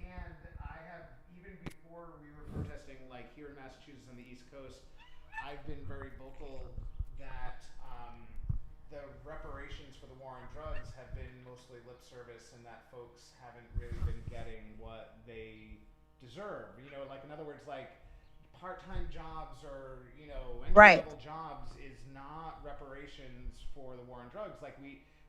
A: And I have, even before we were protesting, like here in Massachusetts on the East Coast, I've been very vocal that the reparations for the war on drugs have been mostly lip service and that folks haven't really been getting what they deserve. Like in other words, like part-time jobs or, entry-level jobs is not reparations for the war on drugs. Like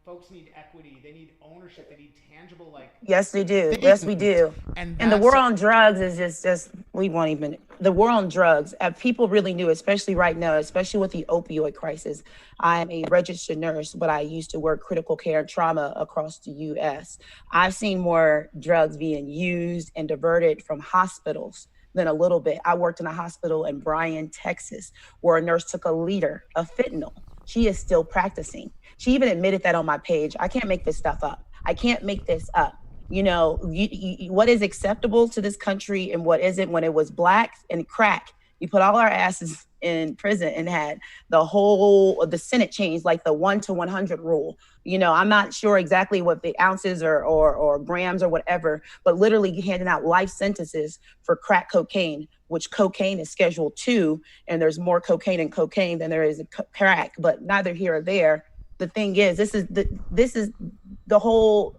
A: folks need equity, they need ownership, they need tangible
E: Yes, they do. Yes, we do. And the war on drugs is just we won't even the war on drugs. People really knew, especially right now, especially with the opioid crisis. I am a registered nurse, but I used to work critical care and trauma across the U.S. I've seen more drugs being used and diverted from hospitals than a little bit. I worked in a hospital in Bryan, Texas, where a nurse took a liter of fentanyl. She is still practicing. She even admitted that on my page. I can't make this stuff up. I can't make this up. What is acceptable to this country and what isn't. When it was blacks and crack, you put all our asses in prison and had the Senate changed, like the 1 to 100 rule. I'm not sure exactly what the ounces or grams or whatever, but literally handing out life sentences for crack cocaine, which cocaine is Schedule 2, and there's more cocaine in cocaine than there is in crack, but neither here or there. The thing is, this is the whole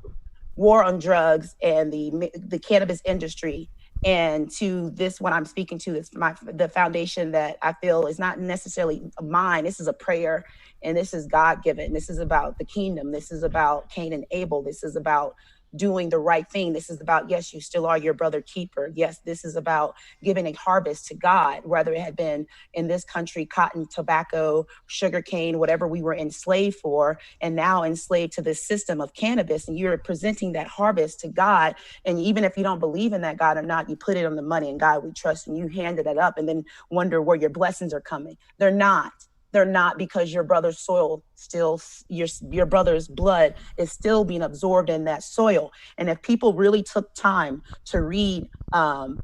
E: war on drugs and the cannabis industry. And to this, what I'm speaking to is the foundation that I feel is not necessarily mine. This is a prayer, and this is God-given. This is about the kingdom. This is about Cain and Abel. This is about doing the right thing. This is about, yes, you still are your brother keeper. Yes, this is about giving a harvest to God, whether it had been in this country, cotton, tobacco, sugarcane, whatever we were enslaved for, and now enslaved to this system of cannabis. And you're presenting that harvest to God. And even if you don't believe in that God or not, you put it on the money, and God, we trust, and you handed it up and then wonder where your blessings are coming. They're not. They're not, because your brother's soil still, your brother's blood is still being absorbed in that soil. And if people really took time to read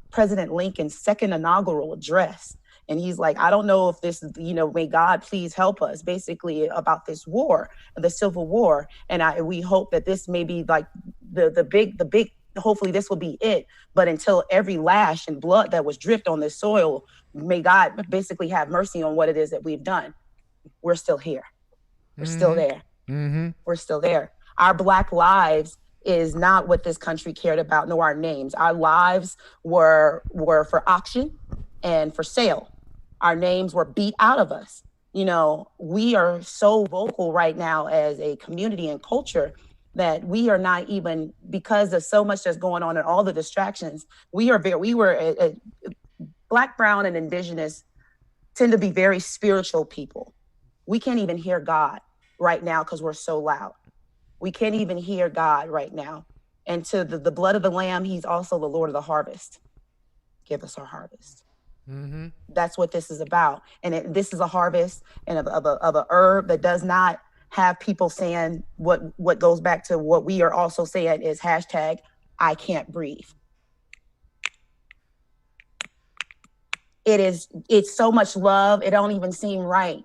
E: President Lincoln's second inaugural address, and he's like, I don't know if this, may God please help us, basically about this war, the Civil War. And we hope that this may be like the big, hopefully this will be it. But until every lash and blood that was dripped on this soil, may God basically have mercy on what it is that we've done. We're still here. We're still there.
A: Mm-hmm.
E: We're still there. Our Black lives is not what this country cared about, nor our names. Our lives were for auction and for sale. Our names were beat out of us. We are so vocal right now as a community and culture that we are not even, because of so much that's going on and all the distractions, Black, brown, and indigenous tend to be very spiritual people. We can't even hear God. right now because we're so loud. We can't even hear God right now. And to the blood of the Lamb, he's also the Lord of the harvest. Give us our harvest.
A: Mm-hmm.
E: That's what this is about. And this is a harvest and of a herb that does not have people saying what goes back to what we are also saying is hashtag I can't breathe. It's so much love, it don't even seem right.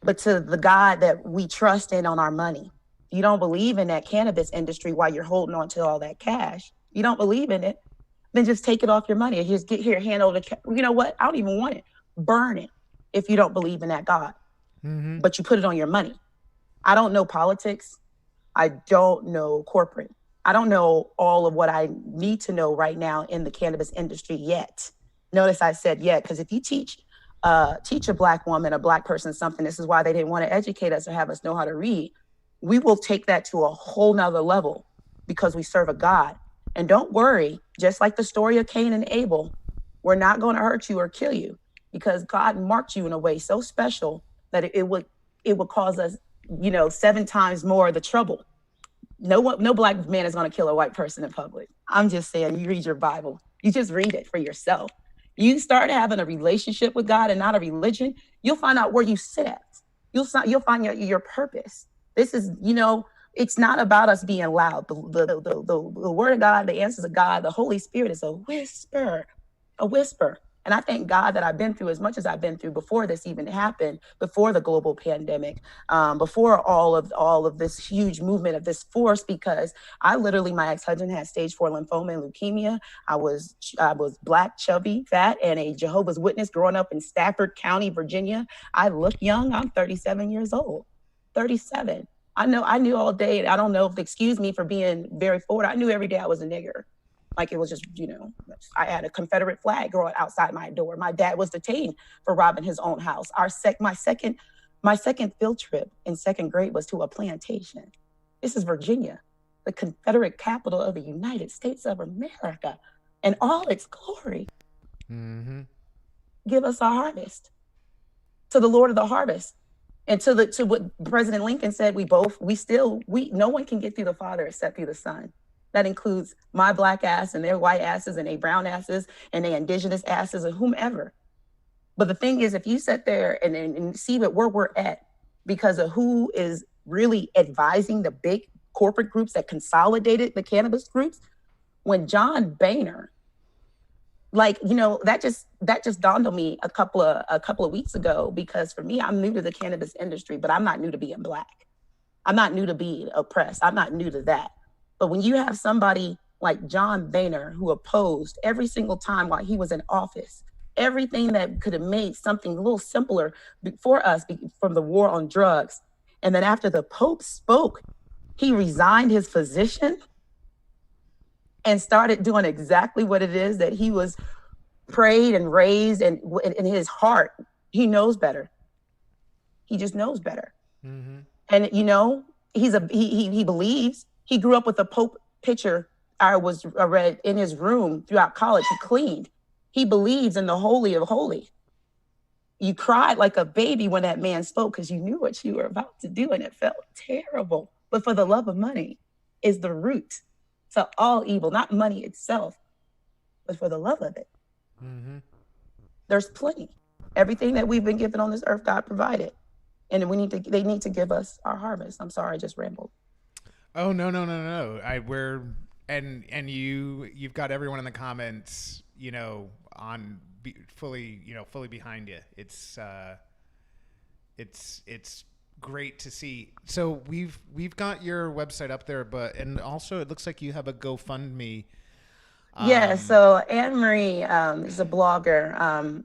E: But to the God that we trust in on our money, you don't believe in that cannabis industry while you're holding on to all that cash. You don't believe in it, then just take it off your money. Just get here, hand over the you know what? I don't even want it. Burn it if you don't believe in that God.
A: Mm-hmm.
E: But you put it on your money. I don't know politics. I don't know corporate. I don't know all of what I need to know right now in the cannabis industry yet. Notice I said yet, because if you teach a Black woman, a Black person something, this is why they didn't want to educate us or have us know how to read. We will take that to a whole nother level because we serve a God. And don't worry, just like the story of Cain and Abel, we're not going to hurt you or kill you because God marked you in a way so special that it would cause us, 7 times more of the trouble. No Black man is going to kill a white person in public. I'm just saying, you read your Bible. You just read it for yourself. You start having a relationship with God and not a religion, you'll find out where you sit at. You'll find your purpose. This is, it's not about us being loud. The word of God, the answers of God, the Holy Spirit is a whisper. And I thank God that I've been through as much as I've been through before this even happened, before the global pandemic, before all of this huge movement of this force, because my ex-husband had stage 4 lymphoma and leukemia. I was Black, chubby, fat, and a Jehovah's Witness growing up in Stafford County, Virginia. I look young. I'm 37 years old. 37. I knew all day. I don't know if, excuse me for being very forward. I knew every day I was a nigger. Like it was just, I had a Confederate flag growing outside my door. My dad was detained for robbing his own house. My second field trip in 2nd grade was to a plantation. This is Virginia, the Confederate capital of the United States of America, and all its glory.
A: Mm-hmm.
E: Give us our harvest. To the Lord of the harvest. And to what President Lincoln said, no one can get through the Father except through the Son. That includes my Black ass and their white asses and their brown asses and their indigenous asses and whomever. But the thing is, if you sit there and see where we're at because of who is really advising the big corporate groups that consolidated the cannabis groups, when John Boehner, that just dawned on me a couple of weeks ago, because for me, I'm new to the cannabis industry, but I'm not new to being Black. I'm not new to being oppressed. I'm not new to that. But when you have somebody like John Boehner, who opposed every single time while he was in office, everything that could have made something a little simpler for us from the war on drugs. And then after the Pope spoke, he resigned his position and started doing exactly what it is that he was prayed and raised, and in his heart, he knows better. He just knows better. Mm-hmm. And he believes. He grew up with a Pope picture I read in his room throughout college. He cleaned. He believes in the Holy of Holies. You cried like a baby when that man spoke because you knew what you were about to do, and it felt terrible. But for the love of money is the root to all evil, not money itself, but for the love of it. Mm-hmm. There's plenty. Everything that we've been given on this earth, God provided. And they need to give us our harvest. I'm sorry, I just rambled.
A: Oh, no. You've got everyone in the comments, fully behind you. It's great to see. So we've got your website up there, and also it looks like you have a GoFundMe.
E: Yeah, so Anne Marie is a blogger,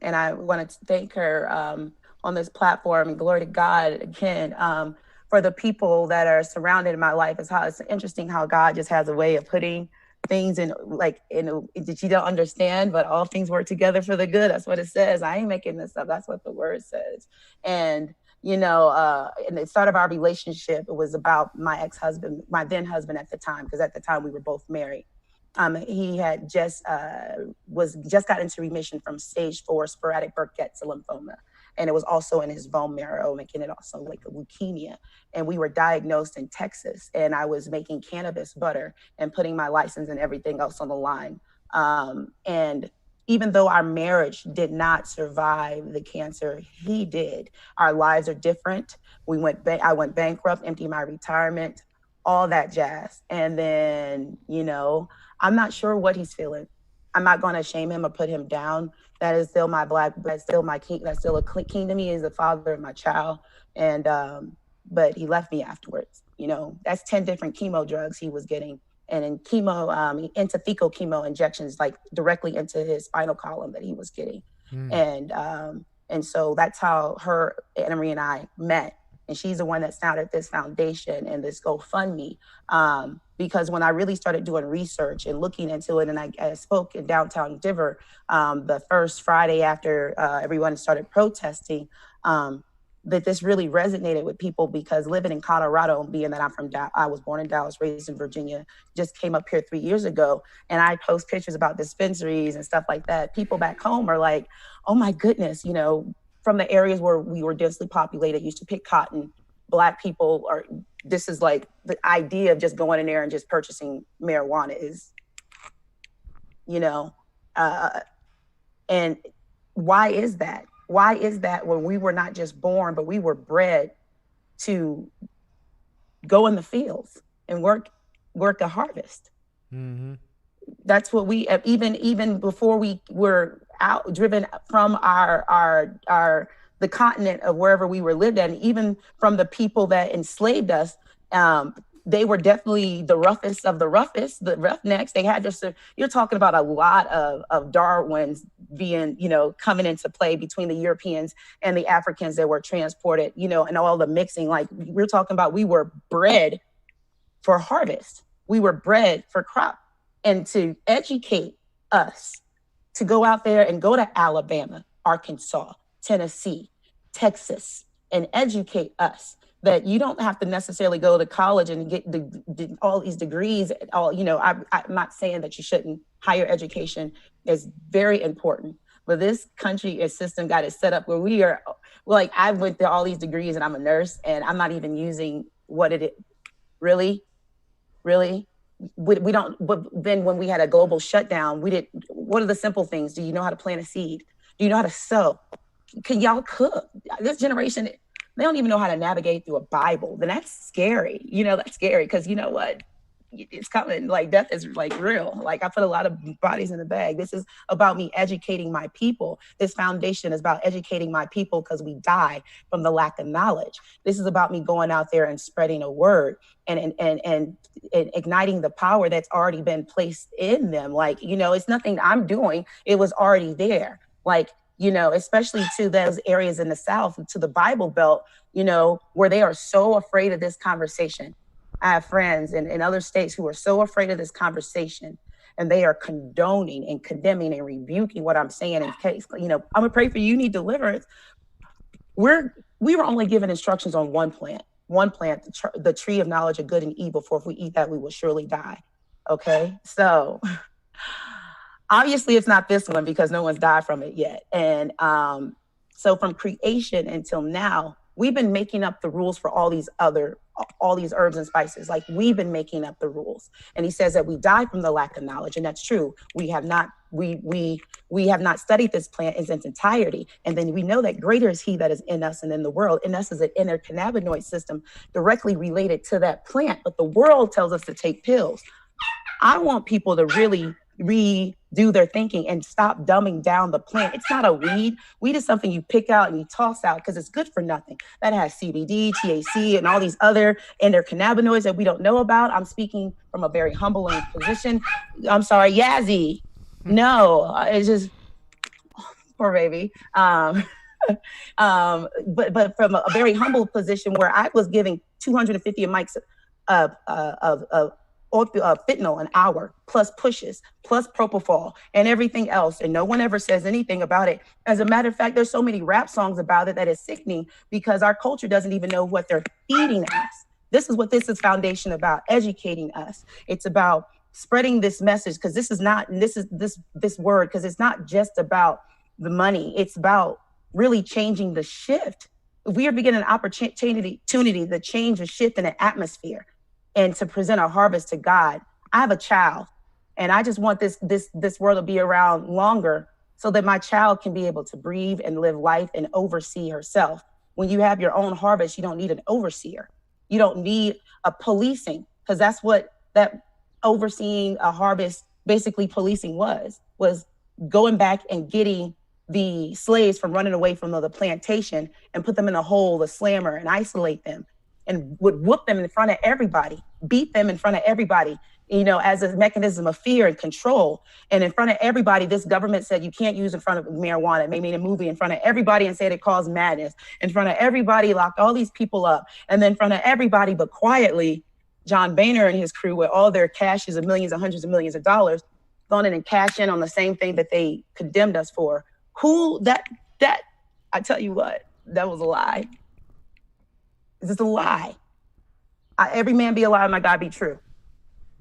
E: and I want to thank her on this platform, and glory to God again, for the people that are surrounded in my life. It's interesting how God just has a way of putting things in that you don't understand, but all things work together for the good. That's what it says. I ain't making this up. That's what the word says. And in the start of our relationship, it was about my ex-husband, my then husband at the time, because at the time we were both married. He had just got into remission from stage 4 sporadic Burkitt's lymphoma. And it was also in his bone marrow, making it also like a leukemia. And we were diagnosed in Texas, and I was making cannabis butter and putting my license and everything else on the line. And even though our marriage did not survive the cancer, he did. Our lives are different. I went bankrupt, emptied my retirement, all that jazz. And then, you know, I'm not sure what he's feeling. I'm not going to shame him or put him down. That is still my that's still my king. That's still a king to me. He's the father of my child. And, but he left me afterwards. You know, that's 10 different chemo drugs he was getting. And in chemo, intrathecal chemo injections, like directly into his spinal column that he was getting. And so that's how Anna Marie and I met. And she's the one that started this foundation and this GoFundMe. Because when I really started doing research and looking into it, and I spoke in downtown Denver the first Friday after everyone started protesting, that this really resonated with people, because living in Colorado, being that I was born in Dallas, raised in Virginia, just came up here 3 years ago, and I post pictures about dispensaries and stuff like that. People back home are like, oh my goodness, you know, from the areas where we were densely populated, used to pick cotton. Black people this is like the idea of just going in there and just purchasing marijuana is, you know, and why is that? Why is that when we were not just born, but we were bred to go in the fields and work a harvest? Mm-hmm. That's what we, even before we were driven from the continent of wherever we were lived at, and even from the people that enslaved us, they were definitely the roughest of the roughest, the roughnecks. They had you're talking about a lot of Darwins being, you know, coming into play between the Europeans and the Africans that were transported, you know, and all the mixing. Like we're talking about, we were bred for harvest. We were bred for crop, and to educate us to go out there and go to Alabama, Arkansas, Tennessee, Texas, and educate us that you don't have to necessarily go to college and get all these degrees. You know, I'm not saying that you shouldn't. Higher education is very important, but this country and system got it set up where we are, like, I went through all these degrees and I'm a nurse and I'm not even using what it is. Really? We don't, but then when we had a global shutdown, what are the simple things? Do you know how to plant a seed? Do you know how to sew? Can y'all cook? This generation, they don't even know how to navigate through a Bible. Then that's scary. You know, that's scary, because you know what? It's coming. Like, death is like real. Like, I put a lot of bodies in the bag. This is about me educating my people. This foundation is about educating my people, because we die from the lack of knowledge. This is about me going out there and spreading a word and igniting the power that's already been placed in them. Like, you know, it's nothing I'm doing. It was already there. Like, you know, especially to those areas in the South, to the Bible Belt, you know, where they are so afraid of this conversation. I have friends in other states who are so afraid of this conversation, and they are condoning and condemning and rebuking what I'm saying in case, you know, I'm gonna pray for you, you need deliverance. We were only given instructions on one plant, the tree of knowledge of good and evil, for if we eat that, we will surely die. Okay, so obviously it's not this one, because no one's died from it yet. And so from creation until now, we've been making up the rules for all these herbs and spices. Like, we've been making up the rules. And he says that we die from the lack of knowledge. And that's true. We have not studied this plant in its entirety. And then we know that greater is he that is in us and in the world. In us is an endocannabinoid system directly related to that plant. But the world tells us to take pills. I want people to really redo their thinking and stop dumbing down the plant. It's not a weed. Weed is something you pick out and you toss out because it's good for nothing. That has CBD, THC, and all these other endocannabinoids that we don't know about. I'm speaking from a very humbling position. I'm sorry, Yazzie. No, it's just, poor baby. But from a very humble position where I was giving 250 mics of fentanyl an hour, plus pushes, plus propofol, and everything else. And no one ever says anything about it. As a matter of fact, there's so many rap songs about it that is sickening, because our culture doesn't even know what they're feeding us. This is what this is foundation about, educating us. It's about spreading this message, because this word, because it's not just about the money. It's about really changing the shift. If we are beginning an opportunity to change the shift in the atmosphere and to present a harvest to God. I have a child, and I just want this world to be around longer so that my child can be able to breathe and live life and oversee herself. When you have your own harvest, you don't need an overseer. You don't need a policing, because that's what that overseeing a harvest, basically policing was going back and getting the slaves from running away from the plantation and put them in a hole, the slammer, and isolate them, and would whoop them in front of everybody, beat them in front of everybody, as a mechanism of fear and control. And in front of everybody, this government said you can't use in front of marijuana. They made a movie in front of everybody and said it caused madness. In front of everybody, locked all these people up. And then in front of everybody, but quietly, John Boehner and his crew, with all their cashes of millions and hundreds of millions of dollars, gone in and cashed in on the same thing that they condemned us for. I tell you what, that was a lie. It's just a lie. Every man be a lie, my God be true.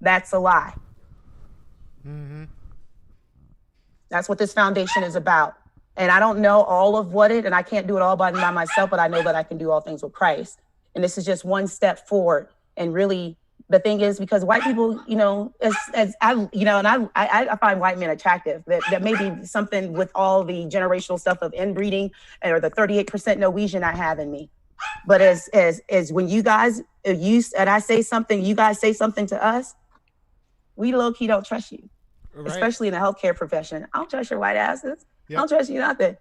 E: That's a lie.
A: Mm-hmm.
E: That's what this foundation is about. And I don't know all of and I can't do it all by myself, but I know that I can do all things with Christ. And this is just one step forward. And really, the thing is, because white people, I find white men attractive. That may be something with all the generational stuff of inbreeding or the 38% Norwegian I have in me. But as when you guys and I say something, you guys say something to us, we low key don't trust you, right. Especially in the healthcare profession. I don't trust your white asses. Yep. I don't trust you nothing,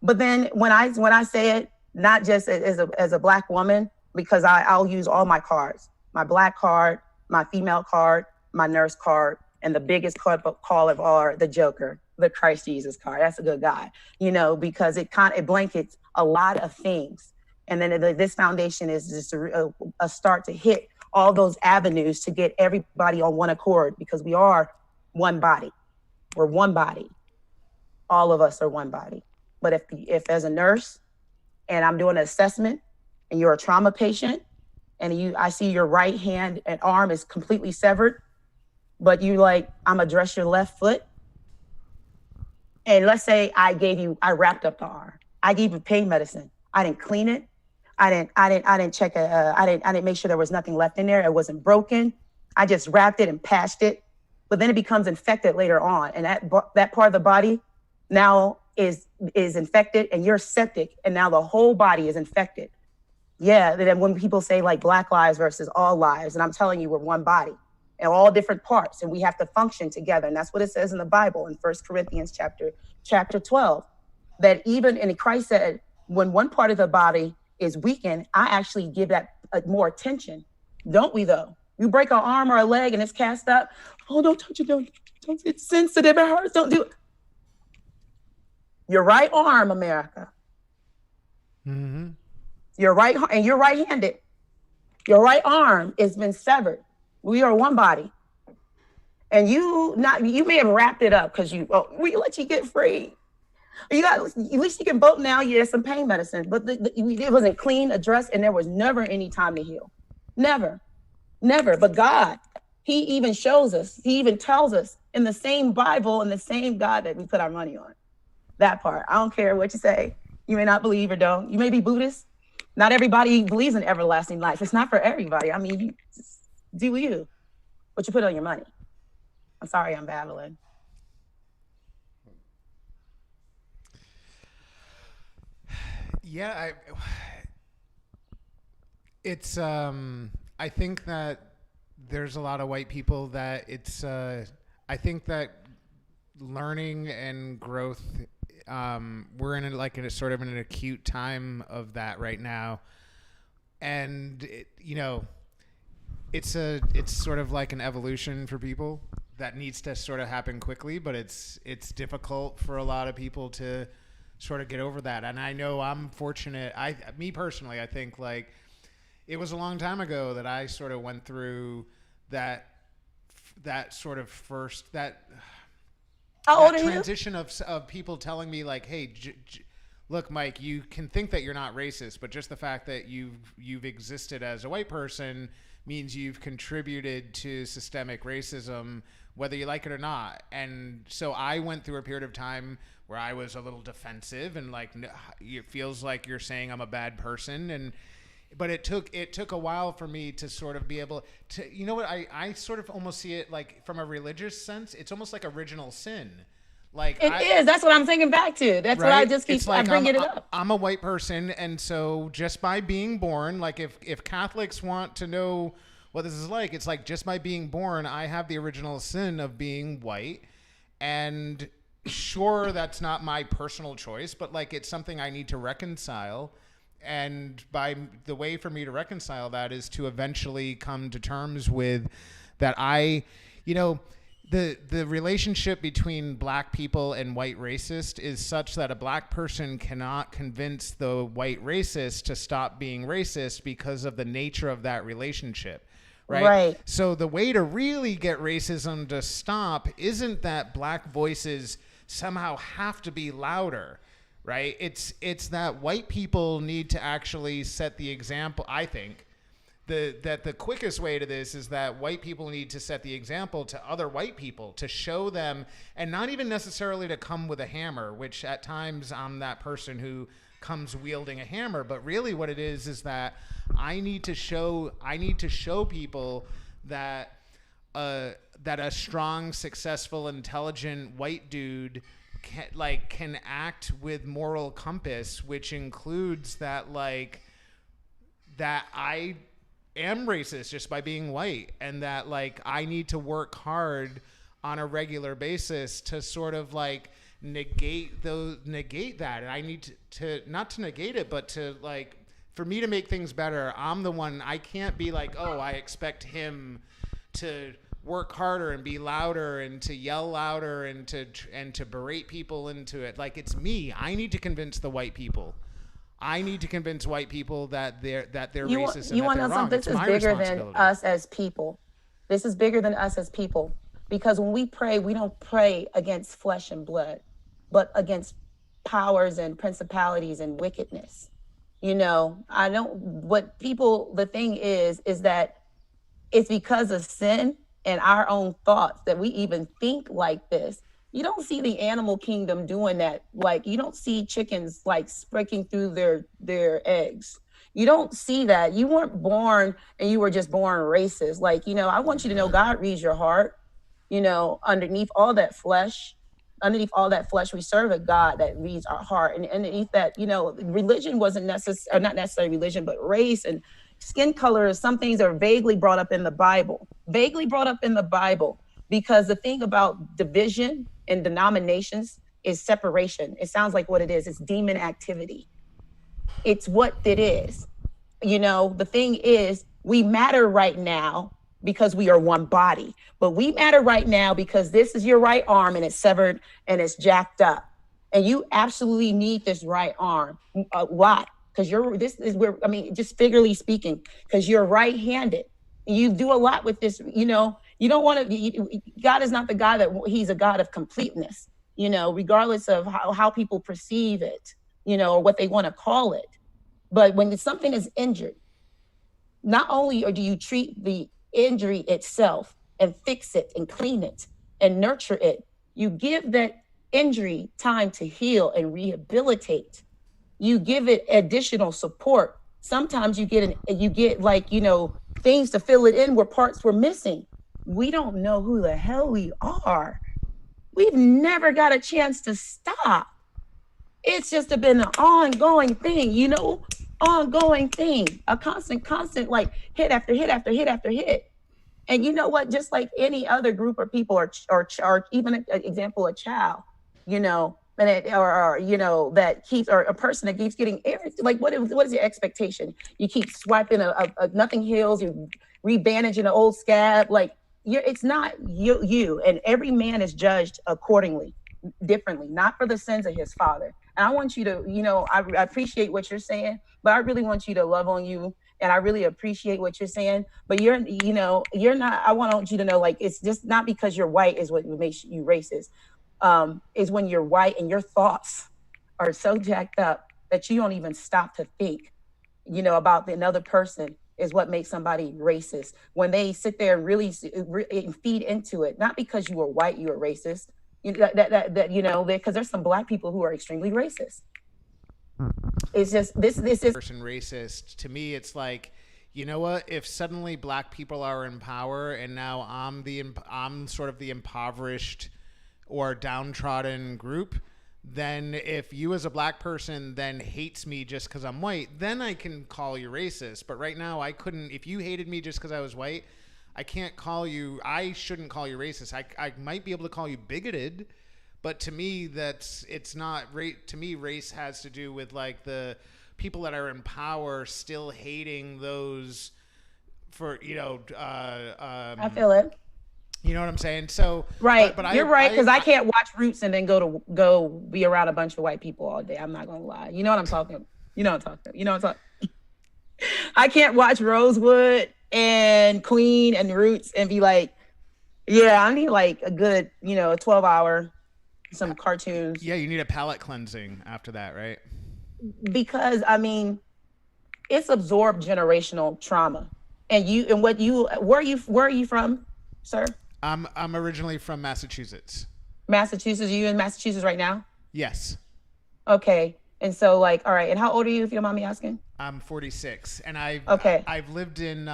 E: But then when I say it, not just as a Black woman, because I'll use all my cards, my Black card, my female card, my nurse card, and the biggest card of all are the Joker, the Christ Jesus card. That's a good guy, because it blankets a lot of things. And then this foundation is just a start to hit all those avenues to get everybody on one accord, because we are one body. We're one body. All of us are one body. But if as a nurse and I'm doing an assessment and you're a trauma patient and I see your right hand and arm is completely severed, but you I'm address your left foot. And let's say I wrapped up the arm. I gave you pain medicine. I didn't clean it. I didn't check I didn't make sure there was nothing left in there. It wasn't broken. I just wrapped it and patched it. But then it becomes infected later on. And that part of the body now is infected, and you're septic, and now the whole body is infected. Yeah, then when people say Black lives versus all lives, and I'm telling you, we're one body and all different parts, and we have to function together. And that's what it says in the Bible in 1 Corinthians chapter 12, that even, and Christ said, when one part of the body is weakened, I actually give that more attention. Don't we though? You break an arm or a leg and it's cast up. Oh, don't touch it. Don't, it's sensitive. It hurts. Don't do it. Your right arm, America.
A: Mm-hmm.
E: Your right, and you're right-handed. Your right arm has been severed. We are one body. And you may have wrapped it up because we let you get free. At least you can vote now. You have some pain medicine, but it wasn't clean, addressed, and there was never any time to heal. Never. But God, He even shows us, He even tells us in the same Bible and the same God that we put our money on. That part. I don't care what you say. You may not believe or don't. You may be Buddhist. Not everybody believes in everlasting life. It's not for everybody. I mean, do you? What you put on your money. I'm sorry, I'm babbling.
A: Yeah, I think that there's a lot of white people that I think that learning and growth, we're in a sort of an acute time of that right now. And it's sort of like an evolution for people that needs to sort of happen quickly, but it's difficult for a lot of people to sort of get over that. And I know I'm fortunate. Me personally, I think it was a long time ago that I sort of went through that sort of first, that transition of people telling me hey, look, Mike, you can think that you're not racist, but just the fact that you've existed as a white person means you've contributed to systemic racism, whether you like it or not. And so I went through a period of time where I was a little defensive and like, it feels like you're saying I'm a bad person. But it took a while for me to sort of be able to, you know what, I sort of almost see it like from a religious sense, it's almost like original sin. Like
E: it is. That's what I'm thinking back to. That's right? What I just keep, like, I bring it up.
A: I'm a white person. And so just by being born, like if Catholics want to know what this is like, it's like just by being born, I have the original sin of being white. And sure, that's not my personal choice, but like it's something I need to reconcile. And by the way for me to reconcile that is to eventually come to terms with that the relationship between black people and white racist is such that a black person cannot convince the white racist to stop being racist because of the nature of that relationship. Right. So the way to really get racism to stop isn't that black voices somehow have to be louder. Right. It's that white people need to actually set the example. I think that the quickest way to this is that white people need to set the example to other white people to show them, and not even necessarily to come with a hammer, which at times I'm that person who comes wielding a hammer. But really what it is that I need to show people that that a strong, successful, intelligent white dude can act with moral compass, which includes that I am racist just by being white, and that like I need to work hard on a regular basis to sort of like negate that, and I need to not to negate it, but to like for me to make things better. I'm the one. I can't be like, oh, I expect him to work harder and be louder and to yell louder and to berate people into it. Like it's me. I need to convince the white people. I need to convince white people that they're racist and that they're wrong.
E: This is bigger than us as people. This is bigger than us as people, because when we pray, we don't pray against flesh and blood, but against powers and principalities and wickedness. The thing is that it's because of sin and our own thoughts that we even think like this. You don't see the animal kingdom doing that. Like you don't see chickens like breaking through their eggs. You don't see that. You weren't born and you were just born racist. Like, I want you to know God reads your heart. Underneath all that flesh, we serve a God that reads our heart. And underneath that, religion wasn't necessary, not necessarily religion, but race and skin color is some things that are vaguely brought up in the Bible, because the thing about division and denominations is separation. It sounds like what it is. It's demon activity. It's what it is. The thing is, we matter right now because we are one body, but we matter right now because this is your right arm and it's severed and it's jacked up. And you absolutely need this right arm a lot. Because just figuratively speaking, because you're right-handed. You do a lot with this, you don't want to, God is not the God he's a God of completeness, regardless of how people perceive it, or what they want to call it. But when something is injured, not only do you treat the injury itself and fix it and clean it and nurture it, you give that injury time to heal and rehabilitate. You give it additional support. Sometimes you get things to fill it in where parts were missing. We don't know who the hell we are. We've never got a chance to stop. It's just been an ongoing thing, a constant like hit after hit after hit after hit. And you know what? Just like any other group of people or even an example, a child, that keeps, or a person that keeps getting everything. Like what is your expectation? You keep swiping a nothing heals, you rebandaging an old scab. Like it's not you. And every man is judged accordingly, differently, not for the sins of his father. And I want you to, I appreciate what you're saying, but I really want you to love on you. And I really appreciate what you're saying, but you're not, I want you to know, like, it's just not because you're white is what makes you racist. Is when you're white and your thoughts are so jacked up that you don't even stop to think, about another person is what makes somebody racist. When they sit there and really feed into it, not because you were white, you were racist. That you know, because there's some Black people who are extremely racist. It's just this is
A: person racist. To me, it's like, you know what? If suddenly Black people are in power, and now I'm sort of the impoverished or downtrodden group, then if you as a Black person then hates me just because I'm white, then I can call you racist. But right now, I couldn't. If you hated me just because I was white, I can't call you. I shouldn't call you racist. I might be able to call you bigoted. But to me, it's not. To me, race has to do with like the people that are in power still hating those for, you know.
E: I feel it.
A: You know what I'm saying? So
E: right, but you're right, because I can't watch Roots and then go be around a bunch of white people all day. I'm not gonna lie. You know what I'm talking. You know what I'm talking. You know what I'm talking. I can't watch Rosewood and Queen and Roots and be like, yeah, I need like a good, you know, a 12-hour. Some cartoons.
A: Yeah, you need a palate cleansing after that, right?
E: Because I mean, it's absorbed generational trauma. And where are you from, sir?
A: I'm originally from Massachusetts.
E: Massachusetts. Are you in Massachusetts right now?
A: Yes.
E: Okay. And so like, all right. And how old are you, if you don't mind me asking?
A: I'm 46, and I've lived in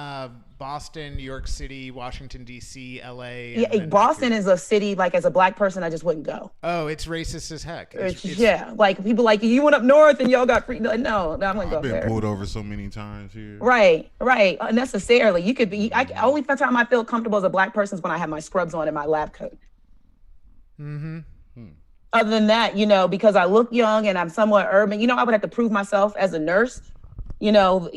A: Boston, New York City, Washington D.C., L.A.
E: Yeah, Boston is a city. Like as a Black person, I just wouldn't go.
A: Oh, it's racist as heck.
E: Yeah, like people like you went up north and y'all got free. No, I wouldn't go there.
D: I've been pulled over so many times here.
E: Right, unnecessarily. You could be. Only time I feel comfortable as a Black person is when I have my scrubs on and my lab coat.
A: Mm-hmm.
E: Other than that, you know, because I look young and I'm somewhat urban, you know, I would have to prove myself as a nurse. You know,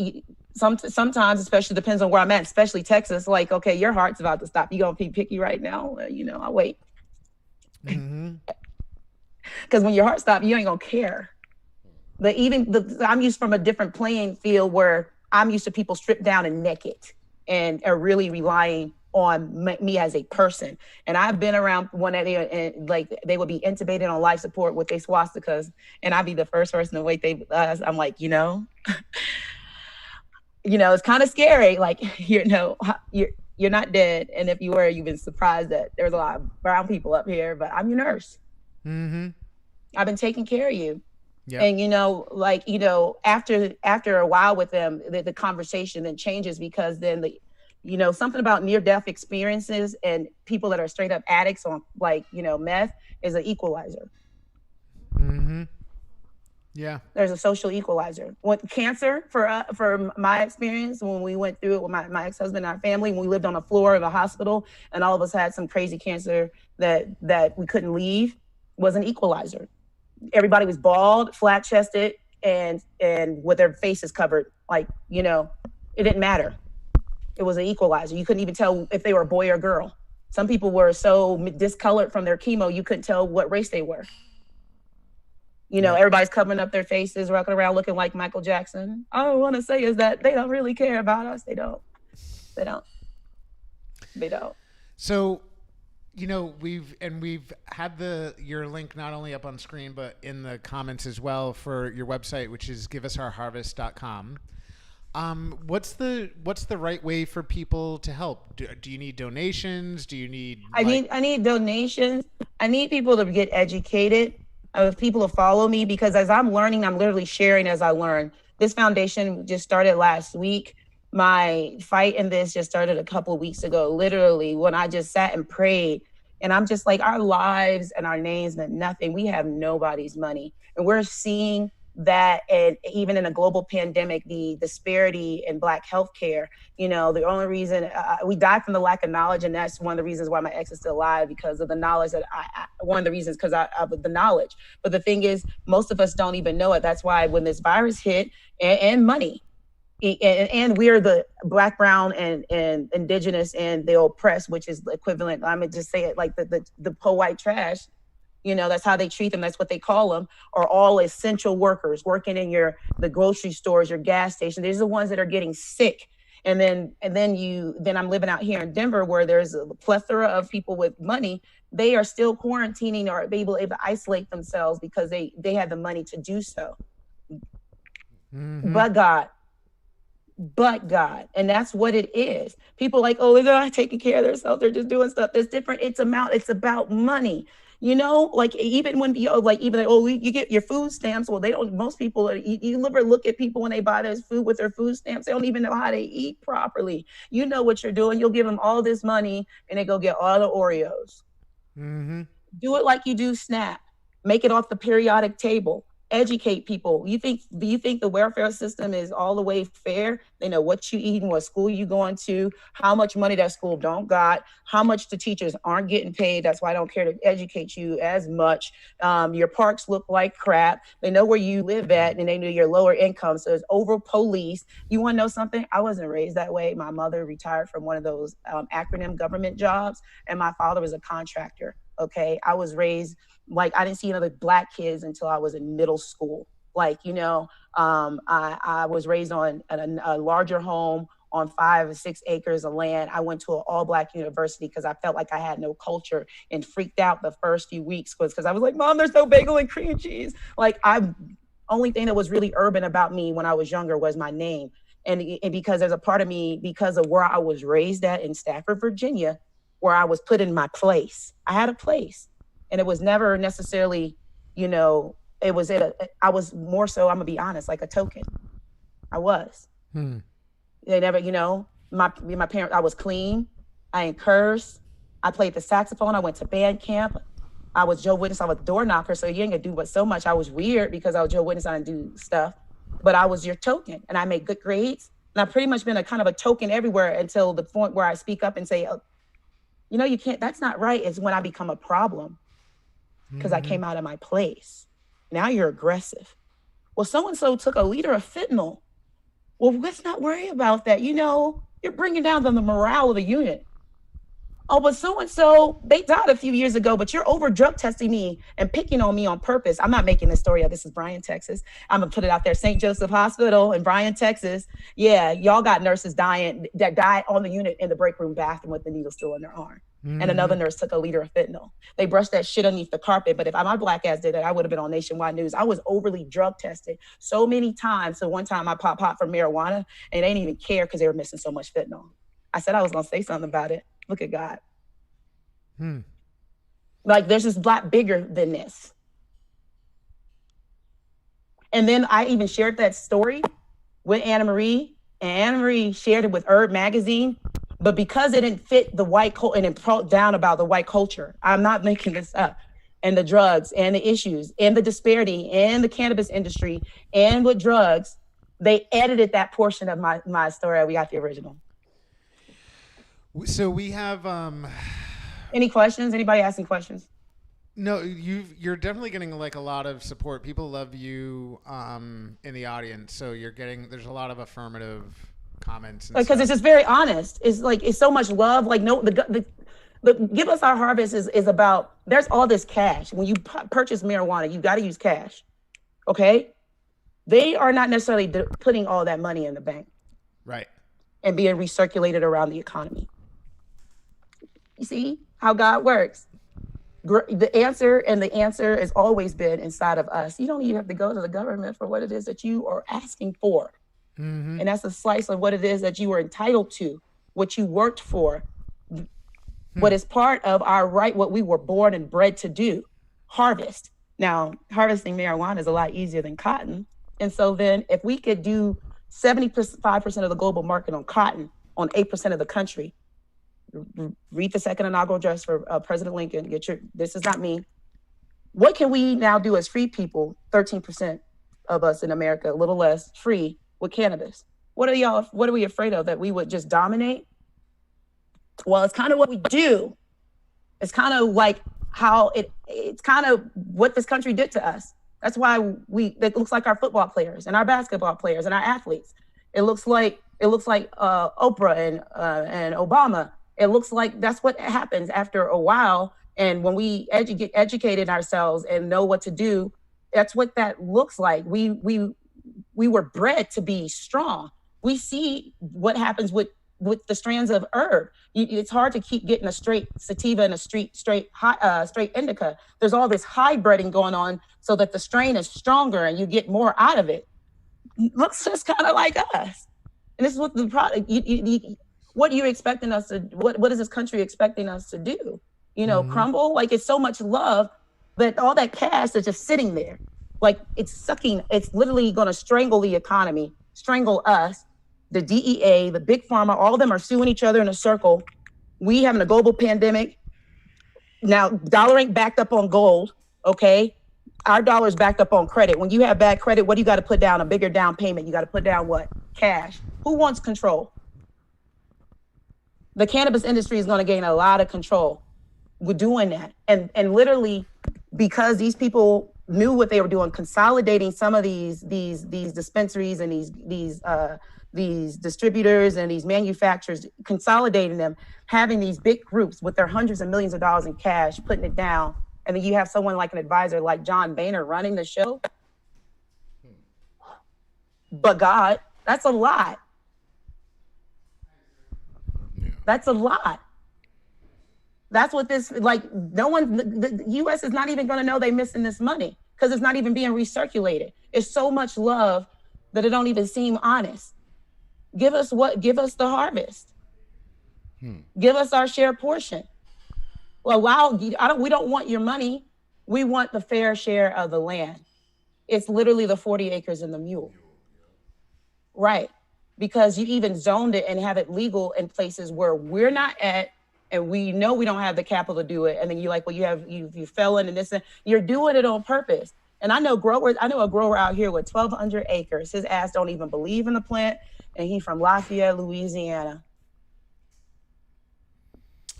E: sometimes, especially depends on where I'm at, especially Texas, like, okay, your heart's about to stop. You gonna be picky right now? You know, I'll wait.
A: Mm-hmm.
E: Because when your heart stops, you ain't gonna care. I'm used from a different playing field where I'm used to people stripped down and naked and are really relying on me as a person. And I've been around when they would be intubated on life support with their swastikas, and I'd be the first person to wait. I'm like, you know, it's kind of scary. Like, you're not dead, and if you were, you've been surprised that there's a lot of brown people up here. But I'm your nurse.
A: Mm-hmm.
E: I've been taking care of you.
A: Yep.
E: And after a while with them, the conversation then changes, because then something about near-death experiences and people that are straight up addicts on meth is an equalizer.
A: Mm-hmm. Yeah.
E: There's a social equalizer. What cancer for my experience, when we went through it with my ex-husband and our family, when we lived on a floor of a hospital and all of us had some crazy cancer that we couldn't leave, was an equalizer. Everybody was bald, flat-chested, and with their faces covered. It didn't matter. It was an equalizer. You couldn't even tell if they were a boy or girl. Some people were so discolored from their chemo, you couldn't tell what race they were. Everybody's covering up their faces, walking around looking like Michael Jackson. All I want to say is that they don't really care about us. They don't.
A: So, we've had your link not only up on screen, but in the comments as well for your website, which is giveusOurharvest.com. What's the right way for people to help? Do you need donations? Do you need? I
E: need donations. I need people to get educated. People to follow me, because as I'm learning, I'm literally sharing as I learn. This foundation just started last week. My fight in this just started a couple of weeks ago, literally, when I just sat and prayed. And I'm just like, our lives and our names meant nothing. We have nobody's money. And we're seeing that, and even in a global pandemic, the disparity in Black healthcare. The only reason we die from the lack of knowledge, and that's one of the reasons why my ex is still alive, because of the knowledge that one of the reasons, because of the knowledge. But the thing is, most of us don't even know it. That's why when this virus hit, and money, and we're the Black, brown, and indigenous, and the oppressed, which is the equivalent. I'm gonna just say it like the poor white trash. That's how they treat them. That's what they call them, are all essential workers working in the grocery stores, your gas station. These are the ones that are getting sick. And then I'm living out here in Denver, where there's a plethora of people with money. They are still quarantining or able to isolate themselves because they have the money to do so.
A: Mm-hmm.
E: But God, but God. And that's what it is. People like, oh, they're not taking care of themselves. They're just doing stuff that's different. It's about money. You know, like even when you like, you get your food stamps. Well, they don't, most people, you ever look at people when they buy their food with their food stamps, they don't even know how to eat properly. You know what you're doing. You'll give them all this money and they go get all the Oreos. Mm-hmm. Do it like you do SNAP. Make it off the periodic table. Educate people. Do you think the welfare system is all the way fair? They know what you eat and what school you going to, how much money that school don't got, how much the teachers aren't getting paid. That's why I don't care to educate you as much. Your parks look like crap. They know where you live at and they know your lower income. So it's over police. You want to know something? I wasn't raised that way. My mother retired from one of those acronym government jobs, and my father was a contractor. Okay, I was raised like I didn't see another Black kids until I was in middle school. Like, you know, I was raised on a larger home on 5 or 6 acres of land. I went to an all-Black university because I felt like I had no culture and freaked out the first few weeks because I was like, Mom, there's no bagel and cream cheese. Like, only thing that was really urban about me when I was younger was my name. And because there's a part of me, because of where I was raised at in Stafford, Virginia, where I was put in my place. I had a place. And it was never necessarily, you know, I was more so, I'm gonna be honest, like a token. I was. They never, you know, my parents, I was clean. I ain't curse. I played the saxophone. I went to band camp. I was Joe Witness. I was a door knocker. So you ain't gonna do but so much. I was weird because I was Joe Witness. I didn't do stuff, but I was your token and I made good grades. And I've pretty much been a kind of a token everywhere until the point where I speak up and say, oh, you know, you can't, that's not right. It's when I become a problem because I came out of my place. Now you're aggressive. Well, so-and-so took a liter of fentanyl. Well, let's not worry about that. You know, you're bringing down the morale of the unit. Oh, but so-and-so, they died a few years ago, but you're over drug testing me and picking on me on purpose. I'm not making this story up. This is Bryan, Texas. I'm gonna put it out there. St. Joseph Hospital in Bryan, Texas. Yeah, y'all got nurses that died on the unit in the break room bathroom with the needle still in their arm. And another nurse took a liter of fentanyl. They brushed that shit underneath the carpet. But if my Black ass did that, I would have been on nationwide news. I was overly drug tested so many times. So one time I popped for marijuana and they didn't even care because they were missing so much fentanyl. I said I was gonna say something about it. Look at God. Like there's this Black bigger than this. And then I even shared that story with Anna Marie, and Anna Marie shared it with Herb Magazine. But because it didn't fit the white culture and it brought down about the white culture, I'm not making this up, and the drugs and the issues and the disparity and the cannabis industry and with drugs, they edited that portion of my story. We got the original.
A: So we have
E: any questions? Anybody asking questions?
A: No, you're definitely getting like a lot of support. People love you in the audience, so there's a lot of affirmative comments
E: because it's just very honest. It's like it's so much love. Like no, the Give Us Our Harvest is about. There's all this cash. When you purchase marijuana, you got to use cash. Okay, they are not necessarily putting all that money in the bank,
A: right,
E: and being recirculated around the economy. You see how God works. The answer has always been inside of us. You don't even have to go to the government for what it is that you are asking for. And that's a slice of what it is that you were entitled to, what you worked for, what is part of our right, what we were born and bred to do, harvest. Now, harvesting marijuana is a lot easier than cotton. And so then if we could do 75% of the global market on cotton, on 8% of the country, read the second inaugural address for President Lincoln, this is not me. What can we now do as free people, 13% of us in America, a little less free, with cannabis? What are we afraid of, that we would just dominate? Well, it's kind of what we do. It's kind of like how it's kind of what this country did to us. That's why it looks like our football players and our basketball players and our athletes. It looks like Oprah and Obama. It looks like that's what happens after a while. And when we educated ourselves and know what to do, that's what that looks like. We were bred to be strong. We see what happens with the strands of herb. It's hard to keep getting a straight sativa and a straight indica. There's all this hybriding going on so that the strain is stronger and you get more out of it. Looks just kind of like us. And this is what the product, what you're expecting us to, what is this country expecting us to do? Crumble? Like, it's so much love, but all that cash is just sitting there. Like, it's sucking, it's literally going to strangle the economy, strangle us, the DEA, the big pharma, all of them are suing each other in a circle. We having a global pandemic. Now, dollar ain't backed up on gold, okay? Our dollar's backed up on credit. When you have bad credit, what do you got to put down? A bigger down payment. You got to put down what? Cash. Who wants control? The cannabis industry is going to gain a lot of control. We're doing that. And literally, because these people knew what they were doing, consolidating some of these dispensaries and these distributors and these manufacturers, consolidating them, having these big groups with their hundreds of millions of dollars in cash, putting it down. And then you have someone like an advisor like John Boehner running the show. But God, that's a lot.
D: Yeah.
E: That's a lot. That's what this, like, no one, the U.S. is not even going to know they're missing this money because it's not even being recirculated. It's so much love that it don't even seem honest. Give us the harvest. Give us our share portion. Well, we don't want your money. We want the fair share of the land. It's literally the 40 acres and the mule. Right. Because you even zoned it and have it legal in places where we're not at, and we know we don't have the capital to do it. And then you're like, well, you fell in and this, and you're doing it on purpose. And I know a grower out here with 1,200 acres. His ass don't even believe in the plant. And he from Lafayette, Louisiana.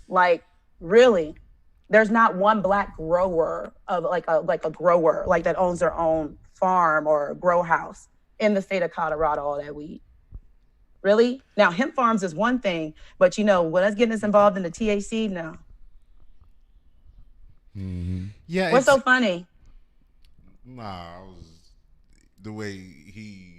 E: Like, really, there's not one black grower of like a grower like that owns their own farm or grow house in the state of Colorado, all that weed. Really? Now, hemp farms is one thing, but when us getting us involved in the THC, no.
D: Mm-hmm.
A: Yeah.
E: What's so funny?
D: Nah, the way he.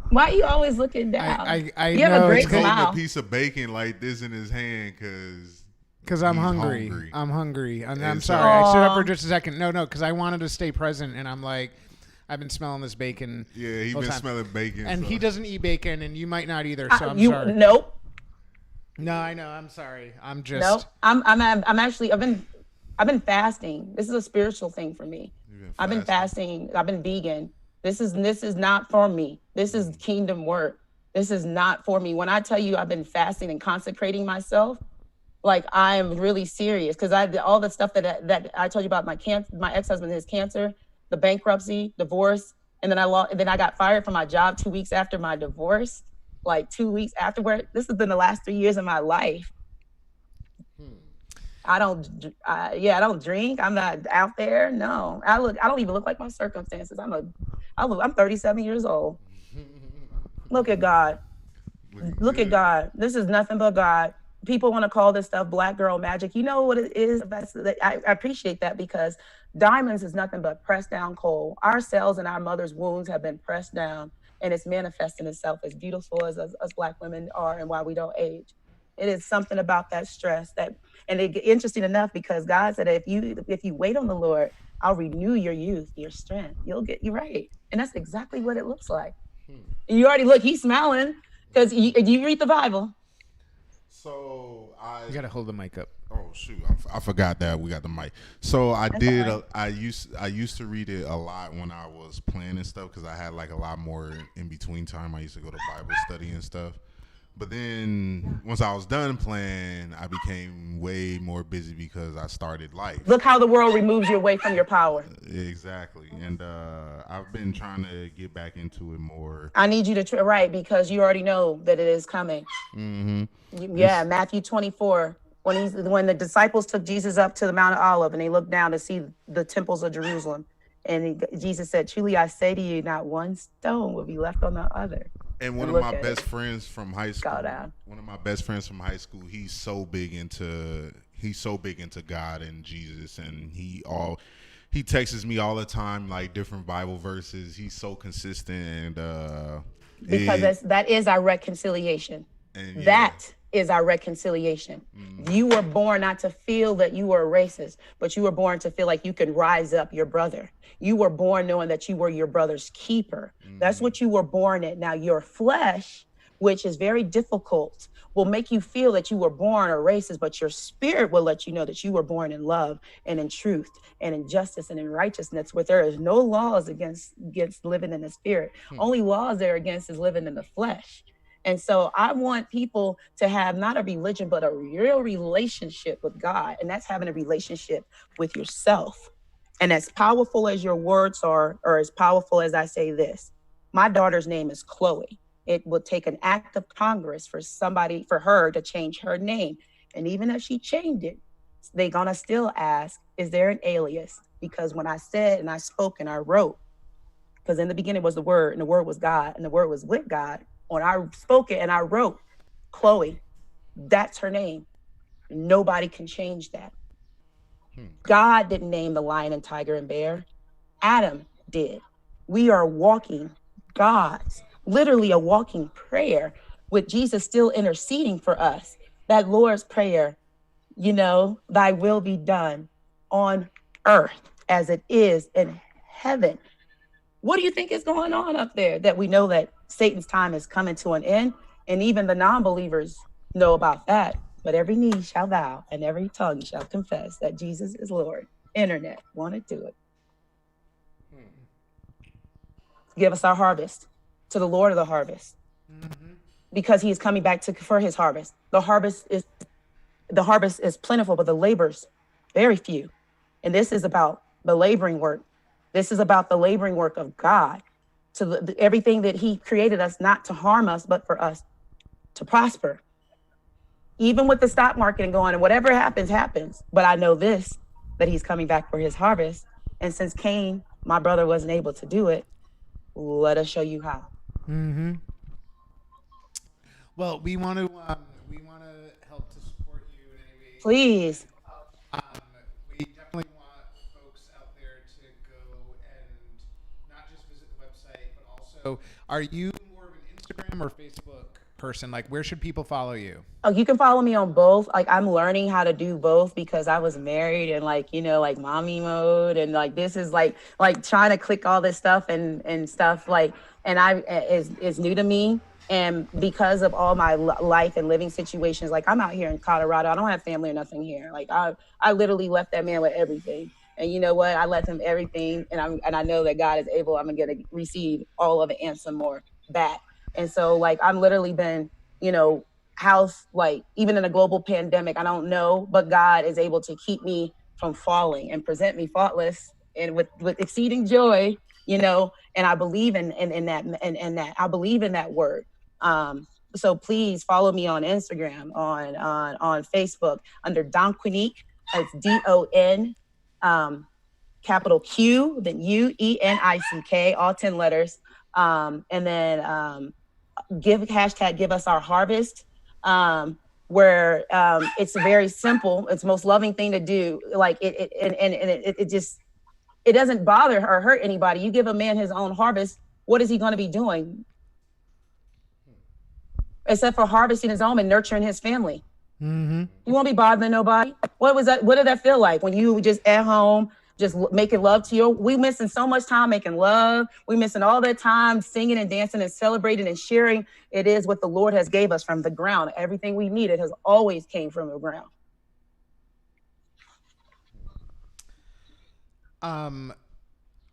E: Why are you always looking down?
A: I
E: you have
A: know
E: a great
A: it's
D: He's holding
E: smile.
D: a piece of bacon like this in his hand
A: because I'm
D: he's
A: hungry.
D: hungry.
A: I'm hungry. And I'm
D: And
A: sorry.
E: so-
A: I stood up for just a second. No, because I wanted to stay present, and I'm like, I've been smelling this bacon.
D: Yeah, he's
A: all the
D: been
A: time.
D: smelling bacon.
A: And
D: so.
A: he doesn't eat bacon, and you might not either. So I'm
E: you
A: sorry.
E: nope.
A: No, I know. I'm sorry. I'm just.
E: Nope. I'm actually I've been fasting. This is a spiritual thing for me. I've been fasting. I've been vegan. This is not for me. This is kingdom work. This is not for me. When I tell you I've been fasting and consecrating myself, like, I am really serious, because all the stuff that I told you about, my ex-husband, his cancer, the bankruptcy, divorce, and then I got fired from my job 2 weeks after my divorce. Like 2 weeks afterward. This has been the last 3 years of my life. I don't drink. I'm not out there. No, I don't even look like my circumstances. I'm 37 years old. Look at God. Look at God. This is nothing but God. People want to call this stuff black girl magic. You know what it is? I appreciate that, because diamonds is nothing but pressed down coal. Our cells and our mother's wounds have been pressed down, and it's manifesting itself as beautiful as us black women are, and why we don't age. It is something about that stress interesting enough, because God said, if you wait on the Lord, I'll renew your youth, your strength. You're right. And that's exactly what it looks like. And you already look, he's smiling, because you read the Bible.
D: So
A: You gotta hold the mic up.
D: Oh shoot! I forgot that we got the mic. So I used to read it a lot when I was planning stuff, because I had like a lot more in between time. I used to go to Bible study and stuff. But then once I was done playing, I became way more busy because I started life.
E: Look how the world removes you away from your power.
D: Exactly. And I've been trying to get back into it more.
E: I need you to right, because you already know that it is coming.
D: Mm-hmm.
E: Yeah, Matthew 24. When the disciples took Jesus up to the Mount of Olives, and they looked down to see the temples of Jerusalem, and Jesus said, "Truly I say to you, not one stone will be left on the other."
D: And one of my best friends from high school, he's so big into God and Jesus, and he texts me all the time, like different Bible verses. He's so consistent, and
E: because that is our reconciliation.
D: And
E: is our reconciliation. You were born not to feel that you were a racist, but you were born to feel like you could rise up your brother. You were born knowing that you were your brother's keeper. That's what you were born in. Now your flesh, which is very difficult, will make you feel that you were born a racist, but your spirit will let you know that you were born in love and in truth and in justice and in righteousness, where there is no laws against living in the spirit. Only laws there against is living in the flesh. And so I want people to have not a religion, but a real relationship with God. And that's having a relationship with yourself. And as powerful as your words are, or as powerful as I say this, my daughter's name is Chloe. It will take an act of Congress for her to change her name. And even if she changed it, they're gonna still ask, is there an alias? Because when I said and I spoke and I wrote, because in the beginning was the Word, and the Word was God, and the Word was with God. When I spoke it and I wrote Chloe, that's her name. Nobody can change that. God didn't name the lion and tiger and bear. Adam did. We are walking gods, literally a walking prayer with Jesus still interceding for us. That Lord's Prayer, thy will be done on earth as it is in heaven. What do you think is going on up there that we know that Satan's time is coming to an end? And even the non-believers know about that. But every knee shall bow and every tongue shall confess that Jesus is Lord. Internet, want to do it. Give us our harvest to the Lord of the harvest. Because he is coming back for his harvest. The harvest is plentiful, but the labor's very few. And this is about the laboring work. This is about the laboring work of God, to everything that he created us not to harm us, but for us to prosper. Even with the stock market and going, and whatever happens, happens. But I know this, that he's coming back for his harvest. And since Cain, my brother, wasn't able to do it, let us show you how.
A: Mm-hmm. Well, we want to help to support you in any way.
E: Please.
A: We definitely want folks out there to go and not just visit the website, but also, are you more of an Instagram or Facebook person? Like, where should people follow you?
E: Oh, you can follow me on both. Like, I'm learning how to do both because I was married and like mommy mode. And like, this is like trying to click all this stuff and stuff like, and is new to me. And because of all my life and living situations, like I'm out here in Colorado, I don't have family or nothing here. Like I literally left that man with everything. And you know what? I left him everything. And I know that God is able, I'm going to receive all of it and some more back. And so like, I'm literally been, house, like even in a global pandemic, I don't know, but God is able to keep me from falling and present me faultless and with exceeding joy, and I believe in that, and that I believe in that word. So please follow me on Instagram, on Facebook under DonQuenick. It's DON, capital Q, then UENICK, all 10 letters. And then give us our harvest, where it's very simple. It's the most loving thing to do. Like it doesn't bother or hurt anybody. You give a man his own harvest, what is he going to be doing? Except for harvesting his own and nurturing his family.
A: Mm-hmm.
E: You won't be bothering nobody. What was that? What did that feel like when you just at home, just making love to you? We missing so much time making love. We missing all that time singing and dancing and celebrating and sharing. It is what the Lord has gave us from the ground. Everything we needed has always came from the ground. And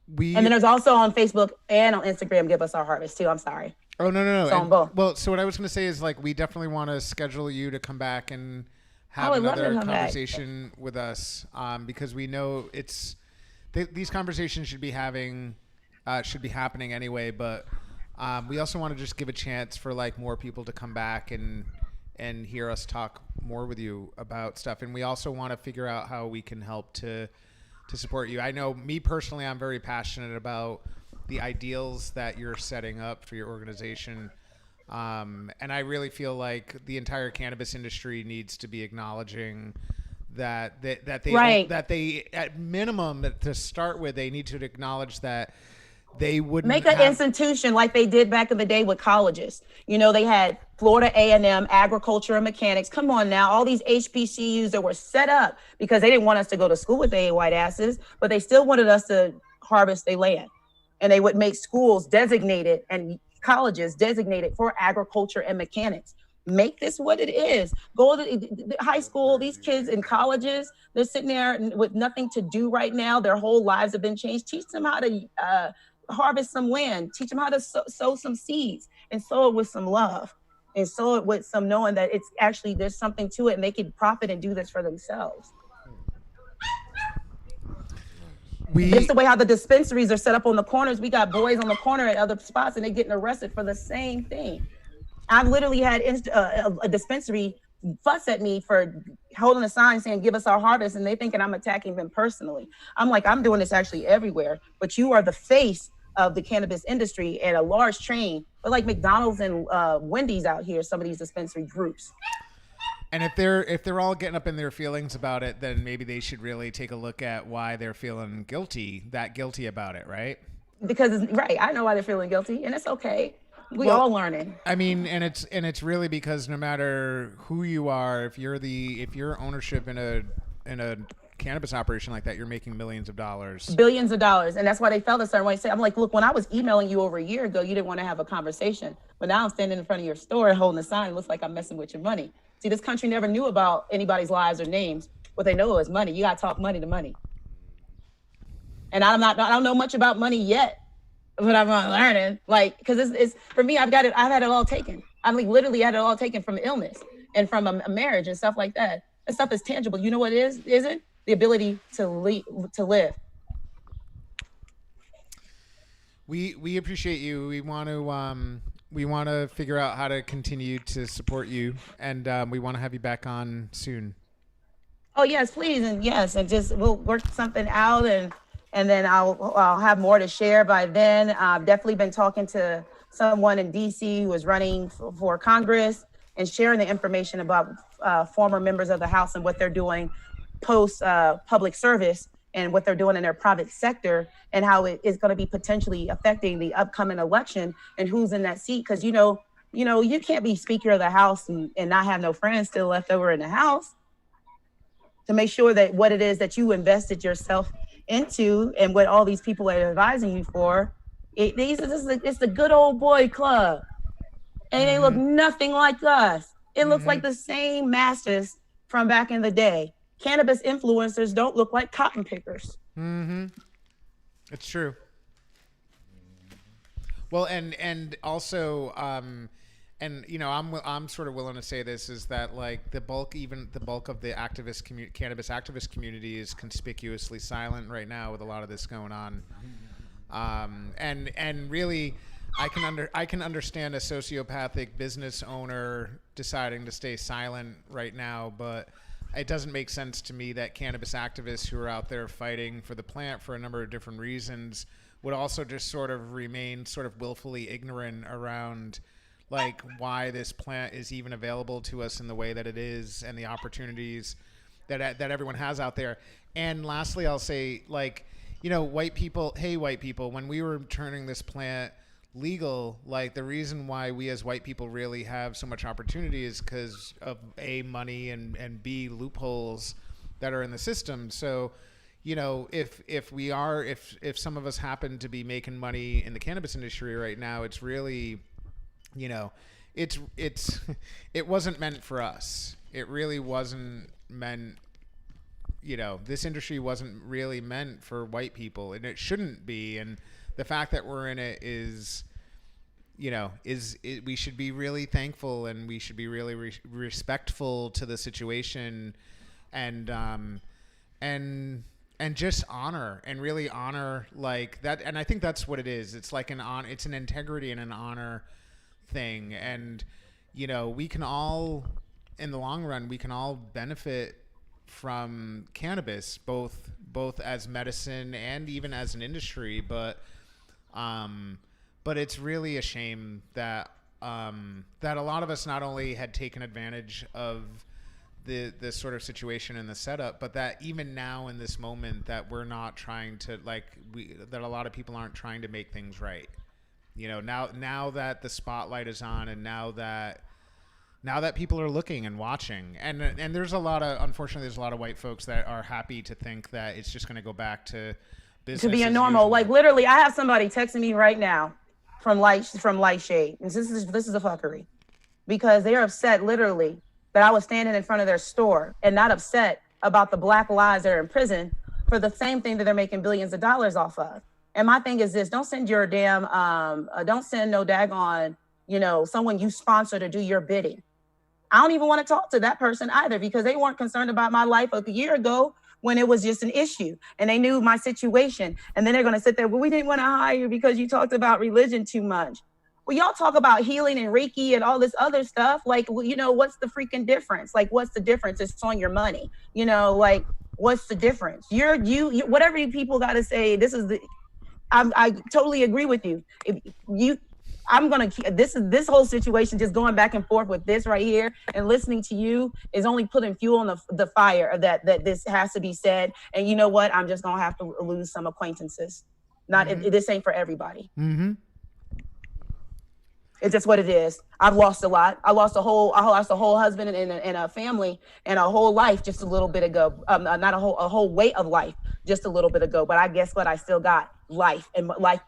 E: then there's also on Facebook and on Instagram, Give Us Our Harvest too. I'm sorry.
A: Oh, no.
E: So on both.
A: Well, so what I was going to say is like, we definitely want to schedule you to come back and have another conversation with us, because we know these conversations should be happening anyway. But we also want to just give a chance for like more people to come back and hear us talk more with you about stuff. And we also want to figure out how we can help to support you. I know me personally, I'm very passionate about the ideals that you're setting up for your organization. And I really feel like the entire cannabis industry needs to be acknowledging that they at minimum, to start with, they need to acknowledge that they wouldn't
E: make an institution like they did back in the day with colleges. You know, they had Florida A&M, agriculture and mechanics. Come on now, all these HBCUs that were set up because they didn't want us to go to school with their white asses, but they still wanted us to harvest their land. And they would make schools designated and colleges designated for agriculture and mechanics. Make this what it is. Go to the high school. These kids in colleges, they're sitting there with nothing to do right now. Their whole lives have been changed. Teach them how to harvest some land. Teach them how to sow some seeds and sow it with some love and sow it with some knowing that it's actually there's something to it and they can profit and do this for themselves. Just the way how the dispensaries are set up on the corners. We got boys on the corner at other spots and they're getting arrested for the same thing. I've literally had a dispensary fuss at me for holding a sign saying, give us our harvest. And they thinking I'm attacking them personally. I'm like, I'm doing this actually everywhere, but you are the face of the cannabis industry and a large chain, but like McDonald's and Wendy's out here, some of these dispensary groups.
A: And if they're all getting up in their feelings about it, then maybe they should really take a look at why they're feeling guilty about it, right?
E: Because right, I know why they're feeling guilty, and it's okay. We all learning.
A: I mean, and it's really because no matter who you are, if you're ownership in a cannabis operation like that, you're making billions of dollars,
E: and that's why they felt a certain way. I'm like, look, when I was emailing you over a year ago, you didn't want to have a conversation, but now I'm standing in front of your store holding a sign. It looks like I'm messing with your money. See, this country never knew about anybody's lives or names. What they know is money. You got to talk money to money. And I don't know much about money yet, but I'm learning. Like, because it's for me, I've had it all taken. I mean, literally had it all taken from illness and from a marriage and stuff like that. That stuff is tangible. You know what it is? Isn't the ability to live.
A: We appreciate you. We want to figure out how to continue to support you, and we want to have you back on soon.
E: Oh yes, please, and just we'll work something out, and then I'll have more to share by then. I've definitely been talking to someone in DC who is running for Congress and sharing the information about former members of the House and what they're doing post public service and what they're doing in their private sector and how it is going to be potentially affecting the upcoming election and who's in that seat. Because, you can't be Speaker of the House and not have no friends still left over in the House to make sure that what it is that you invested yourself into and what all these people are advising you for, it's the good old boy club. And they look nothing like us. It looks like the same masters from back in the day. Cannabis influencers don't look like cotton pickers.
A: It's true. Well, and also, I'm sort of willing to say this is that like the bulk of the cannabis activist community is conspicuously silent right now with a lot of this going on. And really, I can understand a sociopathic business owner deciding to stay silent right now, but it doesn't make sense to me that cannabis activists who are out there fighting for the plant for a number of different reasons would also just sort of remain sort of willfully ignorant around like why this plant is even available to us in the way that it is and the opportunities that everyone has out there. And lastly, I'll say like, white people, when we were turning this plant legal, like the reason why we as white people really have so much opportunity is because of A, money, and B, loopholes that are in the system. So, if some of us happen to be making money in the cannabis industry right now, it's really, it wasn't meant for us. It really wasn't meant. This industry wasn't really meant for white people, and it shouldn't be. And the fact that we're in it is, we should be really thankful and we should be really respectful to the situation, and just really honor like that. And I think that's what it is. It's like it's an integrity and an honor thing. And, we can all, in the long run, we can all benefit from cannabis, both as medicine and even as an industry, but it's really a shame that a lot of us not only had taken advantage of the sort of situation and the setup, but that even now in this moment that we're not trying to that a lot of people aren't trying to make things right. You know, now that the spotlight is on, and now that people are looking and watching, and unfortunately there's a lot of white folks that are happy to think that it's just going to go back to business
E: to be a
A: as
E: normal.
A: usual.
E: Like literally, I have somebody texting me right now from Light Shade, and this is a fuckery, because they're upset literally that I was standing in front of their store and not upset about the black lives that are in prison for the same thing that they're making billions of dollars off of. And my thing is this: don't send your damn, don't send no daggone, someone you sponsor to do your bidding. I don't even want to talk to that person either, because they weren't concerned about my life a year ago when it was just an issue and they knew my situation. And then they're going to sit there, well, we didn't want to hire you because you talked about religion too much. Well, y'all talk about healing and Reiki and all this other stuff. Like, what's the freaking difference? Like, what's the difference? It's on your money. What's the difference? You whatever you people got to say, I totally agree with you. I'm gonna keep this whole situation just going back and forth with this right here, and listening to you is only putting fuel on the fire that this has to be said. And you know what? I'm just gonna have to lose some acquaintances. This ain't for everybody.
A: Mm-hmm.
E: It's just what it is. I've lost a lot. I lost a whole husband and a family and a whole life just a little bit ago. Not a whole way of life just a little bit ago. But I guess what? I still got life, and life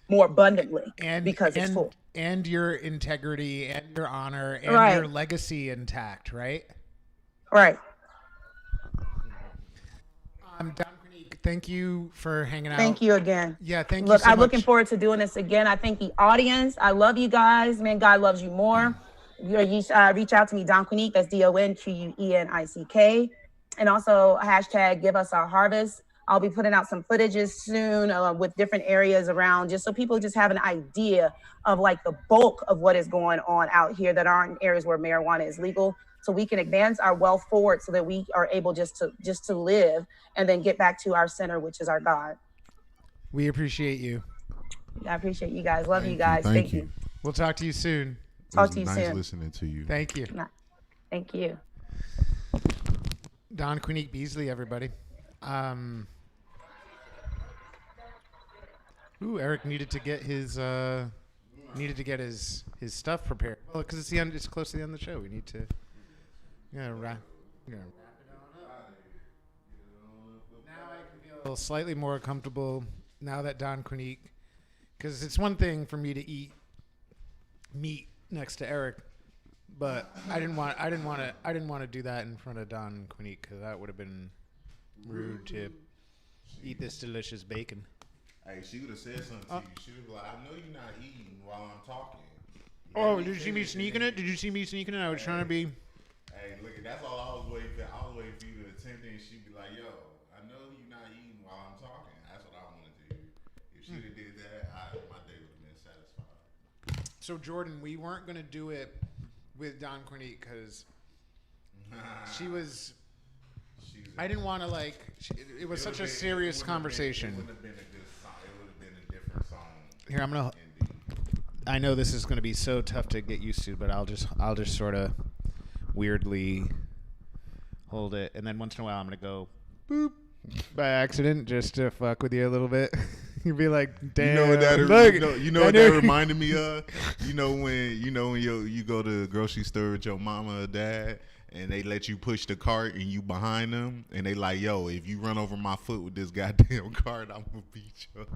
E: more abundantly, because it's full.
A: And your integrity and your honor and your legacy intact, right?
E: Right.
A: DonQuenick, thank you for hanging out.
E: Thank you again.
A: Yeah, thank you so much.
E: I'm looking forward to doing this again. I thank the audience. I love you guys. Man, God loves you more. You reach out to me, DonQuenick. That's DonQuenick. And also hashtag give us our harvest. I'll be putting out some footages soon with different areas around, just so people just have an idea of like the bulk of what is going on out here that aren't areas where marijuana is legal, so we can advance our wealth forward so that we are able just to live and then get back to our center, which is our God.
A: We appreciate you.
E: I appreciate you guys. Love you guys. Thank you.
A: We'll talk to you soon.
E: Talk to you soon.
D: Nice listening to you.
A: Thank you.
E: Thank you.
A: DonQuenick Beasley, everybody. Eric needed to get his stuff prepared. Well, because it's close to the end of the show. We need to wrap it on up. Now I can feel slightly more comfortable now that DonQuenick, because it's one thing for me to eat meat next to Eric, but I didn't want to do that in front of DonQuenick, because that would have been rude to eat this delicious bacon.
D: Hey, she would have said something to you. She would be like, I know you're not eating while I'm talking.
A: Did you see me sneaking it? Did you see me sneaking it? I was trying to be...
D: Hey, look, that's all I was waiting for. I was waiting for you to attempt it, and she'd be like, yo, I know you're not eating while I'm talking. That's what I wanted to hear. If she would have did that, my day would have been satisfied.
A: So, Jordan, we weren't going to do it with DonQuenick because she was... I didn't want to, it was such a serious conversation.
D: It would have been a good song. It would have been a different song.
A: Here, I'm going to... I know this is going to be so tough to get used to, but I'll just sort of weirdly hold it, and then once in a while I'm going to go boop by accident just to fuck with you a little bit. You'd be like, damn.
D: You know what that reminded me of? When you go to the grocery store with your mama or dad, and they let you push the cart and you behind them, and they like, yo, if you run over my foot with this goddamn cart, I'm gonna beat you.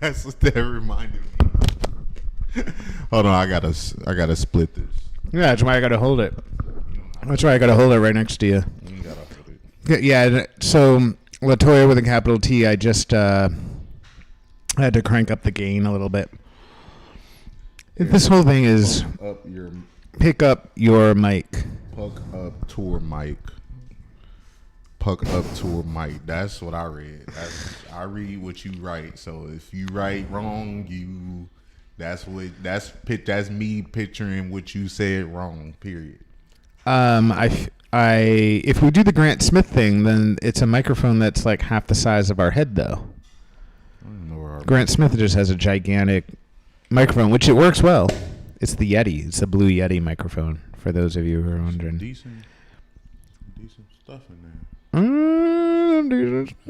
D: That's what that reminded me. Hold on, I gotta split this.
A: Yeah, that's why I gotta hold it. That's why I gotta hold it right next to you.
D: You gotta hold it.
A: Yeah. So Latoya with a capital T. I just had to crank up the gain a little bit. This whole thing is pick up your mic.
D: Puck up tour mic. Puck up tour mic. That's what I read. I read what you write. So if you write wrong, that's me picturing what you said wrong. Period.
A: If we do the Grant Smith thing, then it's a microphone that's like half the size of our head, though. Grant Smith just has a gigantic microphone, which it works well. It's the Yeti. It's the Blue Yeti microphone. For those of you who are wondering.
D: Decent. decent stuff in there.
A: Decent stuff.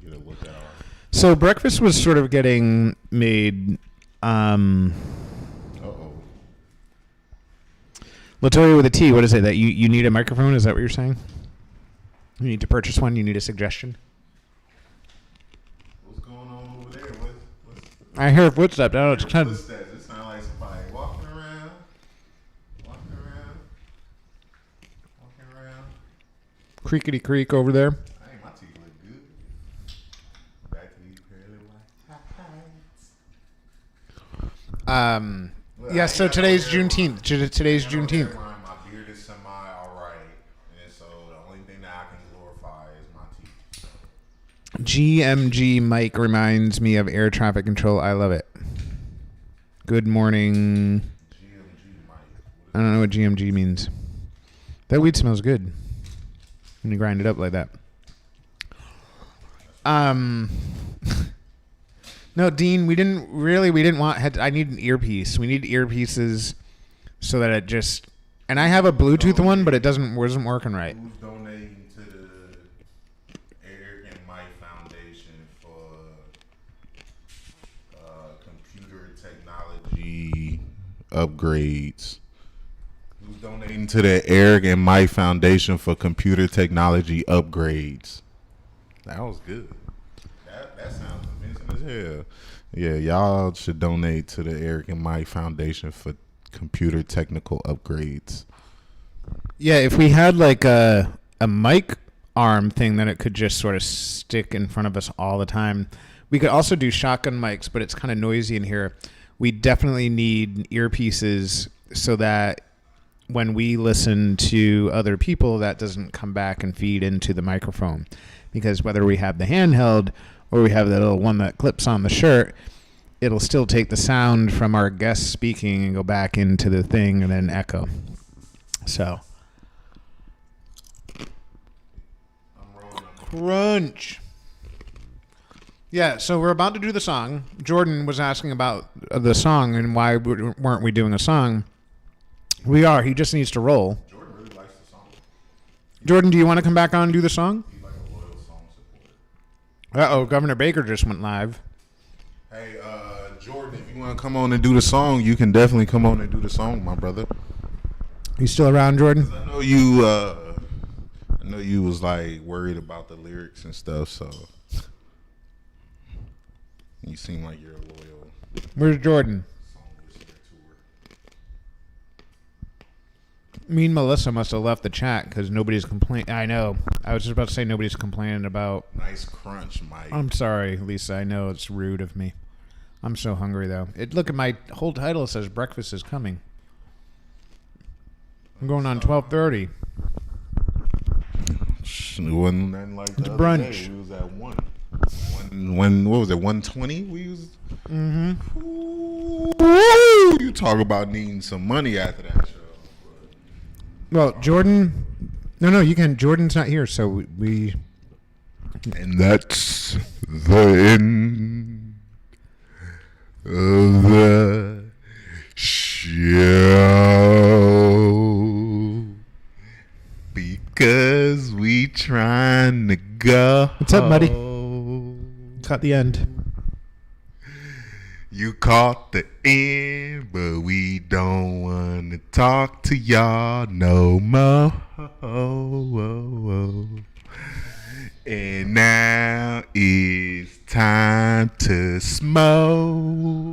D: Get a look at all.
A: So breakfast was sort of getting made. Latoya with a T. What is it that you need a microphone? Is that what you're saying? You need to purchase one. You need a suggestion.
D: What's going on over there? What's
A: I hear footsteps. I don't know. It's kind of.
D: Footsteps. It sounds like somebody walking around.
A: Creakety creak over there.
D: Hey, my teeth look good. Back to these pearly white.
A: Yeah, so today's Juneteenth. Today's Juneteenth.
D: My beard is semi alright. And so the only thing that I can glorify is my teeth.
A: GMG Mike reminds me of air traffic control. I love it. Good morning.
D: GMG Mike.
A: I don't know what GMG means. That weed smells good when you grind it up like that. No, Dean, we didn't want I need an earpiece. We need earpieces so that it just, and I have a Bluetooth one, but it wasn't working right.
D: Who's donating to the Eric and Mike Foundation for computer technology upgrades? Who's donating to the Eric and Mike Foundation for computer technology upgrades? That was good. That sounds convincing as hell. Yeah, y'all should donate to the Eric and Mike Foundation for computer technical upgrades.
A: Yeah, if we had like a mic arm thing, then it could just sort of stick in front of us all the time. We could also do shotgun mics, but it's kind of noisy in here. We definitely need earpieces so that when we listen to other people, that doesn't come back and feed into the microphone. Because whether we have the handheld or we have the little one that clips on the shirt, it'll still take the sound from our guest speaking and go back into the thing and then echo. So, crunch. Yeah, so we're about to do the song. Jordan was asking about the song and why weren't we doing a song. We are. He just needs to roll.
D: Jordan really likes the song.
A: Jordan, do you want to come back on and do the song?
D: He's like a loyal song supporter.
A: Uh-oh, Governor Baker just went live.
D: Hey, Jordan, if you want to come on and do the song, you can definitely come on and do the song, my brother.
A: You still around, Jordan?
D: I know you was like worried about the lyrics and stuff, so you seem like you're a loyal
A: Where's Jordan?
D: song listener to her.
A: Me and Melissa must have left the chat because nobody's complaining. I know. I was just about to say nobody's complaining about.
D: Nice crunch, Mike.
A: I'm sorry, Lisa. I know it's rude of me. I'm so hungry, though. Look at my whole title says breakfast is coming. I'm going on 12:30.
D: It wasn't nothing like
A: It's
D: the
A: brunch.
D: other day. We was at 1. What was it, 120? We was...
A: Mm-hmm.
D: Ooh, you talk about needing some money after that show.
A: Well, Jordan... No, you can. Jordan's not here, so we...
D: And that's the end of the show. Because we trying to go.
A: What's up, buddy? Cut the end.
D: You caught the end, but we don't want to talk to y'all no more. And now it's time to smoke.